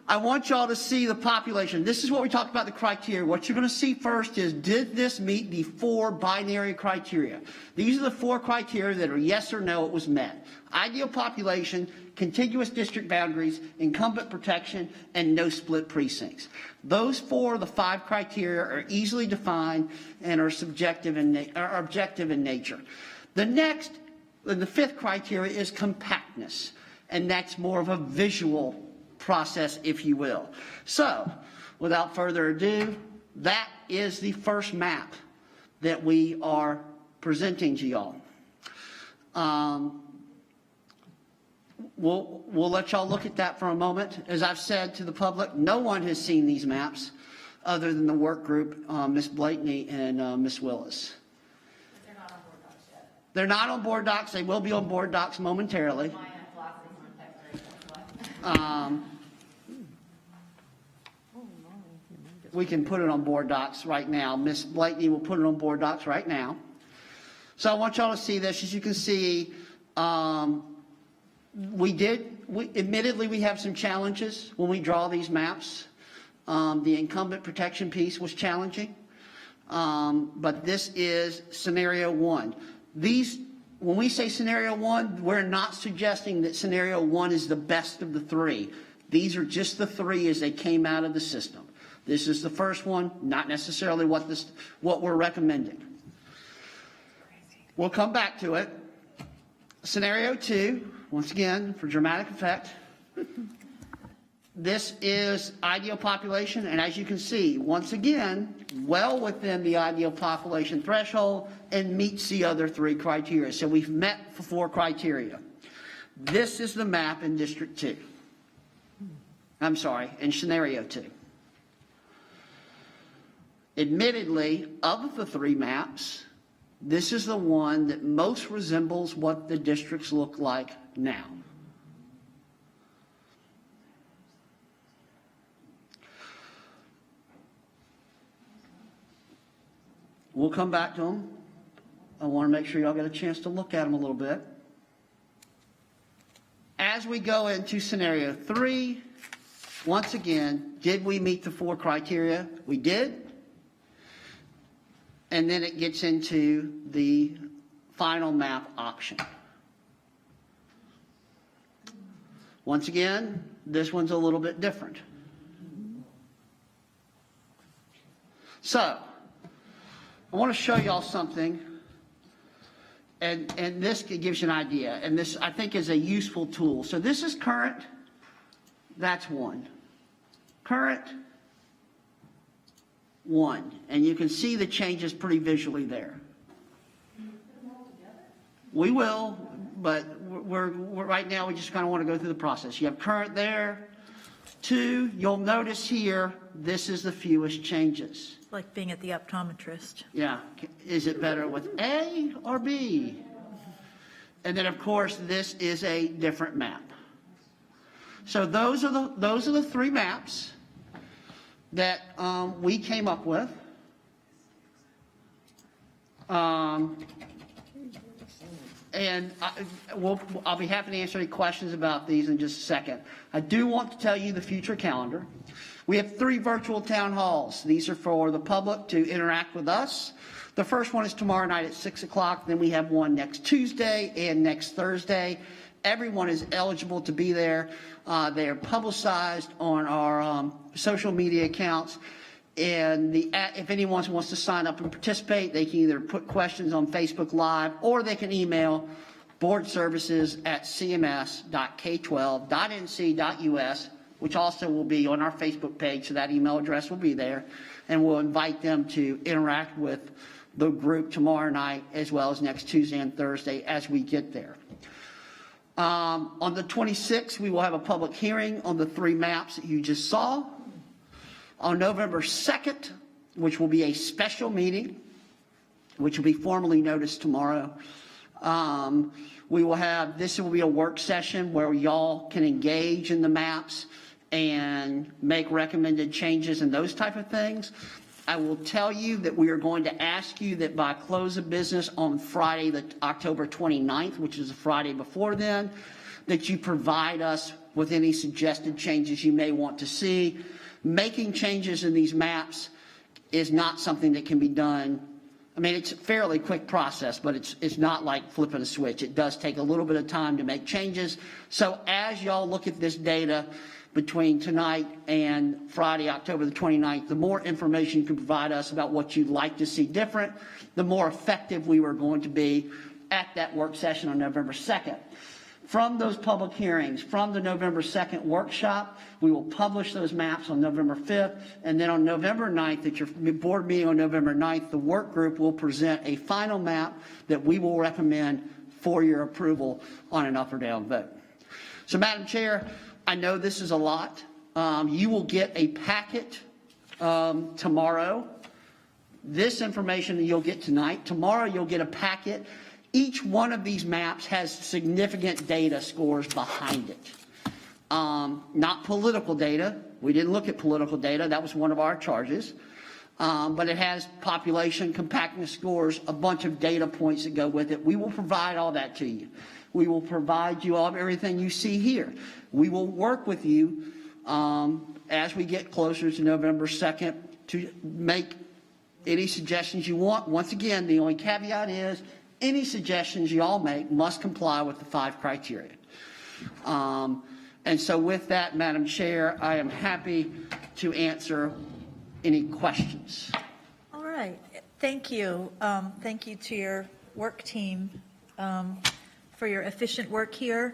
I want y'all to see the population. This is what we talked about, the criteria. What you're going to see first is, did this meet the 4 binary criteria? These are the 4 criteria that are yes or no, it was met. Ideal population, contiguous district boundaries, incumbent protection, and no split precincts. Those 4 of the 5 criteria are easily defined and are objective in nature. The next, the 5th criteria is compactness, and that's more of a visual process, if you will. So, without further ado, that is the first map that we are presenting to y'all. We'll let y'all look at that for a moment. As I've said to the public, no one has seen these maps other than the work group, Ms. Blakeney and Ms. Willis. They're not on board docs yet. They're not on board docs. They will be on board docs momentarily. We can put it on board docs right now. Ms. Blakeney will put it on board docs right now. So I want y'all to see this. As you can see, admittedly, we have some challenges when we draw these maps. The incumbent protection piece was challenging, but this is scenario 1. When we say scenario 1, we're not suggesting that scenario 1 is the best of the 3. These are just the 3 as they came out of the system. This is the first one, not necessarily what we're recommending. We'll come back to it. Scenario 2, once again, for dramatic effect. This is ideal population, and as you can see, once again, well within the ideal population threshold and meets the other 3 criteria. So we've met the 4 criteria. This is the map in District 2. I'm sorry, in Scenario 2. Admittedly, of the three maps, this is the one that most resembles what the districts look like now. We'll come back to them. I want to make sure y'all get a chance to look at them a little bit. As we go into scenario 3, once again, did we meet the 4 criteria? We did. And then it gets into the final map option. Once again, this one's a little bit different. So, I want to show y'all something, and this gives you an idea, and this I think is a useful tool. So this is current, that's 1. Current, 1, and you can see the changes pretty visually there. We will, but we're right now we just kind of want to go through the process. You have current there, 2, you'll notice here, this is the fewest changes. Like being at the optometrist. Yeah, is it better with A or B? And then of course this is a different map. So those are the 3 maps that we came up with. And I'll be happy to answer any questions about these in just a second. I do want to tell you the future calendar. We have 3 virtual town halls. These are for the public to interact with us. The first one is tomorrow night at 6 o'clock. Then we have one next Tuesday and next Thursday. Everyone is eligible to be there. They are publicized on our social media accounts. And if anyone wants to sign up and participate, they can either put questions on Facebook Live or they can email boardservices@cms.k12.nc.us, which also will be on our Facebook page, so that email address will be there. And we'll invite them to interact with the group tomorrow night as well as next Tuesday and Thursday as we get there. On the 26th, we will have a public hearing on the 3 maps that you just saw. On November 2nd, which will be a special meeting, which will be formally noticed tomorrow, this will be a work session where y'all can engage in the maps and make recommended changes and those type of things. I will tell you that we are going to ask you that by close of business on Friday, October 29th, which is the Friday before then, that you provide us with any suggested changes you may want to see. Making changes in these maps is not something that can be done. I mean, it's a fairly quick process, but it's not like flipping a switch. It does take a little bit of time to make changes. So as y'all look at this data between tonight and Friday, October the 29th, the more information you can provide us about what you'd like to see different, the more effective we were going to be at that work session on November 2nd. From those public hearings, from the November 2nd workshop, we will publish those maps on November 5th, and then on November 9th, at your board meeting on November 9th, the work group will present a final map that we will recommend for your approval on an up or down vote. So, Madam Chair, I know this is a lot. You will get a packet tomorrow. This information you'll get tonight. Tomorrow you'll get a packet. Each one of these maps has significant data scores behind it. Not political data. We didn't look at political data. That was one of our charges. But it has population compactness scores, a bunch of data points that go with it. We will provide all that to you. We will provide you all of everything you see here. We will work with you as we get closer to November 2nd to make any suggestions you want. Once again, the only caveat is any suggestions you all make must comply with the 5 criteria. And so with that, Madam Chair, I am happy to answer any questions. All right. Thank you. Thank you to your work team for your efficient work here.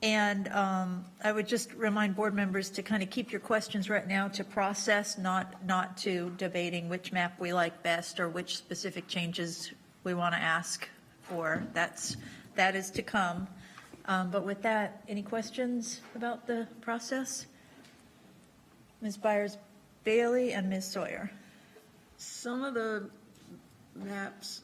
And I would just remind board members to kind of keep your questions right now to process, not to debating which map we like best or which specific changes we want to ask for. That is to come. But with that, any questions about the process? Ms. Byers-Bailey and Ms. Sawyer. some of the maps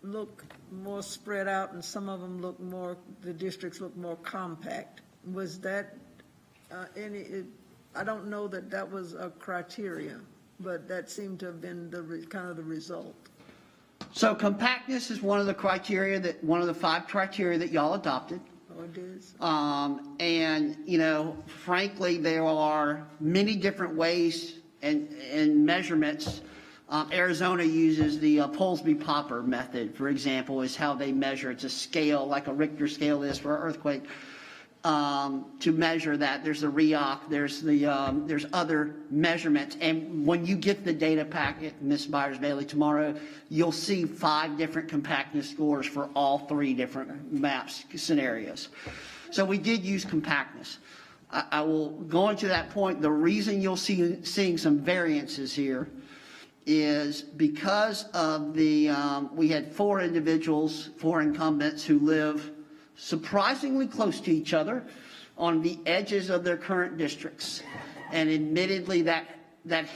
look more spread out and some of them look more, the districts look more compact. Was that I don't know that that was a criteria, but that seemed to have been kind of the result. So compactness is one of the 5 criteria that y'all adopted. Oh, it is? And, you know, frankly, there are many different ways and measurements. Arizona uses the Polsby-Popper method, for example, is how they measure. It's a scale, like a Richter scale is for an earthquake, to measure that. There's the REOC, there's other measurements. And when you get the data packet, Ms. Byers-Bailey, tomorrow, you'll see 5 different compactness scores for all 3 different maps scenarios. So we did use compactness. I will go into that point. The reason you'll seeing some variances here is because of we had 4 individuals, 4 incumbents who live surprisingly close to each other on the edges of their current districts. And admittedly, that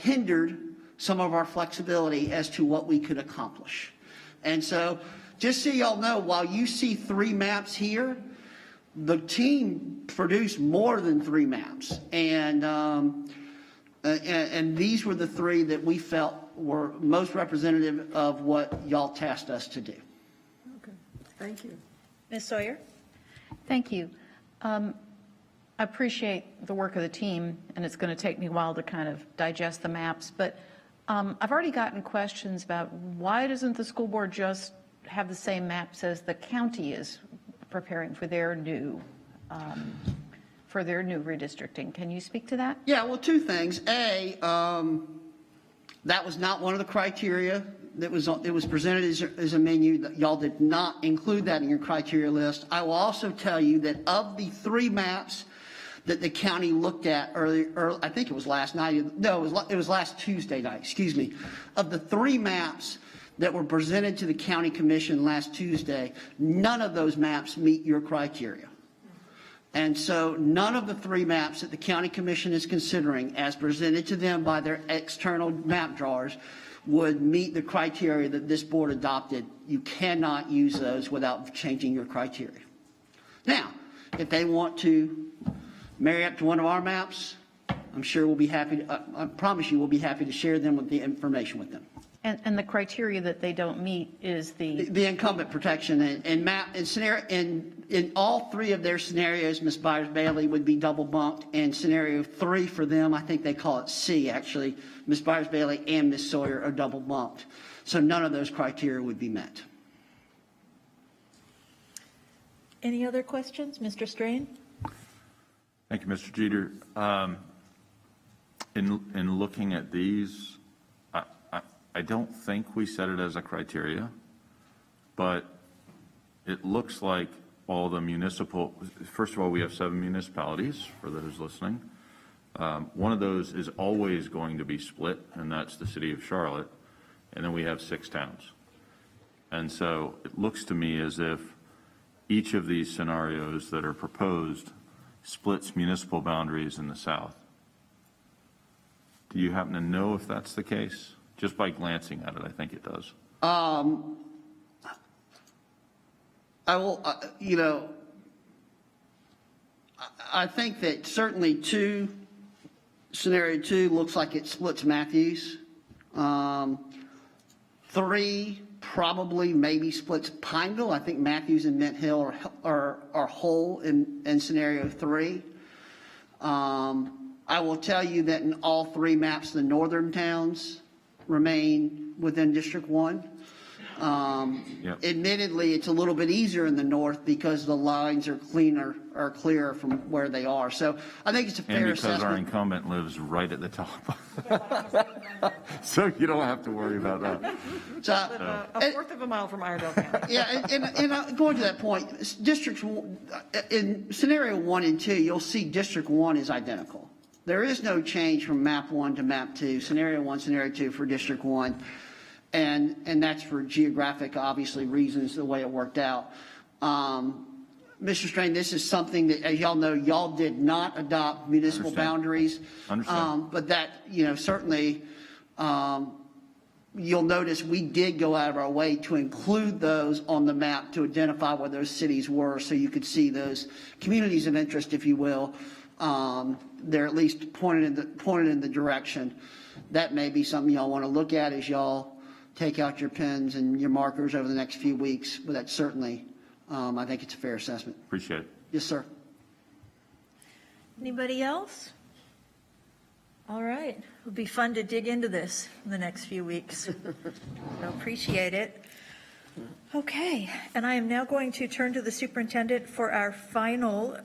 hindered some of our flexibility as to what we could accomplish. And so just so y'all know, while you see 3 maps here, the team produced more than 3 maps. And these were the 3 that we felt were most representative of what y'all tasked us to do. Okay, thank you. Ms. Sawyer? Thank you. I appreciate the work of the team, and it's going to take me a while to kind of digest the maps, but I've already gotten questions about why doesn't the school board just have the same maps as the county is preparing for their new redistricting. Can you speak to that? Yeah, well, 2 things. A, that was not one of the criteria that was presented as a menu. Y'all did not include that in your criteria list. I will also tell you that of the 3 maps that the county looked at earlier, I think it was last night. No, it was last Tuesday night. Excuse me. Of the 3 maps that were presented to the county commission last Tuesday, none of those maps meet your criteria. And so none of the 3 maps that the county commission is considering as presented to them by their external map drawers would meet the criteria that this board adopted. You cannot use those without changing your criteria. Now, if they want to marry up to one of our maps, I'm sure we'll be happy to, I promise you we'll be happy to share them with the information with them. And the criteria that they don't meet is the incumbent protection and map and scenario in all 3 of their scenarios. Ms. Byers-Bailey would be double bunked, and scenario 3 for them, I think they call it C actually. Ms. Byers-Bailey and Ms. Sawyer are double bunked, so none of those criteria would be met. Any other questions, Mr. Strain? Thank you, Mr. Jeter. In looking at these, I don't think we set it as a criteria, but it looks like all the municipal, first of all, we have 7 municipalities, for those listening. One of those is always going to be split, and that's the city of Charlotte, and then we have 6 towns. And so it looks to me as if each of these scenarios that are proposed splits municipal boundaries in the south. Do you happen to know if that's the case? Just by glancing at it, I think it does. I will, I think that certainly scenario 2 looks like it splits Matthews. 3 probably maybe splits Pineville. I think Matthews and Mint Hill are whole in scenario 3. I will tell you that in all 3 maps, the northern towns remain within District 1. Admittedly, it's a little bit easier in the north because the lines are clearer from where they are. So I think it's a fair assessment. And because our incumbent lives right at the top. So you don't have to worry about that. A fourth of a mile from Iredell County. Yeah, and going to that point, districts in scenario 1 and 2, you'll see District 1 is identical. There is no change from map 1 to map 2, scenario 1, scenario 2 for District 1. And that's for geographic, obviously, reasons, the way it worked out. Mr. Strain, this is something that, as y'all know, y'all did not adopt municipal boundaries. Understand. But that, certainly you'll notice we did go out of our way to include those on the map to identify where those cities were, so you could see those communities of interest, if you will. They're at least pointed in the direction. That may be something y'all want to look at as y'all take out your pens and your markers over the next few weeks, but that's certainly, I think it's a fair assessment. Appreciate it. Yes, sir. Anybody else? All right, it'll be fun to dig into this in the next few weeks. I appreciate it. Okay, and I am now going to turn to the superintendent for our final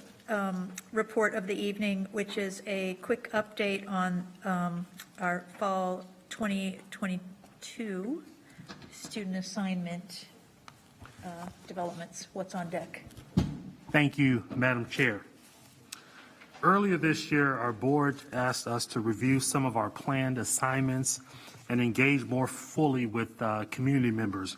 report of the evening, which is a quick update on our fall 2022 student assignment developments. What's on deck? Thank you, Madam Chair. Earlier this year, our board asked us to review some of our planned assignments and engage more fully with community members.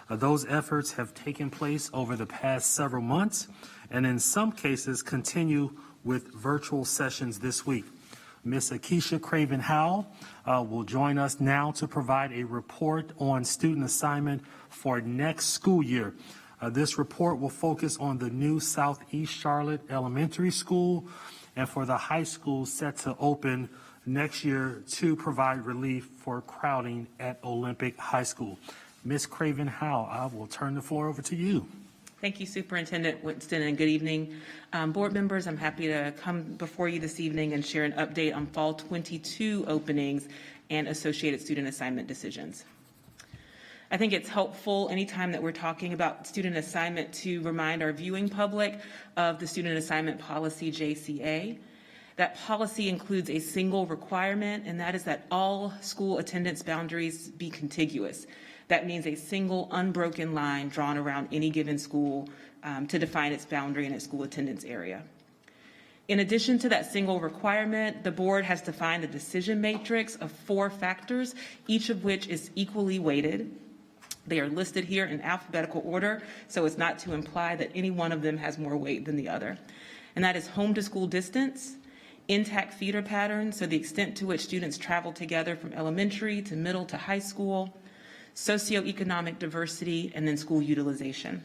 Those efforts have taken place over the past several months, and in some cases continue with virtual sessions this week. Ms. Akeisha Craven-Howell will join us now to provide a report on student assignment for next school year. This report will focus on the new Southeast Charlotte Elementary School and for the high school set to open next year to provide relief for crowding at Olympic High School. Ms. Craven-Howell, I will turn the floor over to you. Thank you, Superintendent Winston, and good evening. Board members, I'm happy to come before you this evening and share an update on Fall 22 openings and associated student assignment decisions. I think it's helpful anytime that we're talking about student assignment to remind our viewing public of the student assignment policy, JCA. That policy includes a single requirement, and that is that all school attendance boundaries be contiguous. That means a single unbroken line drawn around any given school to define its boundary and its school attendance area. In addition to that single requirement, the board has defined a decision matrix of 4 factors, each of which is equally weighted. They are listed here in alphabetical order, so it's not to imply that any one of them has more weight than the other. And that is home to school distance, intact feeder patterns, so the extent to which students travel together from elementary to middle to high school, socioeconomic diversity, and then school utilization.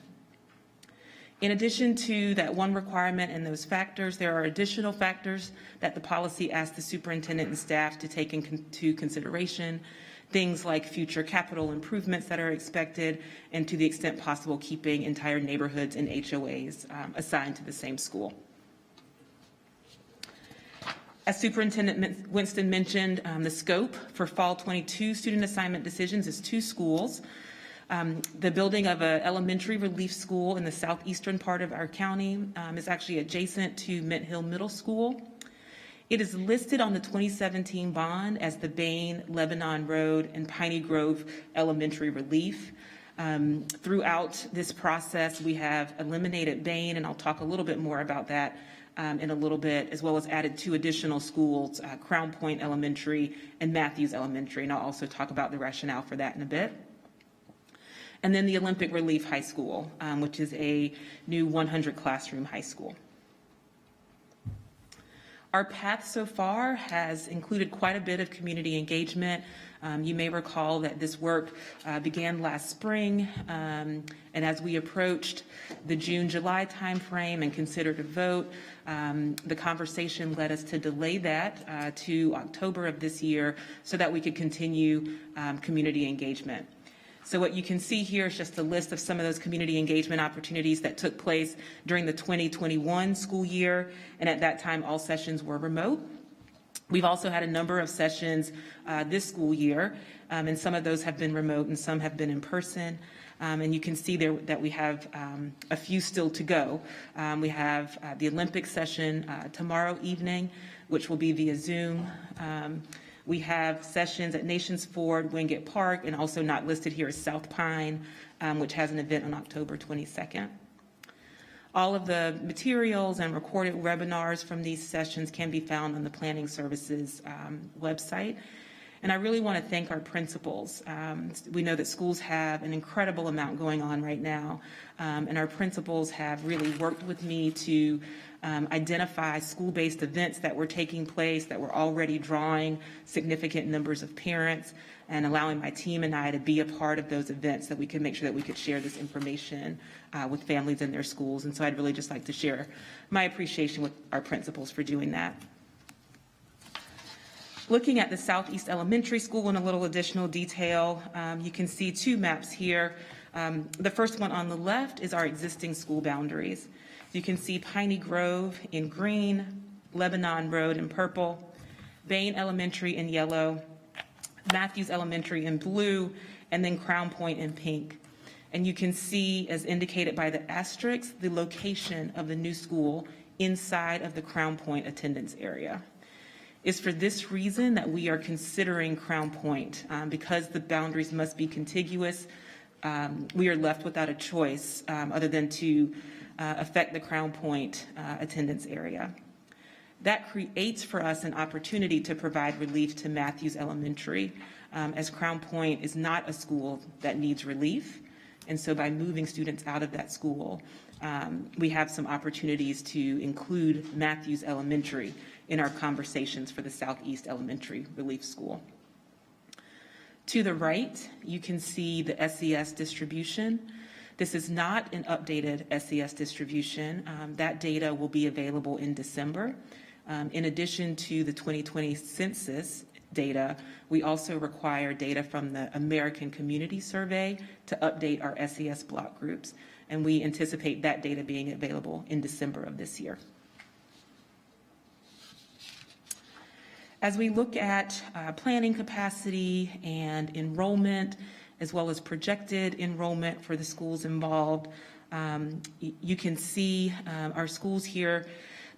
In addition to that one requirement and those factors, there are additional factors that the policy asks the superintendent and staff to take into consideration, things like future capital improvements that are expected, and to the extent possible, keeping entire neighborhoods and HOAs assigned to the same school. As Superintendent Winston mentioned, the scope for Fall 22 student assignment decisions is 2 schools. The building of an elementary relief school in the southeastern part of our county is actually adjacent to Mint Hill Middle School. It is listed on the 2017 bond as the Bain, Lebanon Road, and Piney Grove Elementary Relief. Throughout this process, we have eliminated Bain, and I'll talk a little bit more about that in a little bit, as well as added 2 additional schools, Crown Point Elementary and Matthews Elementary, and I'll also talk about the rationale for that in a bit. And then the Olympic Relief High School, which is a new 100 classroom high school. Our path so far has included quite a bit of community engagement. You may recall that this work began last spring, and as we approached the June-July timeframe and considered a vote, the conversation led us to delay that to October of this year so that we could continue community engagement. So what you can see here is just a list of some of those community engagement opportunities that took place during the 2021 school year, and at that time, all sessions were remote. We've also had a number of sessions this school year, and some of those have been remote and some have been in person. And you can see there that we have a few still to go. We have the Olympic session tomorrow evening, which will be via Zoom. We have sessions at Nations Ford, Wingate Park, and also not listed here is South Pine, which has an event on October 22nd. All of the materials and recorded webinars from these sessions can be found on the Planning Services website. And I really want to thank our principals. We know that schools have an incredible amount going on right now, and our principals have really worked with me to identify school-based events that were taking place, that were already drawing significant numbers of parents, and allowing my team and I to be a part of those events so that we could make sure that we could share this information with families in their schools. And so I'd really just like to share my appreciation with our principals for doing that. Looking at the Southeast Elementary School in a little additional detail, you can see two maps here. The first one on the left is our existing school boundaries. You can see Piney Grove in green, Lebanon Road in purple, Bain Elementary in yellow, Matthews Elementary in blue, and then Crown Point in pink. And you can see, as indicated by the asterisk, the location of the new school inside of the Crown Point attendance area. It's for this reason that we are considering Crown Point. Because the boundaries must be contiguous, we are left without a choice other than to affect the Crown Point attendance area. That creates for us an opportunity to provide relief to Matthews Elementary, as Crown Point is not a school that needs relief. And so by moving students out of that school, we have some opportunities to include Matthews Elementary in our conversations for the Southeast Elementary Relief School. To the right, you can see the SES distribution. This is not an updated SES distribution. That data will be available in December. In addition to the 2020 census data, we also require data from the American Community Survey to update our SES block groups, and we anticipate that data being available in December of this year. As we look at planning capacity and enrollment, as well as projected enrollment for the schools involved, you can see our schools here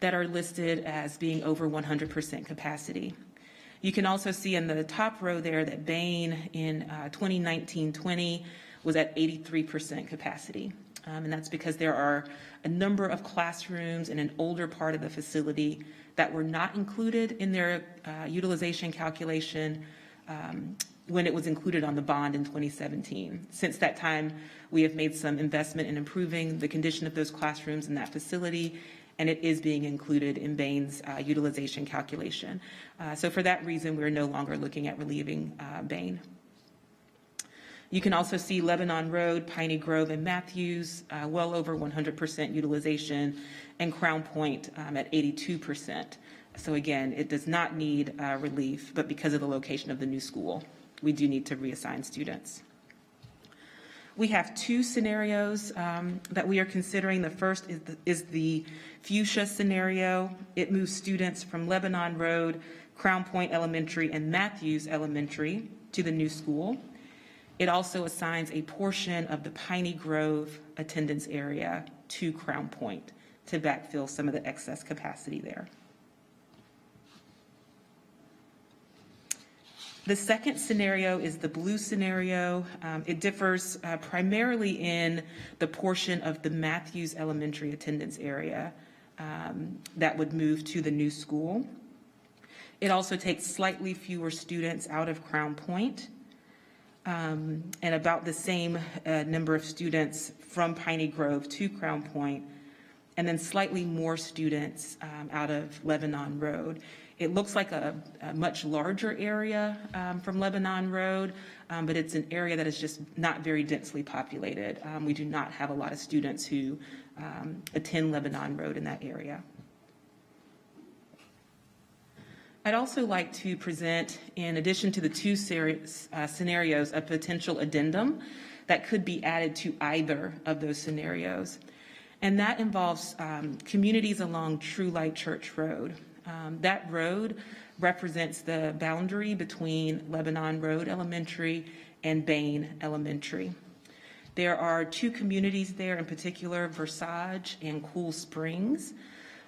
that are listed as being over 100% capacity. You can also see in the top row there that Bain in 2019-20 was at 83% capacity. And that's because there are a number of classrooms in an older part of the facility that were not included in their utilization calculation when it was included on the bond in 2017. Since that time, we have made some investment in improving the condition of those classrooms in that facility, and it is being included in Bain's utilization calculation. So for that reason, we're no longer looking at relieving Bain. You can also see Lebanon Road, Piney Grove, and Matthews, well over 100% utilization, and Crown Point at 82%. So again, it does not need relief, but because of the location of the new school, we do need to reassign students. We have two scenarios that we are considering. The first is the fuchsia scenario. It moves students from Lebanon Road, Crown Point Elementary, and Matthews Elementary to the new school. It also assigns a portion of the Piney Grove attendance area to Crown Point to backfill some of the excess capacity there. The second scenario is the blue scenario. It differs primarily in the portion of the Matthews Elementary attendance area that would move to the new school. It also takes slightly fewer students out of Crown Point, and about the same number of students from Piney Grove to Crown Point, and then slightly more students out of Lebanon Road. It looks like a much larger area from Lebanon Road, but it's an area that is just not very densely populated. We do not have a lot of students who attend Lebanon Road in that area. I'd also like to present, in addition to the two scenarios, a potential addendum that could be added to either of those scenarios. And that involves communities along True Light Church Road. That road represents the boundary between Lebanon Road Elementary and Bain Elementary. There are two communities there in particular, Versailles and Cool Springs,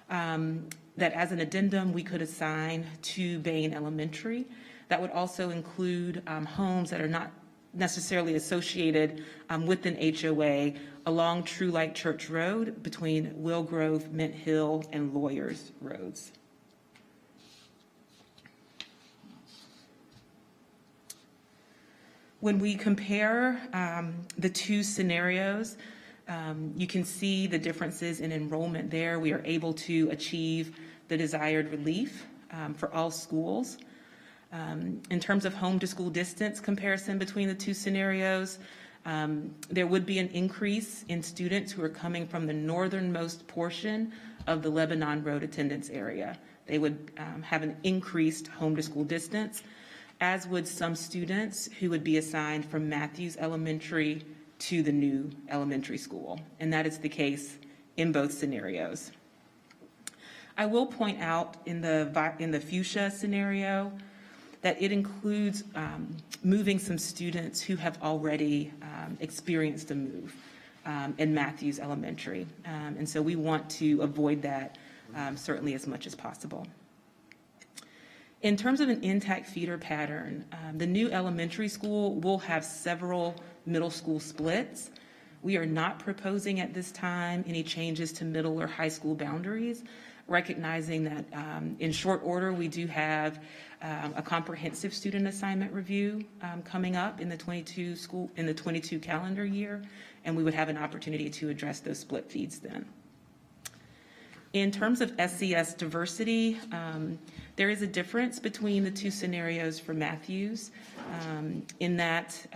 that as an addendum we could assign to Bain Elementary. That would also include homes that are not necessarily associated with an HOA along True Light Church Road between Will Grove, Mint Hill, and Lawyers Roads. When we compare the two scenarios, you can see the differences in enrollment there. We are able to achieve the desired relief for all schools. In terms of home to school distance comparison between the two scenarios, there would be an increase in students who are coming from the northernmost portion of the Lebanon Road attendance area. They would have an increased home to school distance, as would some students who would be assigned from Matthews Elementary to the new elementary school. And that is the case in both scenarios. I will point out in the fuchsia scenario that it includes moving some students who have already experienced a move in Matthews Elementary. And so we want to avoid that certainly as much as possible. In terms of an intact feeder pattern, the new elementary school will have several middle school splits. We are not proposing at this time any changes to middle or high school boundaries, recognizing that in short order, we do have a comprehensive student assignment review coming up in the 22 calendar year, and we would have an opportunity to address those split feeds then. In terms of SES diversity, there is a difference between the two scenarios for Matthews in that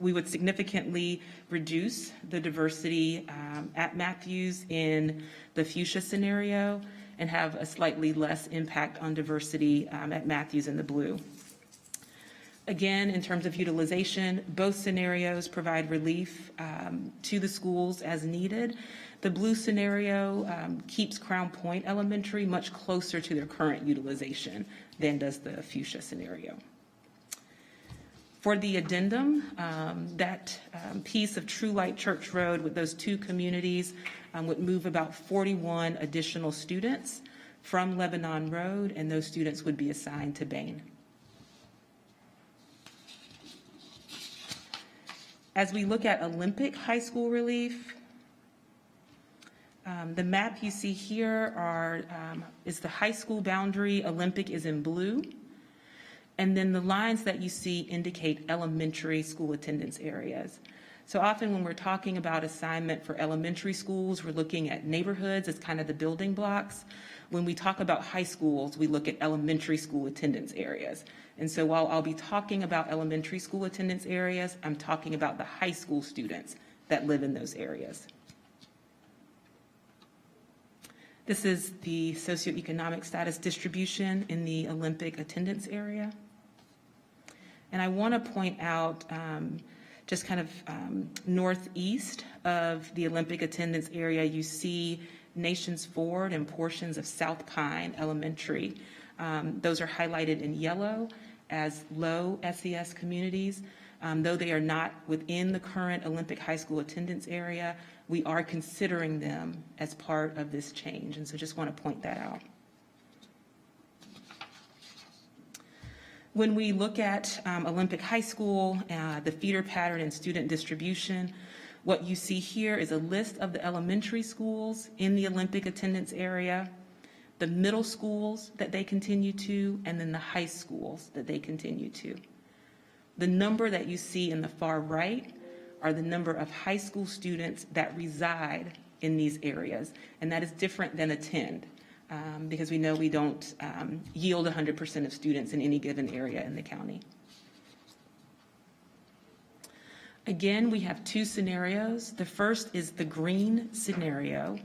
we would significantly reduce the diversity at Matthews in the fuchsia scenario and have a slightly less impact on diversity at Matthews in the blue. Again, in terms of utilization, both scenarios provide relief to the schools as needed. The blue scenario keeps Crown Point Elementary much closer to their current utilization than does the fuchsia scenario. For the addendum, that piece of True Light Church Road with those two communities would move about 41 additional students from Lebanon Road, and those students would be assigned to Bain. As we look at Olympic high school relief, the map you see here is the high school boundary. Olympic is in blue. And then the lines that you see indicate elementary school attendance areas. So often when we're talking about assignment for elementary schools, we're looking at neighborhoods as kind of the building blocks. When we talk about high schools, we look at elementary school attendance areas. And so while I'll be talking about elementary school attendance areas, I'm talking about the high school students that live in those areas. This is the socioeconomic status distribution in the Olympic attendance area. And I want to point out just kind of northeast of the Olympic attendance area, you see Nations Ford and portions of South Pine Elementary. Those are highlighted in yellow as low SES communities. Though they are not within the current Olympic high school attendance area, we are considering them as part of this change. And so just want to point that out. When we look at Olympic High School, the feeder pattern and student distribution, what you see here is a list of the elementary schools in the Olympic attendance area, the middle schools that they continue to, and then the high schools that they continue to. The number that you see in the far right are the number of high school students that reside in these areas, and that is different than attend. Because we know we don't yield 100% of students in any given area in the county. Again, we have two scenarios. The first is the green scenario,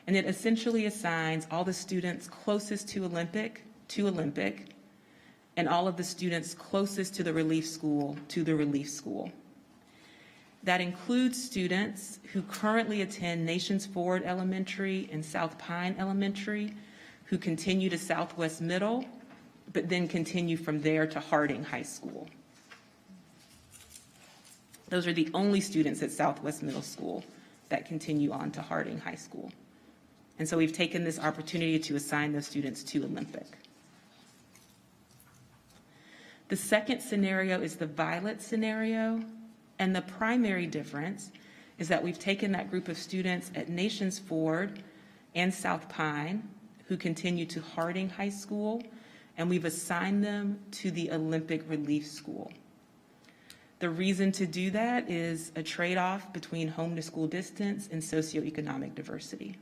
and it essentially assigns all the students closest to Olympic, and all of the students closest to the relief school to the relief school. That includes students who currently attend Nations Ford Elementary and South Pine Elementary, who continue to Southwest Middle, but then continue from there to Harding High School. Those are the only students at Southwest Middle School that continue on to Harding High School. And so we've taken this opportunity to assign those students to Olympic. The second scenario is the violet scenario. And the primary difference is that we've taken that group of students at Nations Ford and South Pine who continue to Harding High School, and we've assigned them to the Olympic Relief School. The The reason to do that is a trade-off between home to school distance and socioeconomic diversity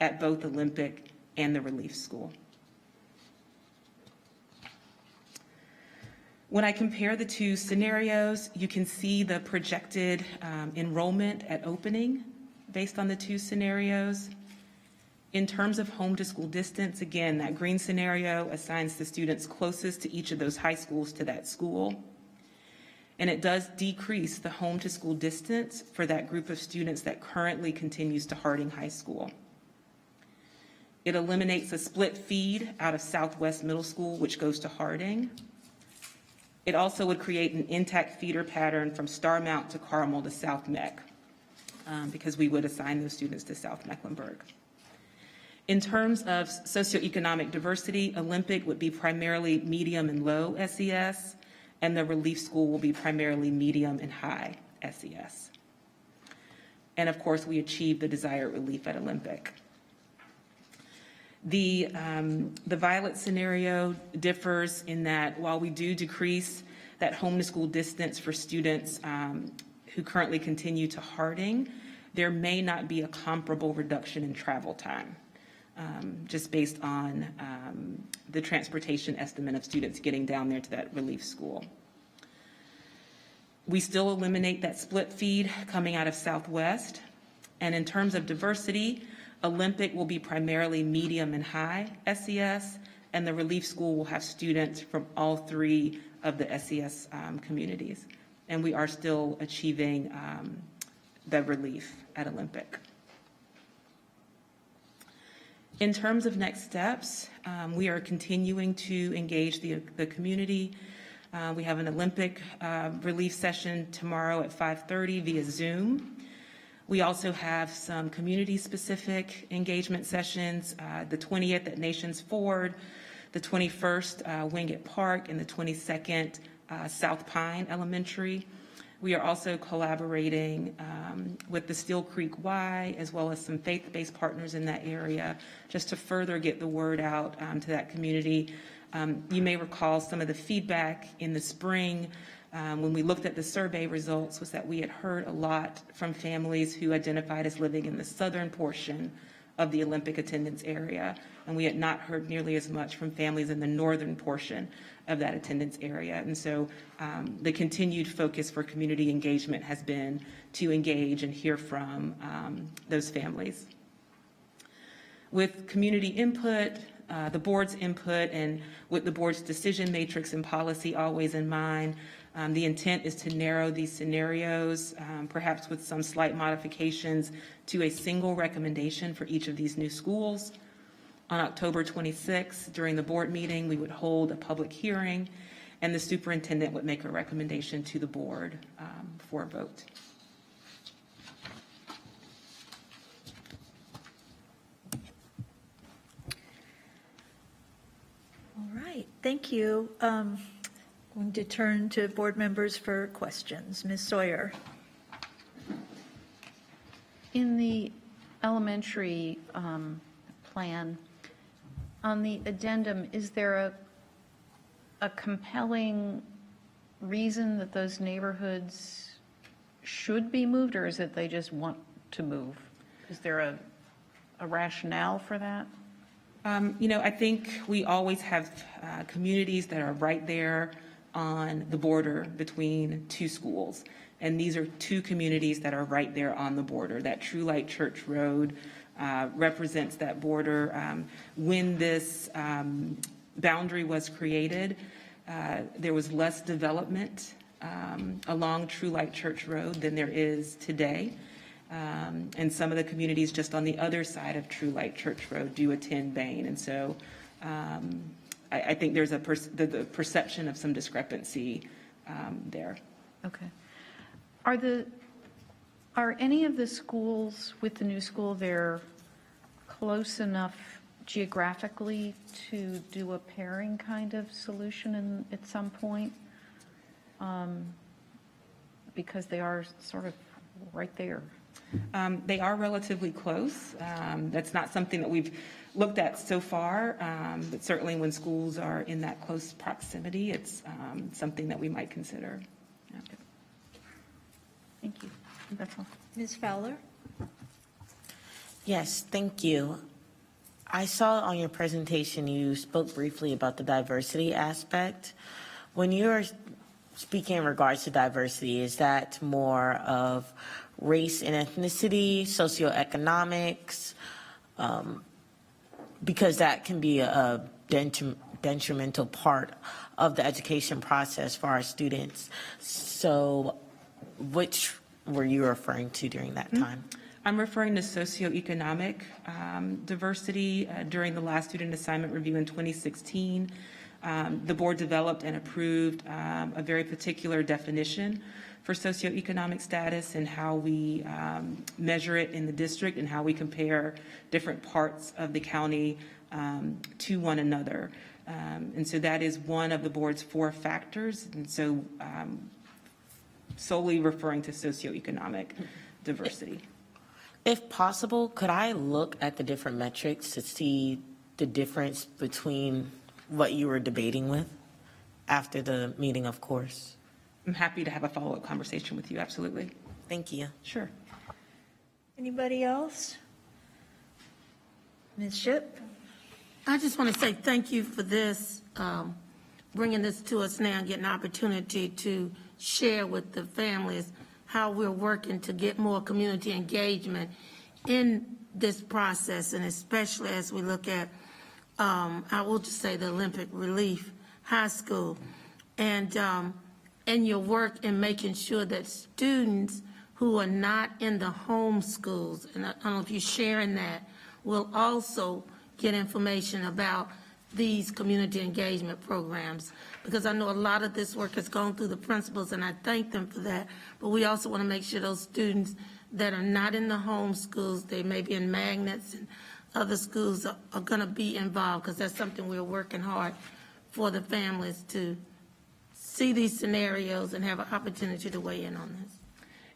at both Olympic and the Relief School. When I compare the two scenarios, you can see the projected enrollment at opening based on the two scenarios. In terms of home to school distance, again, that green scenario assigns the students closest to each of those high schools to that school. And it does decrease the home to school distance for that group of students that currently continues to Harding High School. It eliminates a split feed out of Southwest Middle School, which goes to Harding. It also would create an intact feeder pattern from Starmount to Carmel to South Meck, because we would assign those students to South Mecklenburg. In terms of socioeconomic diversity, Olympic would be primarily medium and low SES, and the Relief School will be primarily medium and high SES. And of course, we achieve the desired relief at Olympic. The violet scenario differs in that while we do decrease that home to school distance for students who currently continue to Harding, there may not be a comparable reduction in travel time, just based on the transportation estimate of students getting down there to that Relief School. We still eliminate that split feed coming out of Southwest. And in terms of diversity, Olympic will be primarily medium and high SES, and the Relief School will have students from all three of the SES communities. And we are still achieving the relief at Olympic. In terms of next steps, we are continuing to engage the community. We have an Olympic relief session tomorrow at 5:30 via Zoom. We also have some community-specific engagement sessions, the 20th at Nations Ford, the 21st Wingate Park, and the 22nd South Pine Elementary. We are also collaborating with the Steel Creek Y, as well as some faith-based partners in that area, just to further get the word out to that community. You may recall some of the feedback in the spring when we looked at the survey results was that we had heard a lot from families who identified as living in the southern portion of the Olympic attendance area, and we had not heard nearly as much from families in the northern portion of that attendance area. And so the continued focus for community engagement has been to engage and hear from those families. With community input, the board's input, and with the board's decision matrix and policy always in mind, the intent is to narrow these scenarios, perhaps with some slight modifications, to a single recommendation for each of these new schools. On October 26th, during the board meeting, we would hold a public hearing, and the superintendent would make a recommendation to the board for a vote. All right, thank you. Going to turn to board members for questions. Ms. Sawyer. In the elementary plan, on the addendum, is there a compelling reason that those neighborhoods should be moved, or is it they just want to move? Is there a rationale for that? I think we always have communities that are right there on the border between two schools. And these are two communities that are right there on the border. That True Light Church Road represents that border. When this boundary was created, there was less development along True Light Church Road than there is today. And some of the communities just on the other side of True Light Church Road do attend Bain. And so I think there's the perception of some discrepancy there. Okay. Are any of the schools with the new school there close enough geographically to do a pairing kind of solution at some point? Because they are sort of right there. They are relatively close. That's not something that we've looked at so far, but certainly when schools are in that close proximity, it's something that we might consider. Yeah. Thank you. That's all. Ms. Fowler? Yes, thank you. I saw on your presentation you spoke briefly about the diversity aspect. When you're speaking in regards to diversity, is that more of race and ethnicity, socioeconomics? Because that can be a detrimental part of the education process for our students. So which were you referring to during that time? I'm referring to socioeconomic diversity. During the last student assignment review in 2016, the board developed and approved a very particular definition for socioeconomic status and how we measure it in the district and how we compare different parts of the county to one another. And so that is one of the board's 4 factors. And so solely referring to socioeconomic diversity. If possible, could I look at the different metrics to see the difference between what you were debating with after the meeting, of course? I'm happy to have a follow-up conversation with you, absolutely. Thank you. Sure. Anybody else? Ms. Shipp? I just want to say thank you for this, bringing this to us now and getting an opportunity to share with the families how we're working to get more community engagement in this process, and especially as we look at, I will just say, the Olympic Relief High School, and your work in making sure that students who are not in the home schools, and I don't know if you're sharing that, will also get information about these community engagement programs, because I know a lot of this work has gone through the principals, and I thank them for that. But we also want to make sure those students that are not in the home schools, they may be in magnets and other schools, are going to be involved, because that's something we're working hard for the families to see these scenarios and have an opportunity to weigh in on this.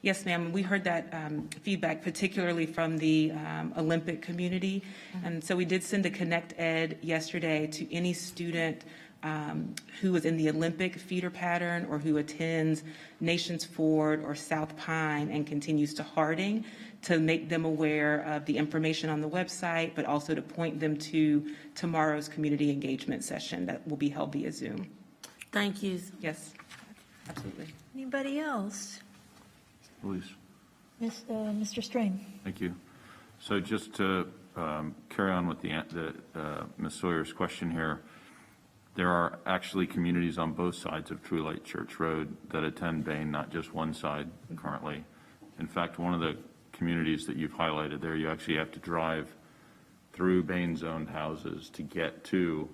Yes, ma'am. We heard that feedback, particularly from the Olympic community. And so we did send a Connect Ed yesterday to any student who is in the Olympic feeder pattern or who attends Nations Ford or South Pine and continues to Harding, to make them aware of the information on the website, but also to point them to tomorrow's community engagement session that will be held via Zoom. Thank you. Yes, absolutely. Anybody else? Please. Mr. Strain? Thank you. So just to carry on with Ms. Sawyer's question here, there are actually communities on both sides of True Light Church Road that attend Bain, not just one side currently. In fact, one of the communities that you've highlighted there, you actually have to drive through Bain-zoned houses to get to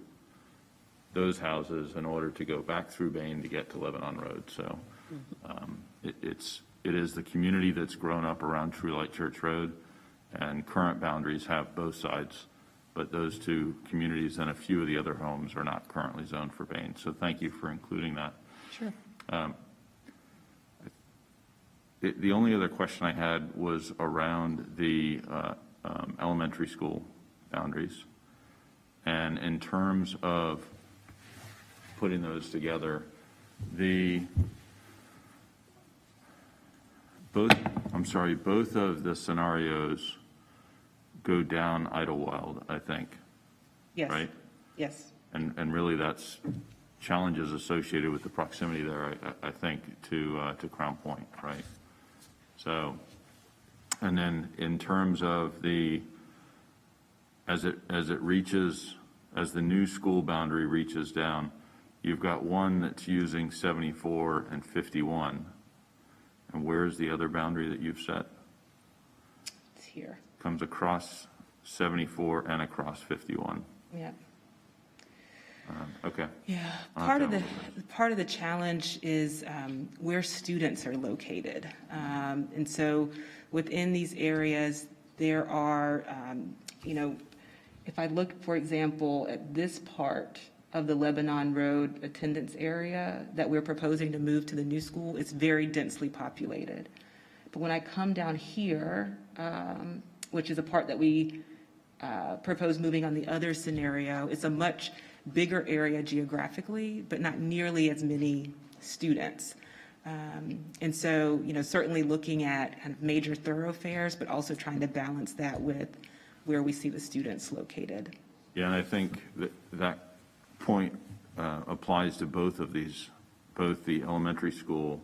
those houses in order to go back through Bain to get to Lebanon Road. So it is the community that's grown up around True Light Church Road, and current boundaries have both sides, but those 2 communities and a few of the other homes are not currently zoned for Bain. So thank you for including that. Sure. The only other question I had was around the elementary school boundaries. And in terms of putting those together, both of the scenarios go down Idlewild, I think. Yes. Right? Yes. And really that's challenges associated with the proximity there, I think, to Crown Point, right? So, and then in terms of as the new school boundary reaches down, you've got one that's using 74 and 51. And where's the other boundary that you've set? It's here. Comes across 74 and across 51. Yeah. Okay. Yeah. Part of the challenge is where students are located. And so within these areas, there are, if I look, for example, at this part of the Lebanon Road attendance area that we're proposing to move to the new school, it's very densely populated. But when I come down here, which is a part that we propose moving on the other scenario, it's a much bigger area geographically, but not nearly as many students. And so, certainly looking at kind of major thoroughfares, but also trying to balance that with where we see the students located. Yeah, and I think that point applies to both of these, both the elementary school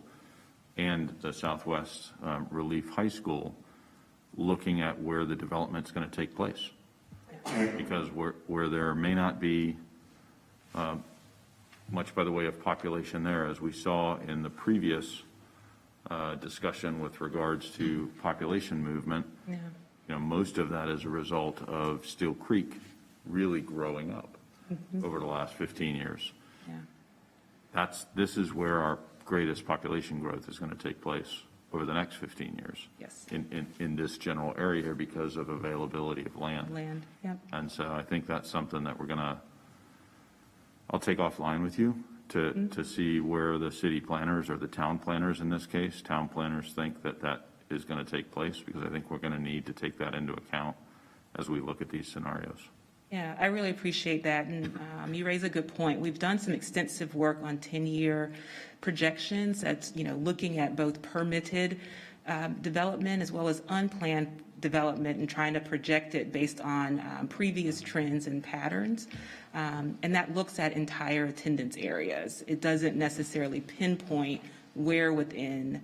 and the Southwest Relief High School, looking at where the development's going to take place. Because where there may not be much by the way of population there, as we saw in the previous discussion with regards to population movement, most of that is a result of Steel Creek really growing up over the last 15 years. Yeah. This is where our greatest population growth is going to take place over the next 15 years. Yes. In this general area here because of availability of land. Yep. And so I think that's something that I'll take offline with you to see where the city planners or the town planners in this case, town planners think that is going to take place, because I think we're going to need to take that into account as we look at these scenarios. Yeah, I really appreciate that. And you raise a good point. We've done some extensive work on 10-year projections that's, looking at both permitted development as well as unplanned development and trying to project it based on previous trends and patterns. And that looks at entire attendance areas. It doesn't necessarily pinpoint where within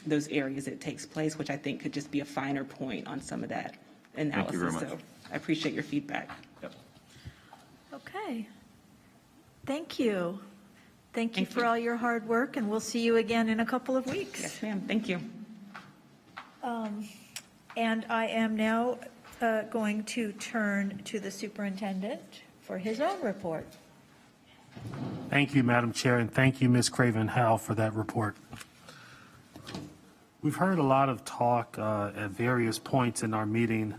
those areas it takes place, which I think could just be a finer point on some of that analysis. Thank you very much. So I appreciate your feedback. Yep. Okay. Thank you. Thank you for all your hard work, and we'll see you again in a couple of weeks. Yes, ma'am. Thank you. And I am now going to turn to the superintendent for his own report. Thank you, Madam Chair, and thank you, Ms. Craven-Howell, for that report. We've heard a lot of talk at various points in our meeting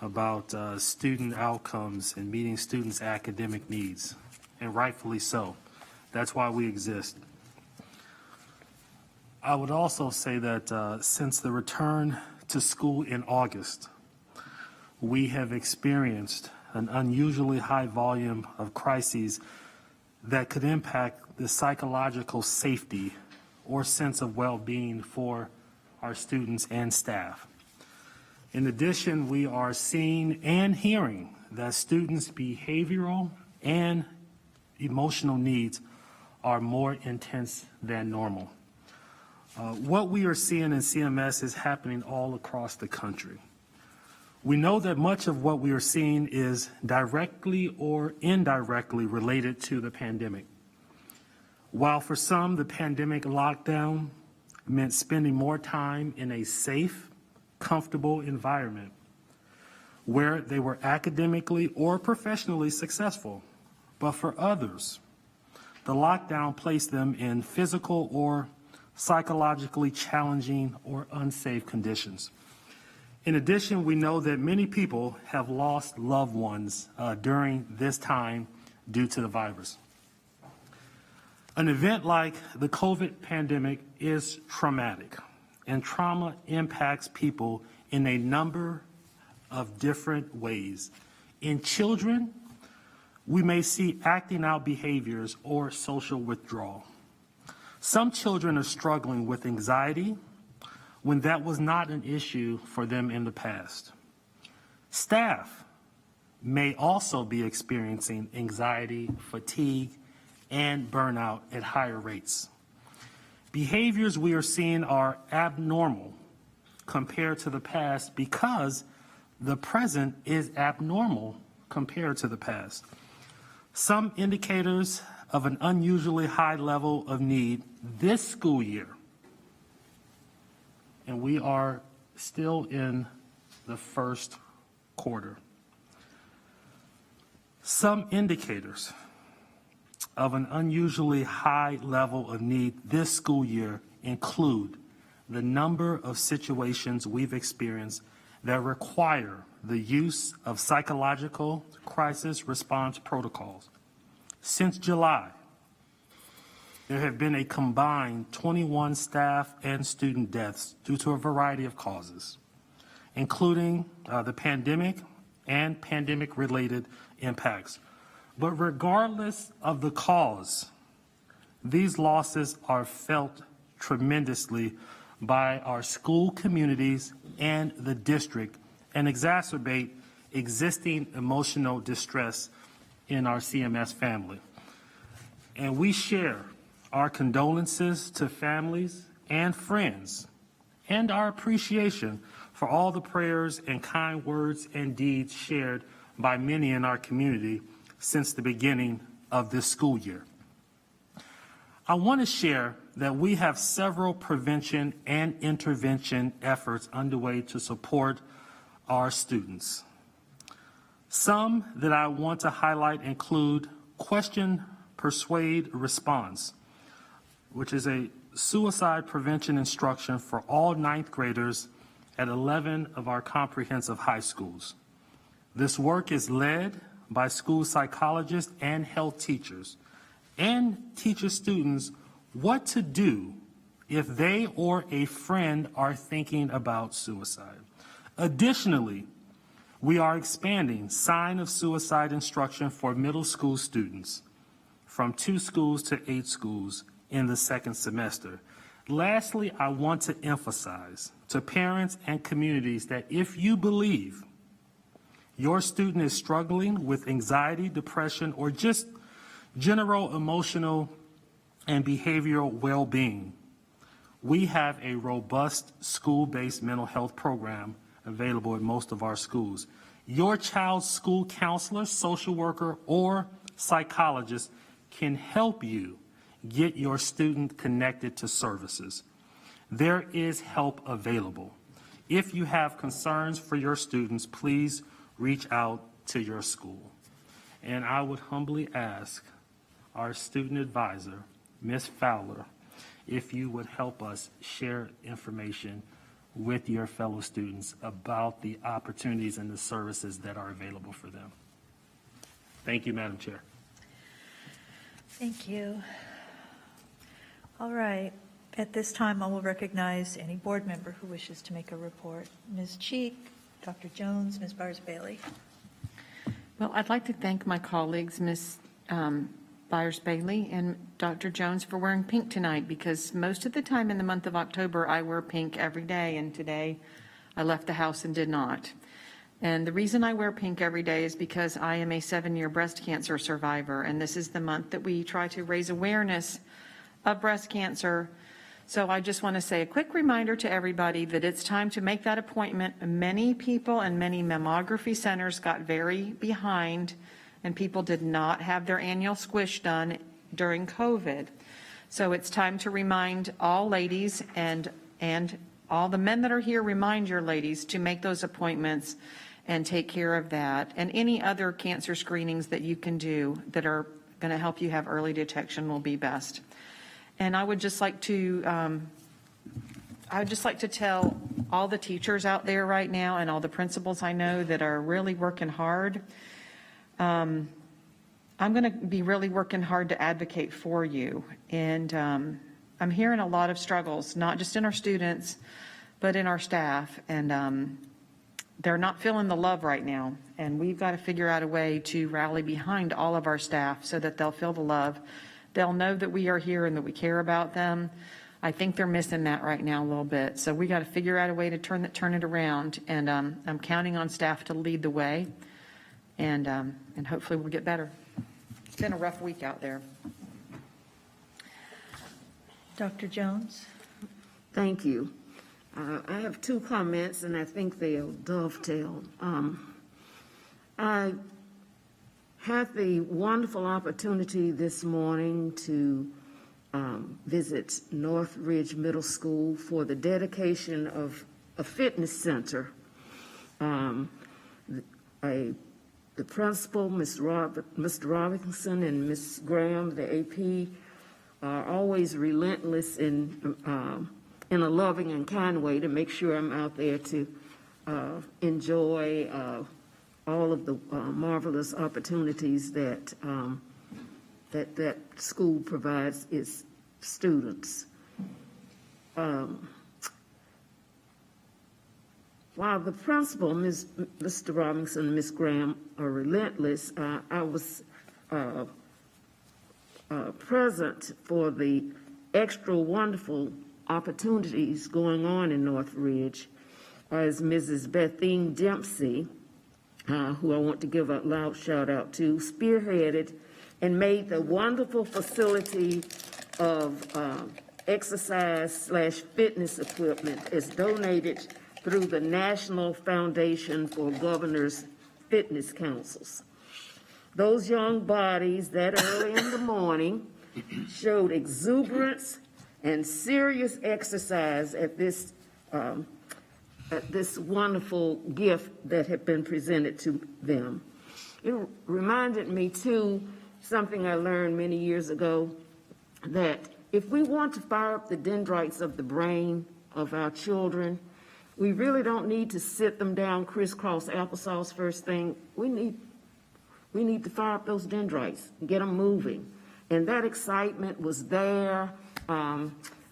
about student outcomes and meeting students' academic needs, and rightfully so. That's why we exist. I would also say that since the return to school in August, we have experienced an unusually high volume of crises that could impact the psychological safety or sense of well-being for our students and staff. In addition, we are seeing and hearing that students' behavioral and emotional needs are more intense than normal. What we are seeing in CMS is happening all across the country. We know that much of what we are seeing is directly or indirectly related to the pandemic. While for some, the pandemic lockdown meant spending more time in a safe, comfortable environment where they were academically or professionally successful. But for others, the lockdown placed them in physical or psychologically challenging or unsafe conditions. In addition, we know that many people have lost loved ones during this time due to the virus. An event like the COVID pandemic is traumatic, and trauma impacts people in a number of different ways. In children, we may see acting out behaviors or social withdrawal. Some children are struggling with anxiety when that was not an issue for them in the past. Staff may also be experiencing anxiety, fatigue, and burnout at higher rates. Behaviors we are seeing are abnormal compared to the past because the present is abnormal compared to the past. Some indicators of an unusually high level of need this school year, and we are still in the first quarter. Some indicators of an unusually high level of need this school year include the number of situations we've experienced that require the use of psychological crisis response protocols. Since July, there have been a combined 21 staff and student deaths due to a variety of causes, including the pandemic and pandemic-related impacts. But regardless of the cause, these losses are felt tremendously by our school communities and the district and exacerbate existing emotional distress in our CMS family. And we share our condolences to families and friends and our appreciation for all the prayers and kind words and deeds shared by many in our community since the beginning of this school year. I want to share that we have several prevention and intervention efforts underway to support our students. Some that I want to highlight include Question, Persuade, Response, which is a suicide prevention instruction for all ninth graders at 11 of our comprehensive high schools. This work is led by school psychologists and health teachers, and teaches students what to do if they or a friend are thinking about suicide. Additionally, we are expanding sign of suicide instruction for middle school students from 2 schools to 8 schools in the second semester. Lastly, I want to emphasize to parents and communities that if you believe your student is struggling with anxiety, depression, or just general emotional and behavioral well-being, we have a robust school-based mental health program available at most of our schools. Your child's school counselor, social worker, or psychologist can help you get your student connected to services. There is help available. If you have concerns for your students, please reach out to your school. And I would humbly ask our student advisor, Ms. Fowler, if you would help us share information with your fellow students about the opportunities and the services that are available for them. Thank you, Madam Chair. Thank you. All right. At this time, I will recognize any board member who wishes to make a report. Ms. Cheek, Dr. Jones, Ms. Byers-Bailey. Well, I'd like to thank my colleagues, Ms. Byers-Bailey and Dr. Jones, for wearing pink tonight, because most of the time in the month of October, I wear pink every day, and today I left the house and did not. And the reason I wear pink every day is because I am a 7-year breast cancer survivor, and this is the month that we try to raise awareness of breast cancer. So I just want to say a quick reminder to everybody that it's time to make that appointment. Many people and many mammography centers got very behind, and people did not have their annual squish done during COVID. So it's time to remind all ladies and all the men that are here, remind your ladies to make those appointments and take care of that. And any other cancer screenings that you can do that are going to help you have early detection will be best. And I would just like to tell all the teachers out there right now and all the principals I know that are really working hard. I'm going to be really working hard to advocate for you. And I'm hearing a lot of struggles, not just in our students, but in our staff. And they're not feeling the love right now. And we've got to figure out a way to rally behind all of our staff so that they'll feel the love. They'll know that we are here and that we care about them. I think they're missing that right now a little bit. So we got to figure out a way to turn it around. And I'm counting on staff to lead the way. And hopefully we'll get better. It's been a rough week out there. Dr. Jones? Thank you. I have 2 comments, and I think they'll dovetail. I had the wonderful opportunity this morning to visit Northridge Middle School for the dedication of a fitness center. The principal, Mr. Robinson, and Ms. Graham, the AP, are always relentless in a loving and kind way to make sure I'm out there to enjoy all of the marvelous opportunities that that school provides its students. While the principal, Mr. Robinson and Ms. Graham, are relentless, I was present for the extra wonderful opportunities going on in Northridge is Mrs. Bethine Dempsey, who I want to give a loud shout out to, spearheaded and made the wonderful facility of exercise/fitness equipment is donated through the National Foundation for Governors Fitness Councils. Those young bodies that early in the morning showed exuberance and serious exercise at this wonderful gift that had been presented to them. It reminded me too, something I learned many years ago, that if we want to fire up the dendrites of the brain of our children, we really don't need to sit them down crisscross applesauce first thing. We need to fire up those dendrites, get them moving. And that excitement was there.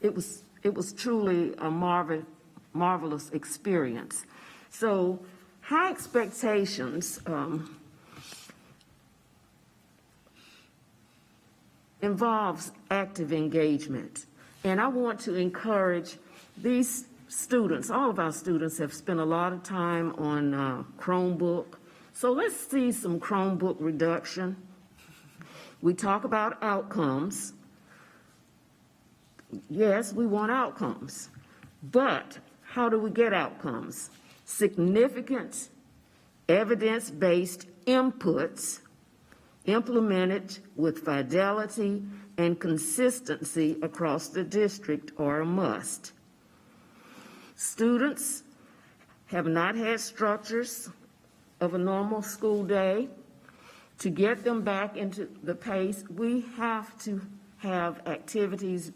It was truly a marvelous experience. So high expectations involves active engagement. And I want to encourage these students, all of our students have spent a lot of time on Chromebook. So let's see some Chromebook reduction. We talk about outcomes. Yes, we want outcomes, but how do we get outcomes? Significant evidence-based inputs implemented with fidelity and consistency across the district are a must. Students have not had structures of a normal school day. To get them back into the pace, we have to have activities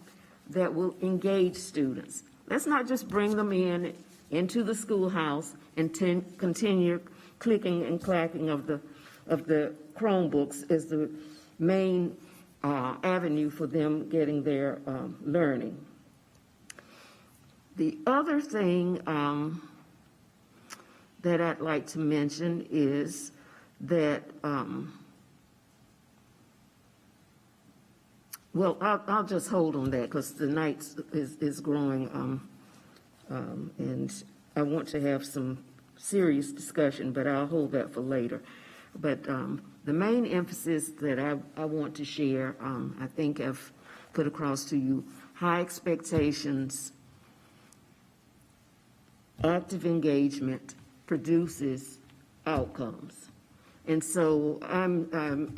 that will engage students. Let's not just bring them into the schoolhouse and continue clicking and clacking of the Chromebooks as the main avenue for them getting their learning. The other thing that I'd like to mention is that, well, I'll just hold on that because the night is growing, and I want to have some serious discussion, but I'll hold that for later. But the main emphasis that I want to share, I think I've put across to you: high expectations, active engagement produces outcomes. And so I'm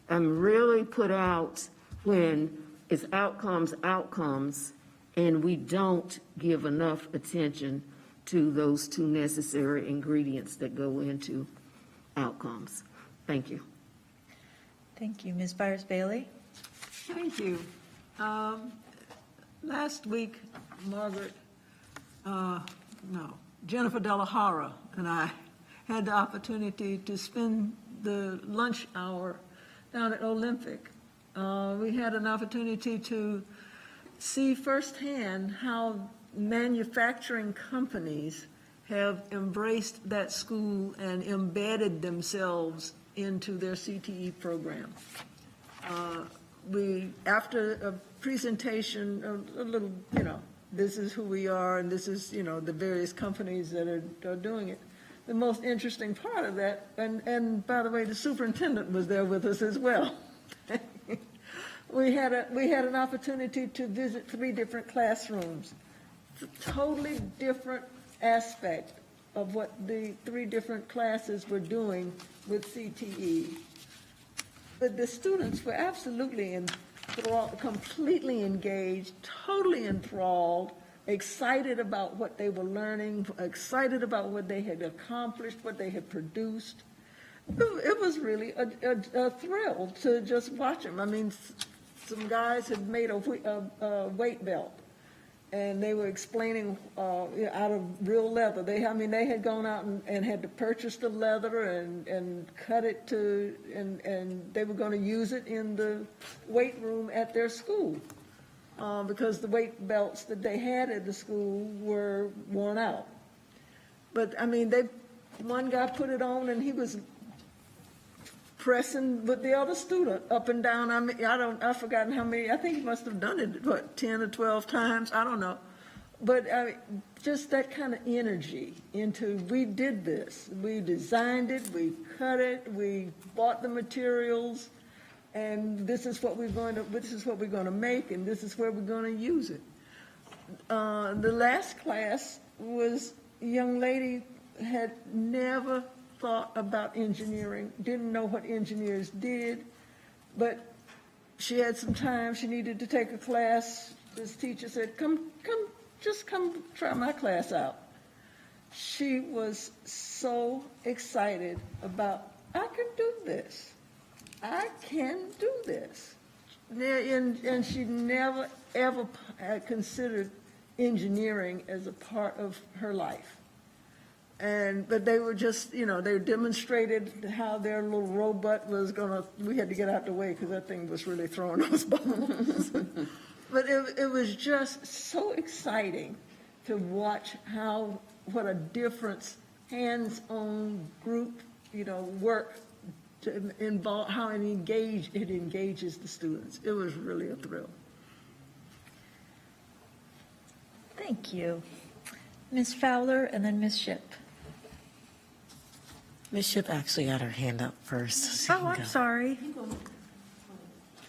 really put out when it's outcomes, and we don't give enough attention to those two necessary ingredients that go into outcomes. Thank you. Thank you. Ms. Byers-Bailey? Thank you. Last week, Jennifer Delahara and I had the opportunity to spend the lunch hour down at Olympic. We had an opportunity to see firsthand how manufacturing companies have embraced that school and embedded themselves into their CTE program. After a presentation, a little, this is who we are and this is, the various companies that are doing it. The most interesting part of that, and by the way, the superintendent was there with us as well. We had an opportunity to visit 3 different classrooms, totally different aspect of what the 3 different classes were doing with CTE. But the students were absolutely completely engaged, totally enthralled, excited about what they were learning, excited about what they had accomplished, what they had produced. It was really a thrill to just watch them. I mean, some guys had made a weight belt, and they were explaining out of real leather. They had gone out and had to purchase the leather and cut it and they were going to use it in the weight room at their school because the weight belts that they had at the school were worn out. But one guy put it on and he was pressing with the other student up and down. I've forgotten how many. I think he must have done it, 10 or 12 times. I don't know. But just that kind of energy into, we did this, we designed it, we cut it, we bought the materials, and this is what we're going to make, and this is where we're going to use it. The last class was a young lady had never thought about engineering, didn't know what engineers did, but she had some time, she needed to take a class. This teacher said, come try my class out. She was so excited about, I can do this. I can do this. And she never, ever had considered engineering as a part of her life. But they were just, they demonstrated how their little robot was we had to get out the way because that thing was really throwing those bombs. But it was just so exciting to watch what a difference hands-on group, work to involve, how it engages the students. It was really a thrill. Thank you. Ms. Fowler and then Ms. Shipp. Ms. Shipp actually had her hand up first. So Oh, I'm sorry.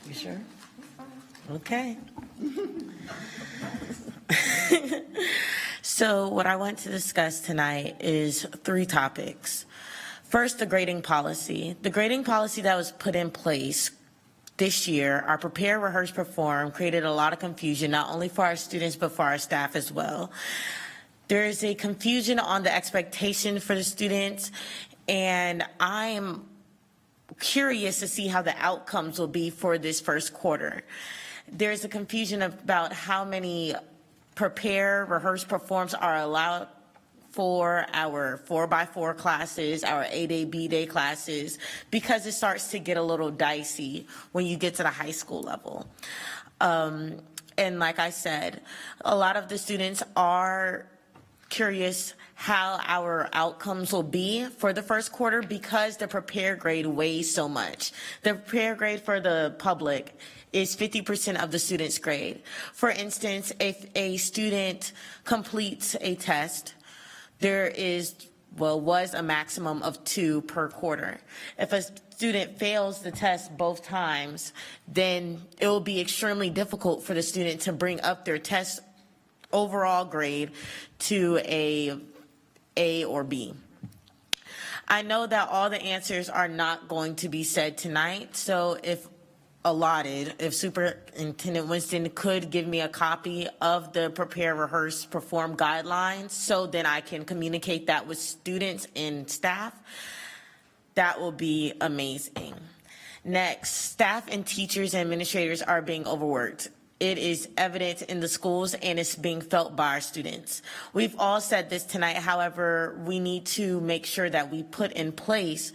You sure? Okay. So what I want to discuss tonight is 3 topics. First, the grading policy. The grading policy that was put in place this year, our prepare, rehearse, perform, created a lot of confusion, not only for our students, but for our staff as well. There is a confusion on the expectation for the students, and I am curious to see how the outcomes will be for this first quarter. There's a confusion about how many prepare, rehearse, performs are allowed for our 4x4 classes, our A-Day, B-Day classes, because it starts to get a little dicey when you get to the high school level. And like I said, a lot of the students are curious how our outcomes will be for the first quarter because the prepare grade weighs so much. The prepare grade for the public is 50% of the student's grade. For instance, if a student completes a test, there was a maximum of 2 per quarter. If a student fails the test both times, then it will be extremely difficult for the student to bring up their test overall grade to A or B. I know that all the answers are not going to be said tonight, so if Superintendent Winston could give me a copy of the prepare, rehearse, perform guidelines so then I can communicate that with students and staff, that will be amazing. Next, staff and teachers and administrators are being overworked. It is evident in the schools and it's being felt by our students. We've all said this tonight, however, we need to make sure that we put in place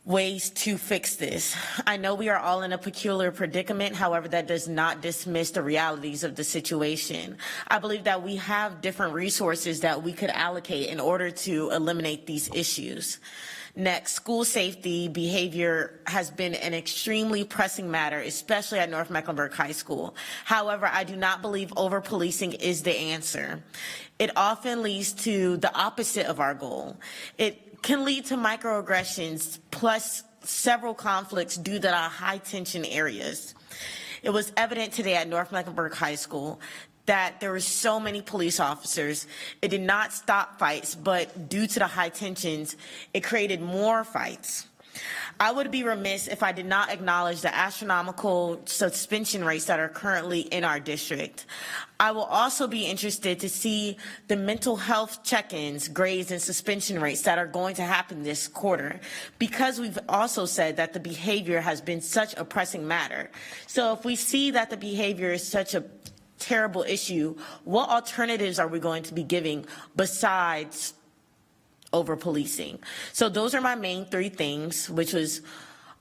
ways to fix this. I know we are all in a peculiar predicament, however, that does not dismiss the realities of the situation. I believe that we have different resources that we could allocate in order to eliminate these issues. Next, school safety behavior has been an extremely pressing matter, especially at North Mecklenburg High School. However, I do not believe over-policing is the answer. It often leads to the opposite of our goal. It can lead to microaggressions plus several conflicts due to our high-tension areas. It was evident today at North Mecklenburg High School that there were so many police officers. It did not stop fights, but due to the high tensions, it created more fights. I would be remiss if I did not acknowledge the astronomical suspension rates that are currently in our district. I will also be interested to see the mental health check-ins, grades, and suspension rates that are going to happen this quarter, because we've also said that the behavior has been such a pressing matter. So if we see that the behavior is such a terrible issue, what alternatives are we going to be giving besides over policing? So those are my main 3 things, which was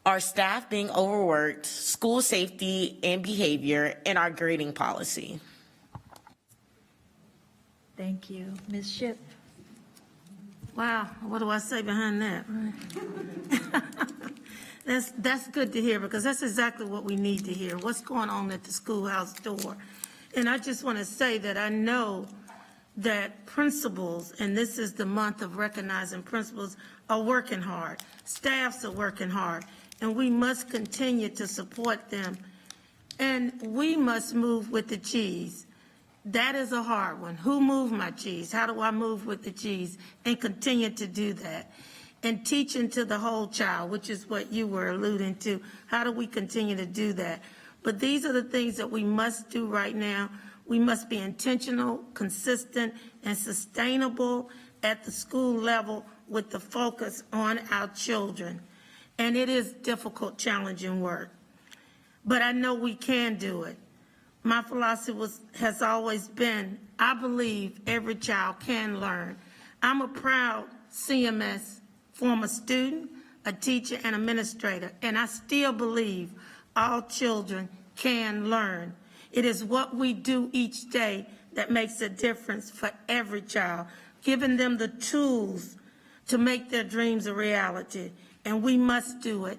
our staff being overworked, school safety and behavior, and our grading policy. Thank you. Ms. Shipp. Wow, what do I say behind that? That's good to hear, because that's exactly what we need to hear. What's going on at the schoolhouse door And I just want to say that I know that principals, and this is the month of recognizing principals, are working hard. Staffs are working hard, and we must continue to support them. And we must move with the cheese. That is a hard one. Who moved my cheese? How do I move with the cheese? And continue to do that. And teaching to the whole child, which is what you were alluding to. How do we continue to do that? But these are the things that we must do right now. We must be intentional, consistent, and sustainable at the school level with the focus on our children. And it is difficult, challenging work. But I know we can do it. My philosophy has always been, I believe every child can learn. I'm a proud CMS former student, a teacher, and administrator, and I still believe all children can learn. It is what we do each day that makes a difference for every child, giving them the tools to make their dreams a reality. And we must do it,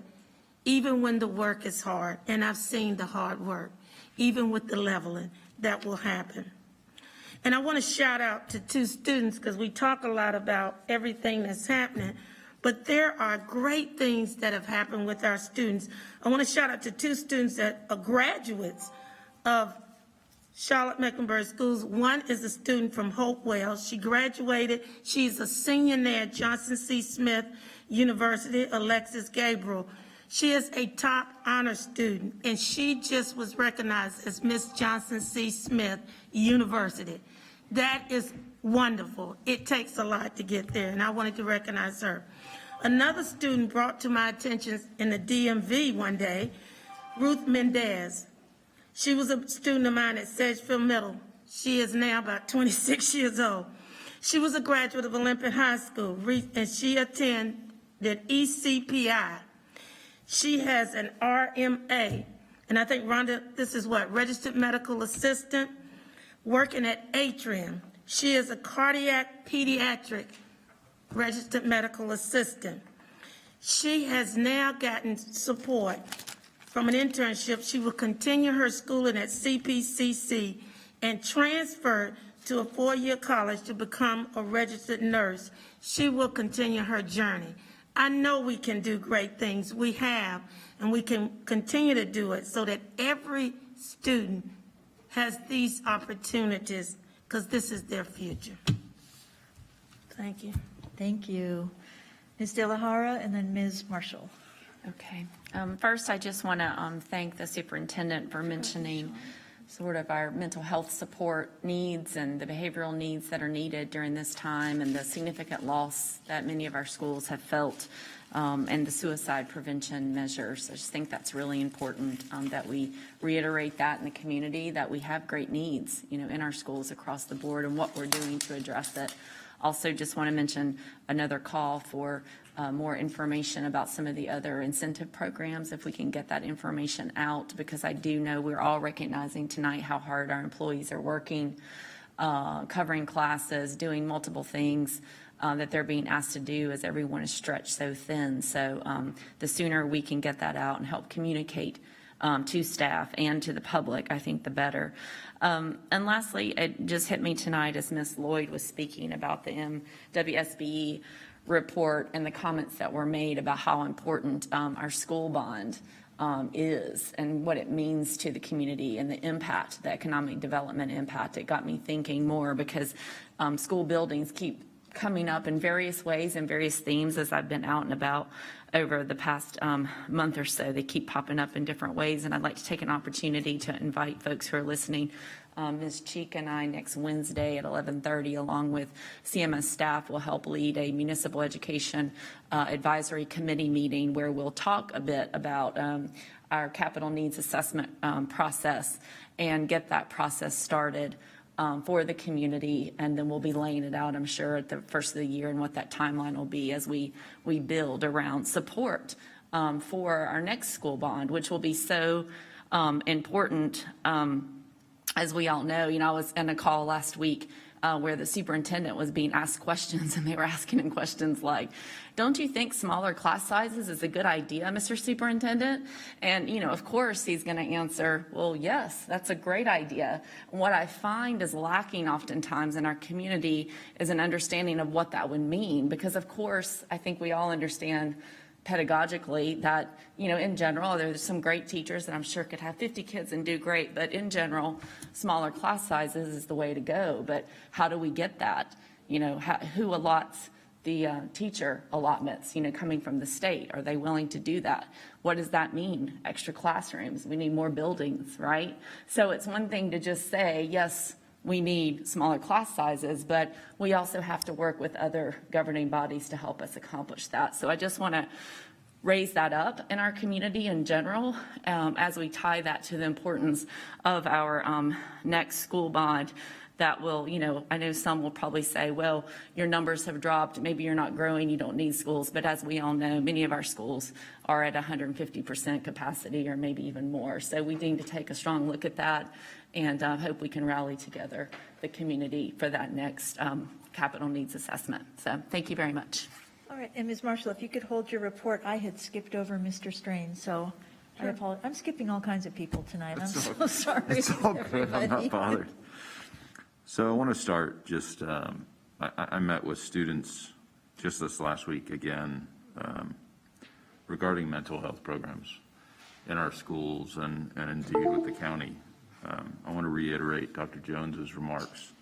even when the work is hard. And I've seen the hard work, even with the leveling that will happen. And I want to shout out to 2 students, because we talk a lot about everything that's happening, but there are great things that have happened with our students. I want to shout out to 2 students that are graduates of Charlotte-Mecklenburg schools. One is a student from Hopewell. She graduated. She's a senior there at Johnson C. Smith University, Alexis Gabriel. She is a top honor student, and she just was recognized as Miss Johnson C. Smith University. That is wonderful. It takes a lot to get there, and I wanted to recognize her. Another student brought to my attention in the DMV one day, Ruth Mendez. She was a student of mine at Sedgefield Middle. She is now about 26 years old. She was a graduate of Olympic High School, and she attended ECPI. She has an RMA, and I think, Rhonda, this is what, registered medical assistant, working at Atrium. She is a cardiac pediatric registered medical assistant. She has now gotten support from an internship. She will continue her schooling at CPCC and transfer to a 4-year college to become a registered nurse. She will continue her journey. I know we can do great things. We have, and we can continue to do it so that every student has these opportunities, because this is their future. Thank you. Thank you. Ms. De La Hara, and then Ms. Marshall. Okay. First, I just want to thank the superintendent for mentioning sort of our mental health support needs and the behavioral needs that are needed during this time, and the significant loss that many of our schools have felt, and the suicide prevention measures. I just think that's really important, that we reiterate that in the community, that we have great needs, in our schools across the board, and what we're doing to address it. Also, just want to mention another call for more information about some of the other incentive programs, if we can get that information out, because I do know we're all recognizing tonight how hard our employees are working, covering classes, doing multiple things that they're being asked to do as everyone is stretched so thin. So the sooner we can get that out and help communicate to staff and to the public, I think the better. And lastly, it just hit me tonight as Ms. Lloyd was speaking about the MWSBE report and the comments that were made about how important our school bond is and what it means to the community and the impact, the economic development impact. It got me thinking more, because school buildings keep coming up in various ways and various themes as I've been out and about over the past month or so. They keep popping up in different ways, and I'd like to take an opportunity to invite folks who are listening. Ms. Cheek and I next Wednesday at 11:30, along with CMS staff, will help lead a municipal education advisory committee meeting where we'll talk a bit about our capital needs assessment process and get that process started for the community, and then we'll be laying it out, I'm sure, at the first of the year, and what that timeline will be as we build around support for our next school bond, which will be so important. As we all know, I was in a call last week where the superintendent was being asked questions, and they were asking him questions like, don't you think smaller class sizes is a good idea, Mr. Superintendent? And, of course, he's going to answer, well, yes, that's a great idea. And what I find is lacking oftentimes in our community is an understanding of what that would mean, because, of course, I think we all understand pedagogically that, in general, there's some great teachers that I'm sure could have 50 kids and do great, but in general, smaller class sizes is the way to go. But how do we get that? Who allots the teacher allotments, coming from the state? Are they willing to do that? What does that mean? Extra classrooms. We need more buildings, right? So it's one thing to just say, yes, we need smaller class sizes, but we also have to work with other governing bodies to help us accomplish that. So I just want to raise that up in our community in general, as we tie that to the importance of our next school bond. That will, I know some will probably say, well, your numbers have dropped, maybe you're not growing, you don't need schools. But as we all know, many of our schools are at 150% capacity or maybe even more. So we need to take a strong look at that, and hope we can rally together the community for that next capital needs assessment. So thank you very much. All right, and Ms. Marshall, if you could hold your report, I had skipped over Mr. Strain, so I apologize. I'm skipping all kinds of people tonight. I'm so sorry. It's all good. I'm everybody. not bothered. So I want to start just, I met with students just this last week again regarding mental health programs in our schools and indeed with the county. I want to reiterate Dr. Jones's remarks.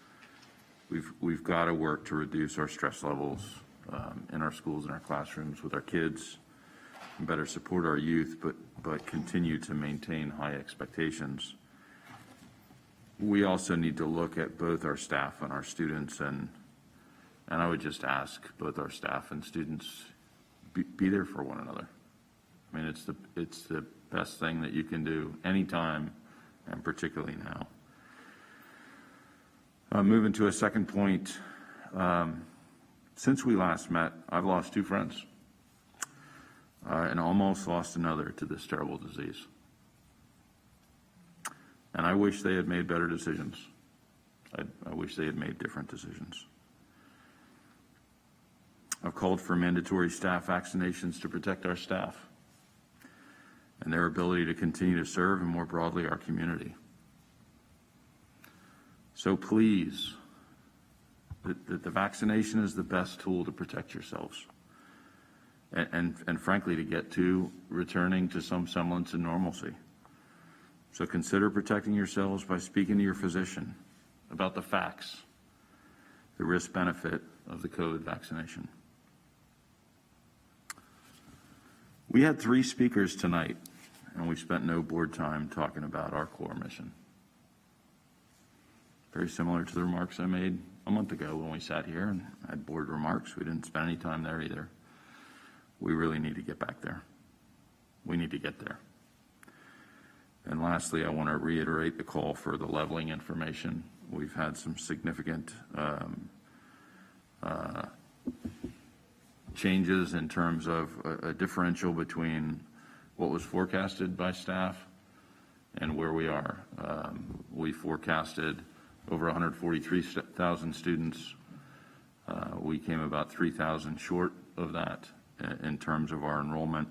We've got to work to reduce our stress levels in our schools and our classrooms with our kids, and better support our youth, but continue to maintain high expectations. We also need to look at both our staff and our students, and I would just ask both our staff and students, be there for one another. I mean, it's the best thing that you can do anytime, and particularly now. Moving to a second point, since we last met, I've lost 2 friends and almost lost another to this terrible disease. And I wish they had made better decisions. I wish they had made different decisions. I've called for mandatory staff vaccinations to protect our staff and their ability to continue to serve, and more broadly, our community. So please, the vaccination is the best tool to protect yourselves and frankly, to get to returning to some semblance of normalcy. So consider protecting yourselves by speaking to your physician about the facts, the risk-benefit of the COVID vaccination. We had 3 speakers tonight, and we spent no board time talking about our core mission. Very similar to the remarks I made a month ago when we sat here and had board remarks. We didn't spend any time there either. We really need to get back there. We need to get there. And lastly, I want to reiterate the call for the leveling information. We've had some significant changes in terms of a differential between what was forecasted by staff and where we are. We forecasted over 143,000 students. We came about 3,000 short of that in terms of our enrollment,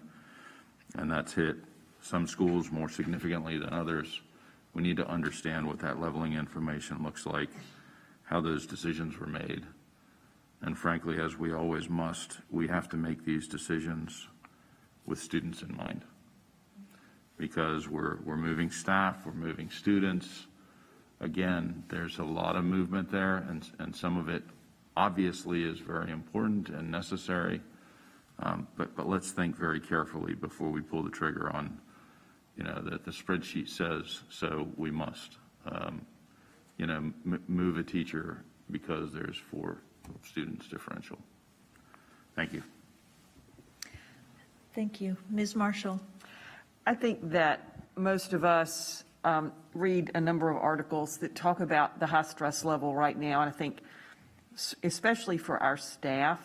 and that's hit some schools more significantly than others. We need to understand what that leveling information looks like, how those decisions were made. And frankly, as we always must, we have to make these decisions with students in mind. Because we're moving staff, we're moving students. Again, there's a lot of movement there, and some of it obviously is very important and necessary. But let's think very carefully before we pull the trigger on, that the spreadsheet says, so we must, move a teacher because there's 4 students differential. Thank you. Thank you. Ms. Marshall. I think that most of us read a number of articles that talk about the high stress level right now, and I think especially for our staff,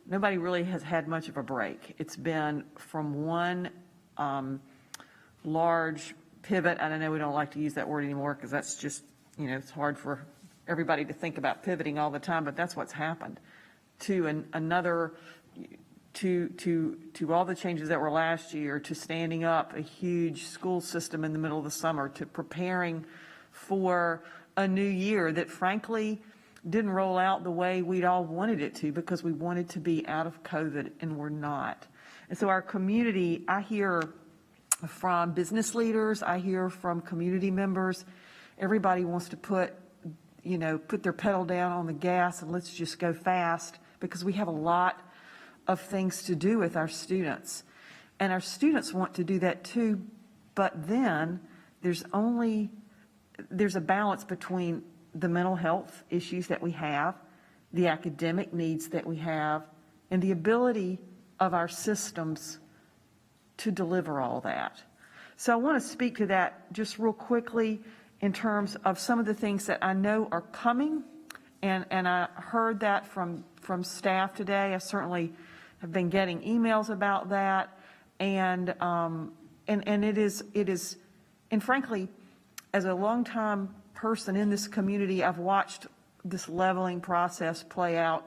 nobody really has had much of a break. It's been from one large pivot, and I know we don't like to use that word anymore because that's just, it's hard for everybody to think about pivoting all the time, but that's what's happened to another, to all the changes that were last year, to standing up a huge school system in the middle of the summer, to preparing for a new year that frankly didn't roll out the way we'd all wanted it to, because we wanted to be out of COVID and we're not. And so our community, I hear from business leaders, I hear from community members, everybody wants to put their pedal down on the gas and let's just go fast, because we have a lot of things to do with our students. And our students want to do that too, but then there's a balance between the mental health issues that we have, the academic needs that we have, and the ability of our systems to deliver all that. So I want to speak to that just real quickly in terms of some of the things that I know are coming, and I heard that from staff today. I certainly have been getting emails about that, and it is, and frankly, as a longtime person in this community, I've watched this leveling process play out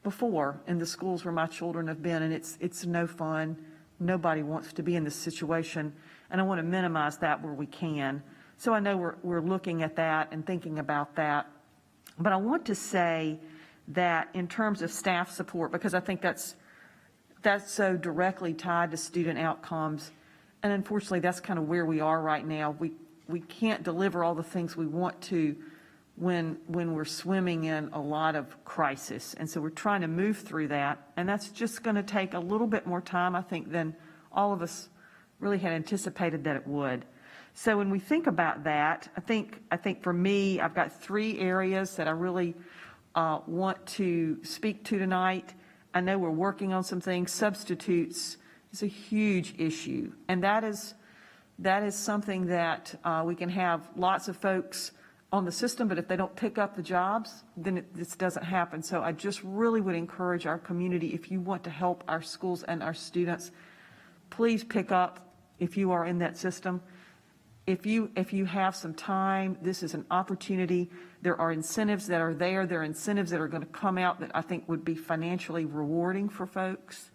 before in the schools where my children have been, and it's no fun. Nobody wants to be in this situation, and I want to minimize that where we can. So I know we're looking at that and thinking about that. But I want to say that in terms of staff support, because I think that's so directly tied to student outcomes, and unfortunately that's kind of where we are right now. We can't deliver all the things we want to when we're swimming in a lot of crisis. And so we're trying to move through that, and that's just going to take a little bit more time, I think, than all of us really had anticipated that it would. So when we think about that, I think for me, I've got 3 areas that I really want to speak to tonight. I know we're working on some things. Substitutes is a huge issue, and that is something that we can have lots of folks on the system, but if they don't pick up the jobs, then this doesn't happen. So I just really would encourage our community, if you want to help our schools and our students, please pick up if you are in that system. If you have some time, this is an opportunity. There are incentives that are there. There are incentives that are going to come out that I think would be financially rewarding for folks.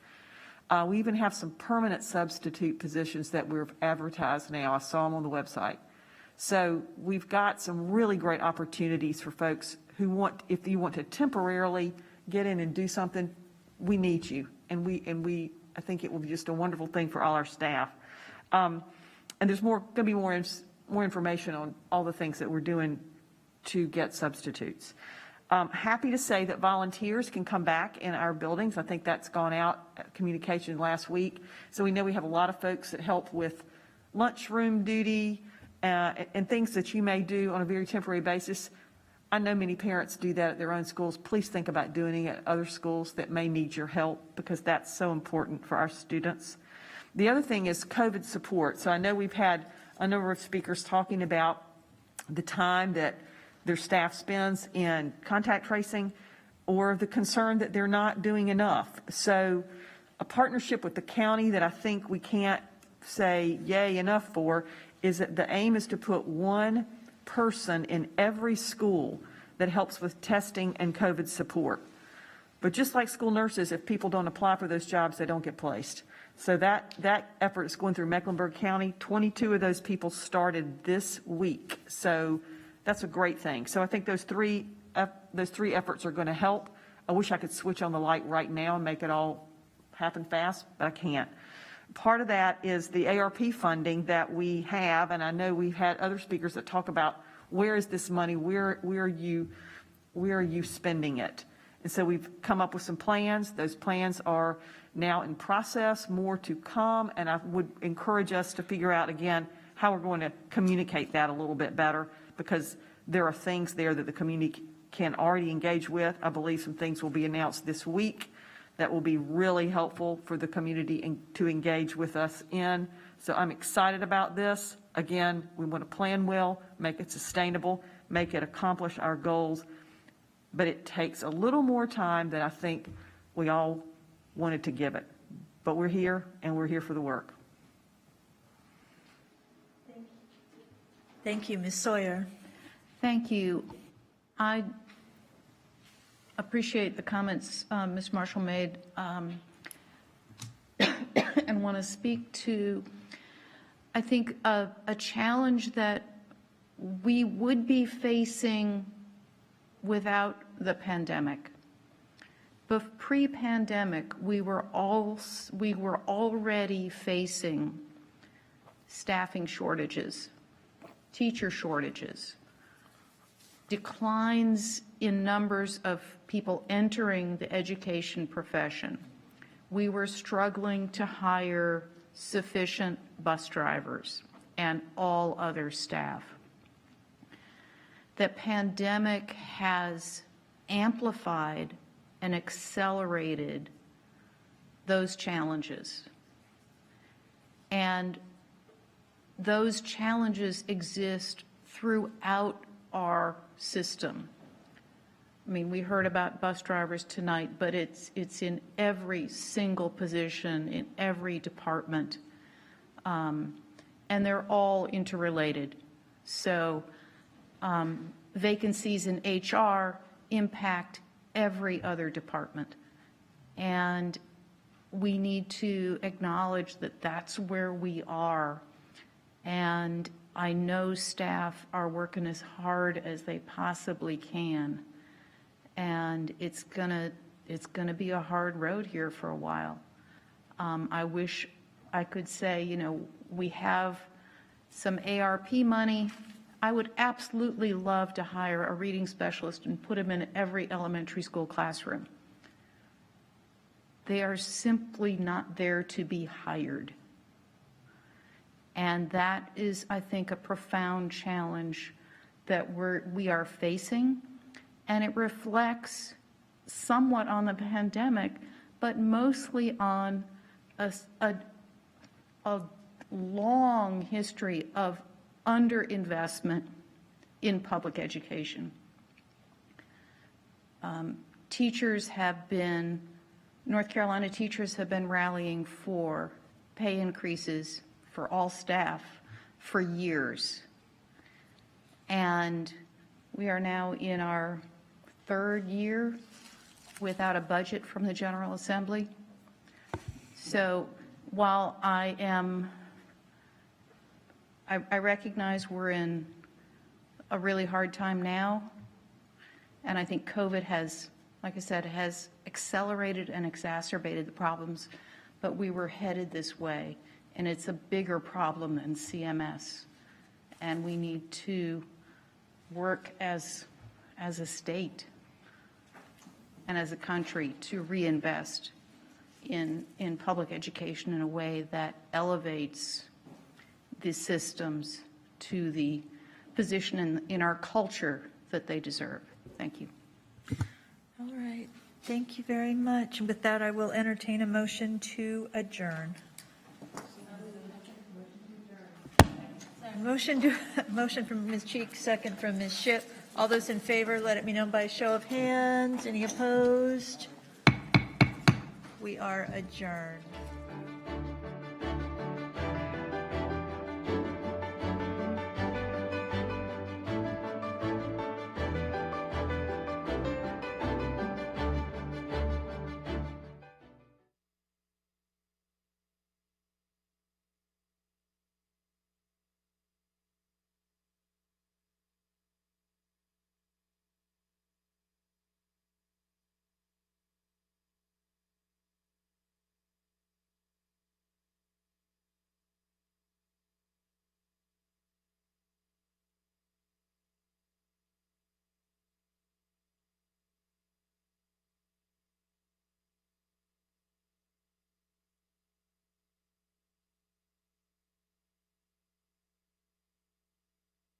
We even have some permanent substitute positions that we've advertised now. I saw them on the website. So we've got some really great opportunities for folks who want, if you want to temporarily get in and do something, we need you. And I think it will be just a wonderful thing for all our staff. And there's going to be more information on all the things that we're doing to get substitutes. Happy to say that volunteers can come back in our buildings. I think that's gone out, communication last week. So we know we have a lot of folks that help with lunchroom duty and things that you may do on a very temporary basis. I know many parents do that at their own schools. Please think about doing it at other schools that may need your help, because that's so important for our students. The other thing is COVID support. So I know we've had a number of speakers talking about the time that their staff spends in contact tracing, or the concern that they're not doing enough. So a partnership with the county that I think we can't say yay enough for is that the aim is to put one person in every school that helps with testing and COVID support. But just like school nurses, if people don't apply for those jobs, they don't get placed. So that effort is going through Mecklenburg County. 22 of those people started this week. So that's a great thing. So I think those three efforts are going to help. I wish I could switch on the light right now and make it all happen fast, but I can't. Part of that is the ARP funding that we have, and I know we've had other speakers that talk about where is this money, where are you spending it? And so we've come up with some plans. Those plans are now in process, more to come, and I would encourage us to figure out again how we're going to communicate that a little bit better, because there are things there that the community can already engage with. I believe some things will be announced this week that will be really helpful for the community to engage with us in. So I'm excited about this. Again, we want to plan well, make it sustainable, make it accomplish our goals, but it takes a little more time than I think we all wanted to give it. But we're here, and we're here for the work. Thank you, Ms. Sawyer. Thank you. I appreciate the comments Ms. Marshall made and want to speak to, I think, a challenge that we would be facing without the pandemic. But pre-pandemic, we were already facing staffing shortages, teacher shortages, declines in numbers of people entering the education profession. We were struggling to hire sufficient bus drivers and all other staff. The pandemic has amplified and accelerated those challenges. And those challenges exist throughout our system. I mean, we heard about bus drivers tonight, but it's in every single position, in every department, and they're all interrelated. So vacancies in HR impact every other department, and we need to acknowledge that that's where we are. And I know staff are working as hard as they possibly can, and it's gonna be a hard road here for a while. I wish I could say, you know, we have some ARP money. I would absolutely love to hire a reading specialist and put them in every elementary school classroom. They are simply not there to be hired. And that is, I think, a profound challenge that we are facing. And it reflects somewhat on the pandemic, but mostly on a long history of underinvestment in public education. North Carolina teachers have been rallying for pay increases for all staff for years. And we are now in our third year without a budget from the General Assembly. So while I recognize we're in a really hard time now, and I think COVID has, like I said, has accelerated and exacerbated the problems, but we were headed this way, and it's a bigger problem than CMS, and we need to work as a state and as a country to reinvest in public education in a way that elevates the systems to the position in our culture that they deserve. Thank you. All right. Thank you very much. With that, I will entertain a motion to adjourn. Motion from Ms. Cheek, second from Ms. Shipp. All those in favor, let it be known by a show of hands. Any opposed? We are adjourned.